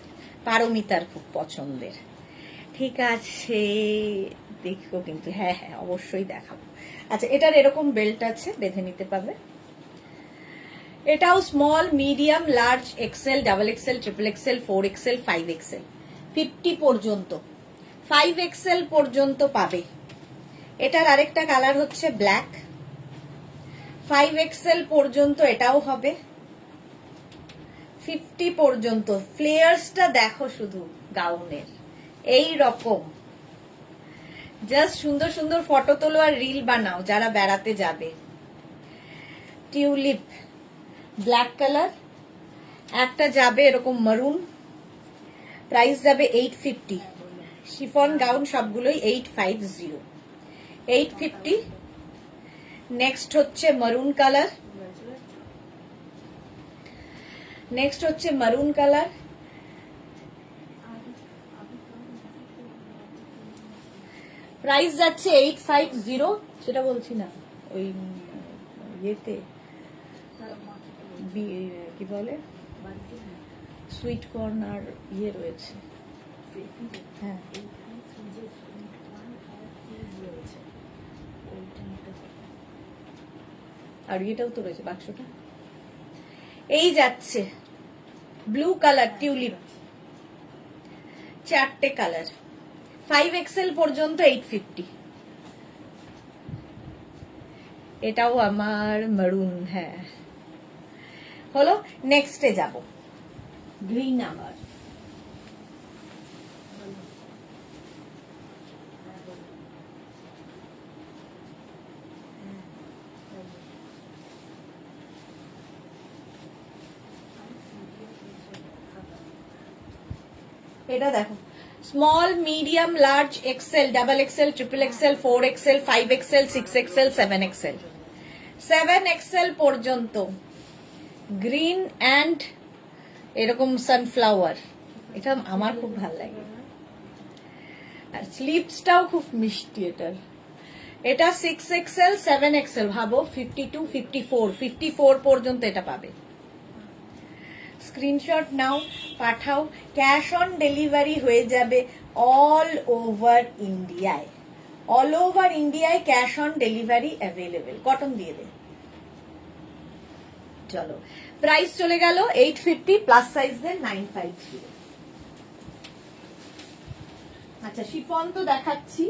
A: পারমিতার খুব পছন্দের। ঠিক আছে, দেখো কিন্তু, হ্যাঁ হ্যাঁ অবশ্যই দেখাবো। আচ্ছা, এটার এরকম বেল্ট আছে, বেঁধে নিতে পারবে। এটাও small, medium, large, XL, double XL, triple XL, 4XL, 5XL, 50 পর্যন্ত, 5XL পর্যন্ত পাবে। এটার আরেকটা কালার হচ্ছে ব্ল্যাক, 5XL পর্যন্ত এটাও হবে, 50 পর্যন্ত। ফ্লেয়ার্সটা দেখো শুধু গাউনের, এই রকম। জাস্ট সুন্দর সুন্দর ফটো তোলো আর রিল বানাও যারা বেড়াতে যাবে। টিউলিপ ব্ল্যাক কালার, একটা যাবে এরকম মারুন, প্রাইস যাবে 850। শিফন গাউন সবগুলোই 850, 850। নেক্সট হচ্ছে মারুন কালার, নেক্সট হচ্ছে মারুন কালার, প্রাইস যাচ্ছে 850। সেটা বলছি না, ওই ইয়েতে কি বলে সুইট কর্ন আর ইয়ে রয়েছে, হ্যাঁ আর এটাও তো রয়েছে বাক্সটা। এই যাচ্ছে ব্লু কালার টিউলিপ, 4টে কালার, 5XL পর্যন্ত 850। এটাও আমার মারুন, হ্যাঁ হলো। নেক্সটে যাব, গ্রিন। আমার এটা দেখো, small, medium, large, XL, double XL, triple XL, 4XL, 5XL, 6XL, 7XL, 7XL পর্যন্ত। গ্রিন অ্যান্ড এরকম সানফ্লাওয়ার, এটা আমার খুব ভালো লাগে। আর স্লিপসটাও খুব মিষ্টি এটার। এটা 6XL, 7XL, ভাবো 52, 54, 54 পর্যন্ত এটা পাবে। স্ক্রিনশট নাও, পাঠাও, ক্যাশ অন ডেলিভারি হয়ে যাবে অল ওভার ইন্ডিয়ায়। অল ওভার ইন্ডিয়ায় cash on delivery available. Cotton দিয়ে দে। চলো, প্রাইস চলে গেল 850, প্লাস সাইজ দেন 950। আচ্ছা, শিফন তো দেখাচ্ছি,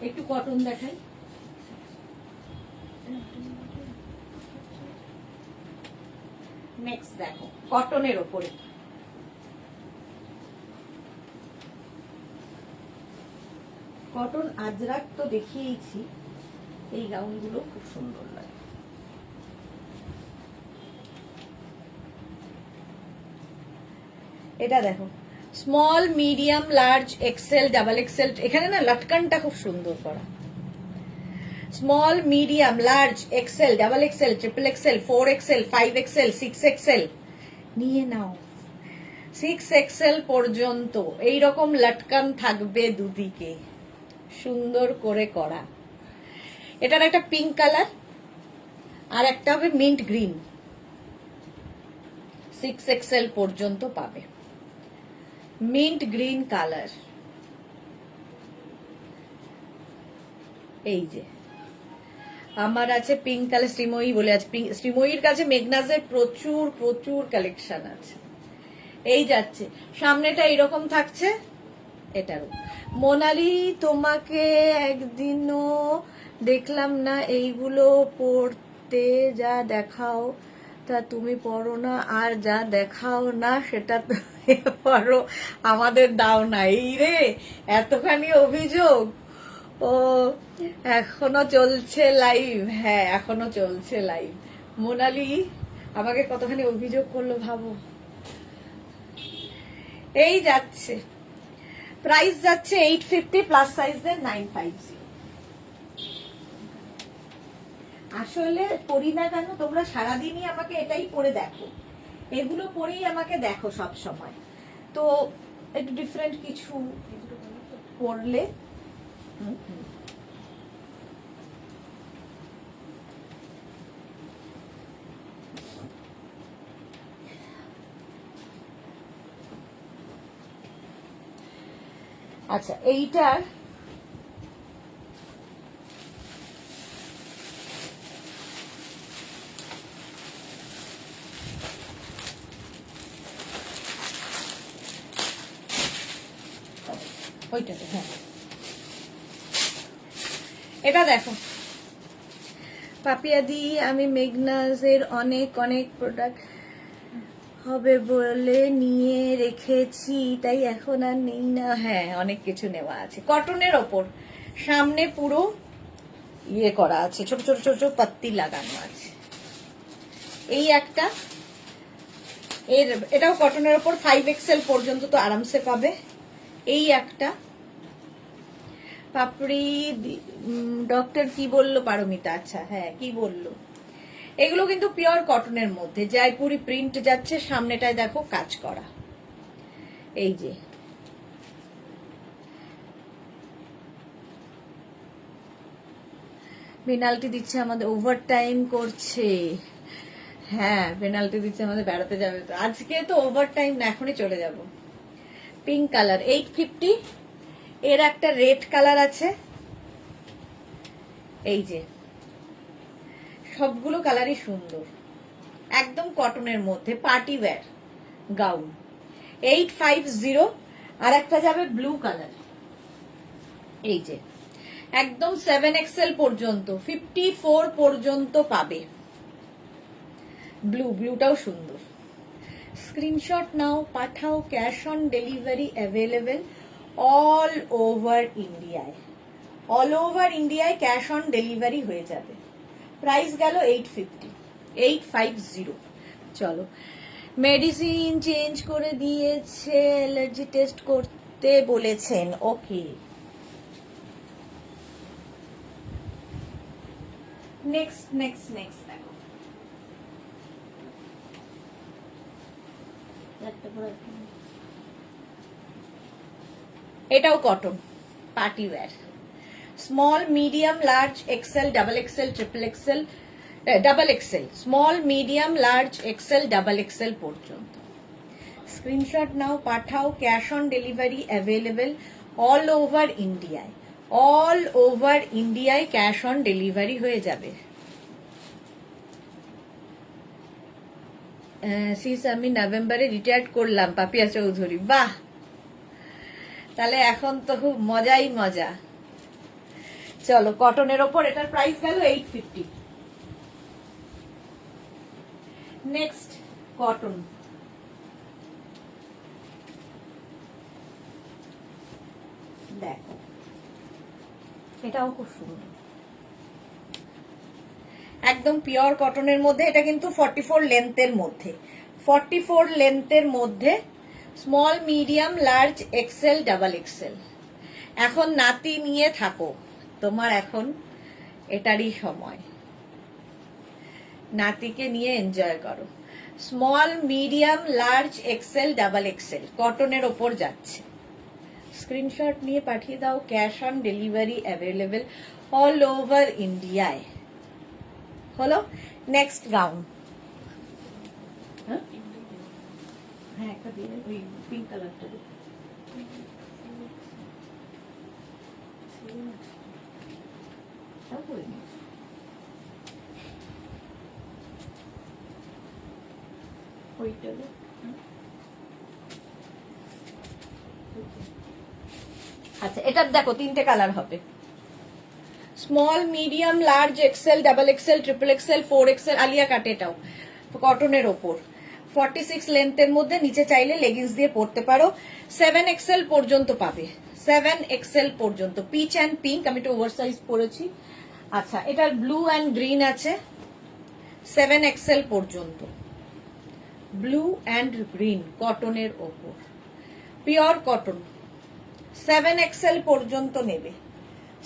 A: একটু কটন দেখাই। নেক্সট দেখো, কটনের ওপরে কটন আজরাক তো দেখিয়েছি, এই গাউনগুলো খুব সুন্দর লাগে। এটা দেখো, small, medium, large, XL, double XL. এখানে না লটকানটা খুব সুন্দর করা। Small, medium, large, XL, double XL, triple XL, 4XL, 5XL, 6XL নিয়ে নাও। 6XL পর্যন্ত এইরকম লটকান থাকবে দুদিকে, সুন্দর করে করা। এটার একটা পিঙ্ক কালার আর একটা হবে মিন্ট গ্রিন, 6XL পর্যন্ত পাবে। মিন্ট গ্রিন কালার, এই যে আমার আছে পিঙ্ক কালার, শ্রীময়ী বলে আছে। শ্রীময়ীর কাছে মেঘনাজের প্রচুর প্রচুর কালেকশন আছে। এই যাচ্ছে, সামনেটা এরকম থাকছে। এটারও মোনালি, তোমাকে একদিনও দেখলাম না এইগুলো পড়তে, যা দেখাও তা তুমি পড়ো না, আর যা দেখাও না সেটা তুমি পড়ো, আমাদের দাও না। এই রে, এতখানি অভিযোগ। ও এখনো চলছে লাইভ? হ্যাঁ, এখনো চলছে লাইভ। মোনালি আমাকে কতখানি অভিযোগ করলো ভাবো। এই যাচ্ছে, প্রাইস যাচ্ছে 850, প্লাস সাইজ দেন 950। আসলে পরি না কেন, তোমরা সারাদিনই আমাকে এটাই পরে দেখো, এগুলো পরেই আমাকে দেখো সব সময়। তো একটু ডিফারেন্ট কিছু পরলে আচ্ছা এইটার ওইটাতে, হ্যাঁ এটা দেখো পাপিয়াদি, আমি মেগনাজের অনেক অনেক প্রোডাক্ট হবে বলে নিয়ে রেখেছি, তাই এখন আর নেই না। হ্যাঁ অনেক কিছু নেওয়া আছে কটনের ওপর, সামনে পুরো ইয়ে করা আছে, ছোট ছোট ছোট ছোট পাত্তি লাগানো আছে। এই একটা, এটাও কটনের ওপর, 5XL পর্যন্ত তো আরামসে পাবে। এই একটা পাপড়ি, ডক্টর কি বললো পারমিতা? আচ্ছা হ্যাঁ কি বললো, এগুলো কিন্তু পিওর কটনের মধ্যে, জয়পুরি প্রিন্ট যাচ্ছে, সামনেটায় দেখো কাজ করা। এই যে পেনাল্টি দিচ্ছে আমাদের, ওভার টাইম করছে। হ্যাঁ পেনাল্টি দিচ্ছে আমাদের, বেড়াতে যাবে তো আজকে, তো ওভার টাইম না, এখনই চলে যাব। পিঙ্ক কালার 850, এর একটা রেড কালার আছে। এই যে সবগুলো কালারই সুন্দর, একদম কটনের মধ্যে, পার্টি ওয়্যার গাউন 850। আর একটা যাবে ব্লু কালার, এই যে একদম 7XL পর্যন্ত, 54 পর্যন্ত পাবে। ব্লুটাও সুন্দর। স্ক্রিনশট নাও, পাঠাও, cash on delivery available all over ইন্ডিয়ায়। অল ওভার ইন্ডিয়ায় ক্যাশ অন ডেলিভারি হয়ে যাবে। প্রাইস গেল 850। চলো, মেডিসিন চেঞ্জ করে দিয়েছে, অ্যালার্জি টেস্ট করতে বলেছেন। ওকে, নেক্সট নেক্সট নেক্সট দেখো, এটাও cotton, party wear, small medium large XL double XL triple XL, double XL, small medium large XL double XL পর্যন্ত। স্ক্রিনশট নাও, পাঠাও, cash on delivery available all over ইন্ডিয়ায়। All over ইন্ডিয়ায় cash on delivery হয়ে যাবে। Cis আমি নভেম্বরে retired করলাম, পাপিয়া চৌধুরী। বাহ, তাহলে এখন তো খুব মজাই মজা। চলো, কটনের ওপর এটার প্রাইস গেল 850। নেক্সট কটন, দেখো এটাও খুব সুন্দর, একদম পিওর কটনের মধ্যে। এটা কিন্তু 44 লেন্থের মধ্যে, 44 লেন্থের মধ্যে, small medium large XL double Excel. এখন নাতি নিয়ে থাকো, তোমার এখন এটারই সময়, নাতিকে নিয়ে এনজয় করো। Small medium large XL double Excel কটনের ওপর যাচ্ছে। স্ক্রিনশট নিয়ে পাঠিয়ে দাও, cash on delivery available all over ইন্ডিয়ায়। হলো, নেক্সট গাউন। হ্যাঁ একটা দিয়ে ওই পিঙ্ক কালারটা, আচ্ছা এটার দেখো তিনটে কালার হবে, small medium large XL double XL triple XL 4XL, Alia cut. এটাও কটনের ওপর, 46 লেন্থের মধ্যে, নিচে চাইলে লেগিংস দিয়ে পরতে পারো। 7XL পর্যন্ত পাবে, 7XL পর্যন্ত। পিচ অ্যান্ড পিঙ্ক, আমি একটু ওভার সাইজ পরেছি। আচ্ছা এটার ব্লু অ্যান্ড গ্রিন আছে, 7XL পর্যন্ত, ব্লু অ্যান্ড গ্রিন কটনের ওপর, পিওর কটন, 7XL পর্যন্ত নেবে।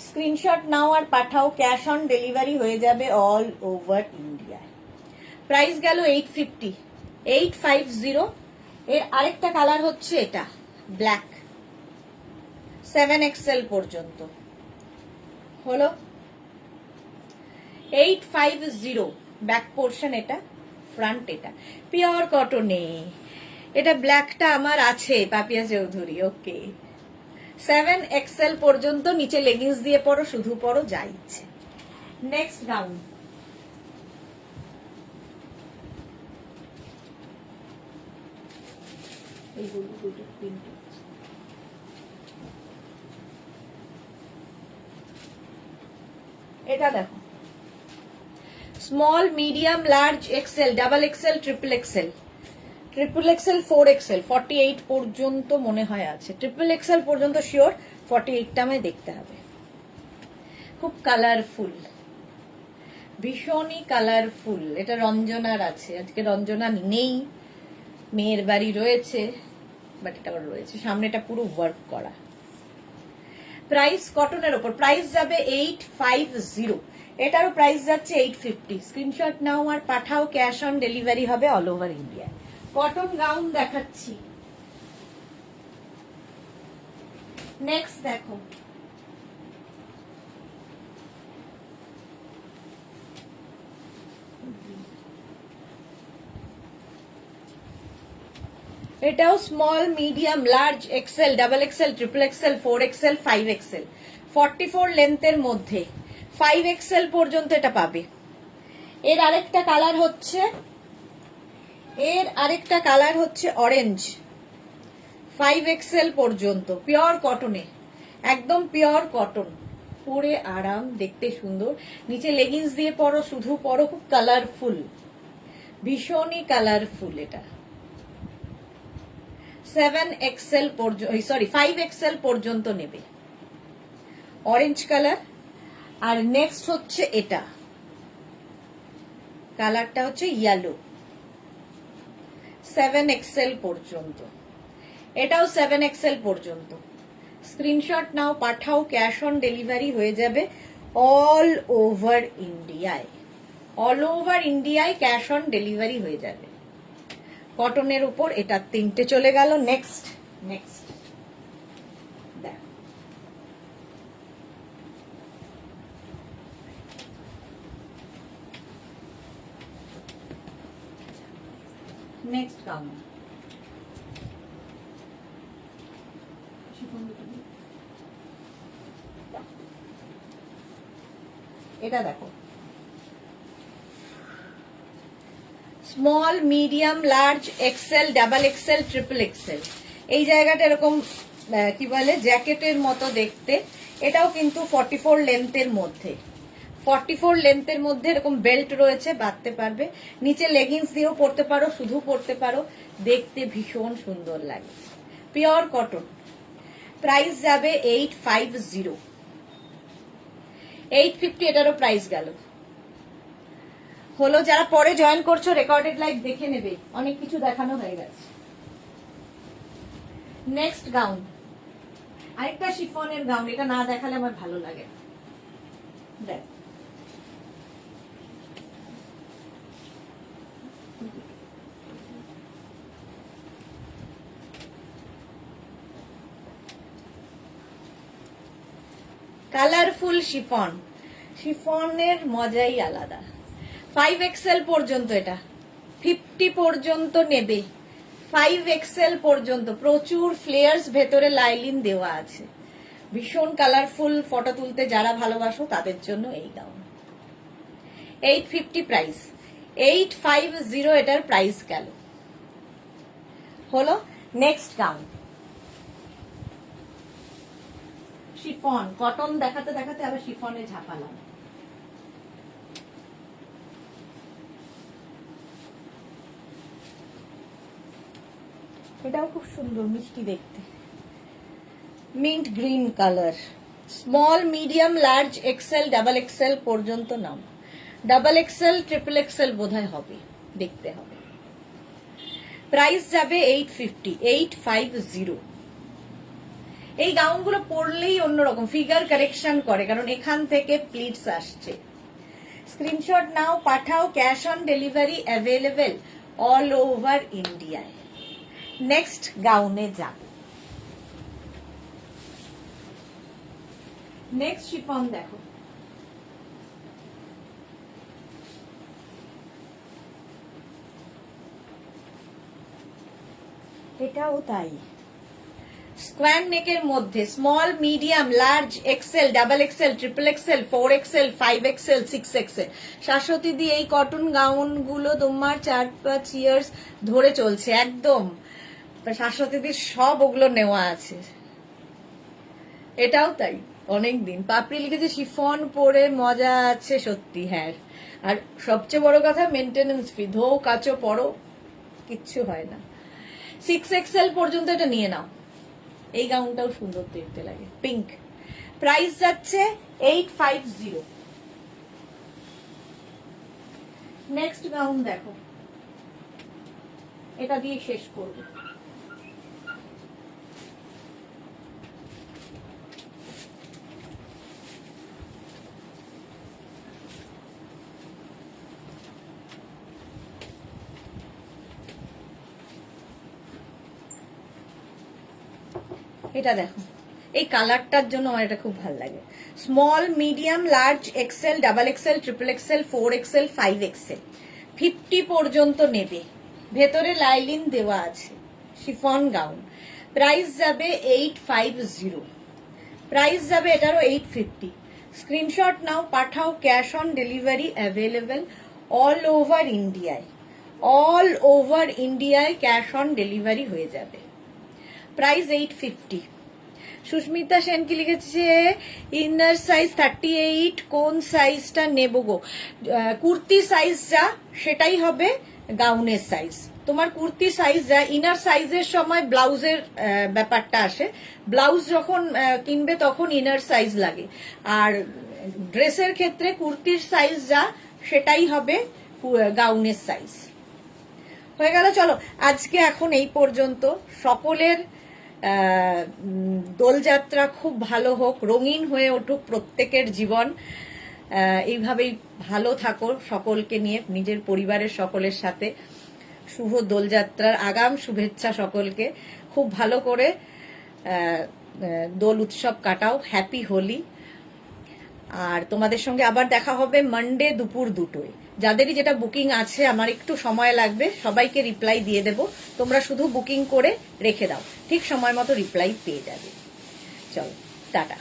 A: স্ক্রিনশট নাও আর পাঠাও, ক্যাশ অন ডেলিভারি হয়ে যাবে অল ওভার ইন্ডিয়ায়। প্রাইস গেল 850। এর আরেকটা কালার হচ্ছে এটা ব্ল্যাক, 7XL পর্যন্ত। হলো 850, ব্যাক পোর্শন এটা, ফ্রন্ট এটা, পিওর কটনে। এটা ব্ল্যাকটা আমার আছে, পাপিয়া চৌধুরী। ওকে, 7XL পর্যন্ত, নিচে লেগিংস দিয়ে পরো, শুধু পরো, যা ইচ্ছে। নেক্সট গাউন, এটা দেখো, small, medium, large, XL, double XL, triple XL, 4XL 48 পর্যন্ত মনে হয় আছে, ট্রিপল এক্সেল পর্যন্ত শিওর, 48টা আমায় দেখতে হবে। খুব কালারফুল, ভীষণই কালারফুল। এটা রঞ্জনার আছে, আজকে রঞ্জনা নেই, মেয়ের বাড়ি রয়েছে, বাট এটা আবার রয়েছে, সামনেটা পুরো ওয়ার্ক করা। প্রাইস কটনের ওপর, প্রাইস যাবে 850, এটারও প্রাইস যাচ্ছে 850। স্ক্রিনশট নাও আর পাঠাও, ক্যাশ অন ডেলিভারি হবে all over India. Cotton gown দেখাচ্ছি। নেক্সট দেখো, এটাও small, medium, large, XL, double XL, triple XL, 4XL, 5XL, 44 লেন্থের মধ্যে 5XL পর্যন্ত এটা পাবে। এর আরেকটা কালার হচ্ছে অরেঞ্জ, 5XL পর্যন্ত, পিওর কটনে, একদম পিওর কটন, পরে আরাম, দেখতে সুন্দর, নিচে লেগিংস দিয়ে পরো, শুধু পরো, খুব কালারফুল, ভীষণই কালারফুল। এটা 7XL পর্যন্ত, সরি 5XL পর্যন্ত নেবে, অরেঞ্জ কালার। আর নেক্সট হচ্ছে এটা, কালারটা হচ্ছে ইয়েলো, 7XL পর্যন্ত, এটাও 7XL পর্যন্ত। স্ক্রিনশট নাও, পাঠাও, ক্যাশ অন ডেলিভারি হয়ে যাবে অল ওভার ইন্ডিয়ায়, অল ওভার ইন্ডিয়ায় ক্যাশ অন ডেলিভারি হয়ে যাবে। কটনের উপর এটা 3টে চলে গেল। নেক্সট দেখ, নেক্সট গাউন, এটা দেখো, small, medium, large, XL, double XL, triple XL, এই জায়গাটা এরকম কি বলে জ্যাকেটের মতো দেখতে। এটাও কিন্তু 44 লেন্থের মধ্যে, 44 লেন্থের মধ্যে এরকম বেল্ট রয়েছে, বাঁধতে পারবে, নিচে লেগিংস দিয়েও পরতে পারো, শুধু পরতে পারো, দেখতে ভীষণ সুন্দর লাগে, পিওর কটন। প্রাইস যাবে 850, 850, এটারও প্রাইস গেল। হলো, যারা পরে জয়েন করছো রেকর্ডেড লাইভ দেখে নেবে, অনেক কিছু দেখানো হয়ে গেছে। নেক্সট গাউন, আরেকটা শিফনের গাউন, এটা না দেখালে আমার ভালো লাগে। দেখ, কালারফুল শিফন, শিফনের মজাই আলাদা। 5XL পর্যন্ত, এটা 50 পর্যন্ত নেবে, 5XL পর্যন্ত, প্রচুর ফ্লেয়ার্স, ভেতরে লাইলিন দেওয়া আছে, ভীষণ কালারফুল, ফটো তুলতে যারা ভালোবাসো তাদের জন্য এই গাউন। 850 প্রাইস, 850 এটার প্রাইস গেল। হলো, নেক্সট গাউন, শিফন, কটন দেখাতে দেখাতে আবার শিফনে ঝাঁপালাম। এটাও খুব সুন্দর, মিষ্টি দেখতে, mint green colour, small, medium, large, XL, double XL পর্যন্ত নাম, ডাবল এক্সেল, ট্রিপল এক্সেল বোধহয় হবে, দেখতে হবে। প্রাইস যাবে 850। এই গাউনগুলো পরলেই অন্যরকম, ফিগার কারেকশন করে, কারণ এখান থেকে প্লিটস আসছে। স্ক্রিনশট নাও, পাঠাও, cash on delivery available all over ইন্ডিয়ায়। নেক্সট গাউনে যাব, নেক্সট শিফন দেখো, এটাও তাই, স্কোয়ার নেকের মধ্যে small, medium, large, XL, double XL, triple XL, 4XL, 5XL, 6XL। Shashwati di এই কটন গাউন গুলো তোমার 4-5 ইয়ার্স ধরে চলছে একদম। শাশ্বতী দির সব ওগুলো নেওয়া আছে, এটাও তাই অনেকদিন। পাপড়ি লিখেছে শিফন পরে মজা আছে সত্যি, হ্যাঁ। আর সবচেয়ে বড় কথা মেনটেনেন্স ফ্রি, ধো কাচো পরো কিচ্ছু হয় না। 6XL পর্যন্ত এটা নিয়ে নাও, এই গাউনটাও সুন্দর দেখতে লাগে, পিঙ্ক। প্রাইস যাচ্ছে 850। নেক্সট গাউন দেখো, এটা দিয়ে শেষ করব। এটা দেখো, এই কালারটার জন্য আমার এটা খুব ভালো লাগে। Small, medium, large, XL, double XL, triple XL, 4XL, 5XL, 50 পর্যন্ত নেবে। ভেতরে লাইলিন দেওয়া আছে, শিফন গাউন। প্রাইস যাবে 850। প্রাইস যাবে এটারও 850। স্ক্রিনশট নাও, পাঠাও, cash on delivery available all over ইন্ডিয়ায়। অল ওভার ইন্ডিয়ায় ক্যাশ অন ডেলিভারি হয়ে যাবে। প্রাইস 850। সুস্মিতা সেন কি লিখেছে, ইনার সাইজ 38, কোন সাইজটা নেব গো? কুর্তি সাইজ যা সেটাই হবে গাউনের সাইজ। তোমার কুর্তি সাইজ যা, ইনার সাইজের সময় ব্লাউজের ব্যাপারটা আসে, ব্লাউজ যখন কিনবে তখন ইনার সাইজ লাগে। আর ড্রেসের ক্ষেত্রে কুর্তির সাইজ যা সেটাই হবে গাউনের সাইজ। হয়ে গেল। চলো আজকে এখন এই পর্যন্ত। সকলের দোলযাত্রা খুব ভালো হোক, রঙিন হয়ে উঠুক প্রত্যেকের জীবন। এইভাবেই ভালো থাকো সকলকে নিয়ে, নিজের পরিবারের সকলের সাথে। শুভ দোলযাত্রার আগাম শুভেচ্ছা সকলকে। খুব ভালো করে দোল উৎসব কাটাও। হ্যাপি হোলি। আর তোমাদের সঙ্গে আবার দেখা হবে মানডে দুপুর 2টোয়। যাদেরই যেটা বুকিং আছে, আমার একটু সময় লাগবে, সবাইকে রিপ্লাই দিয়ে দেব। তোমরা শুধু বুকিং করে রেখে দাও, ঠিক সময় মতো রিপ্লাই পেয়ে যাবে। চলো টাটা।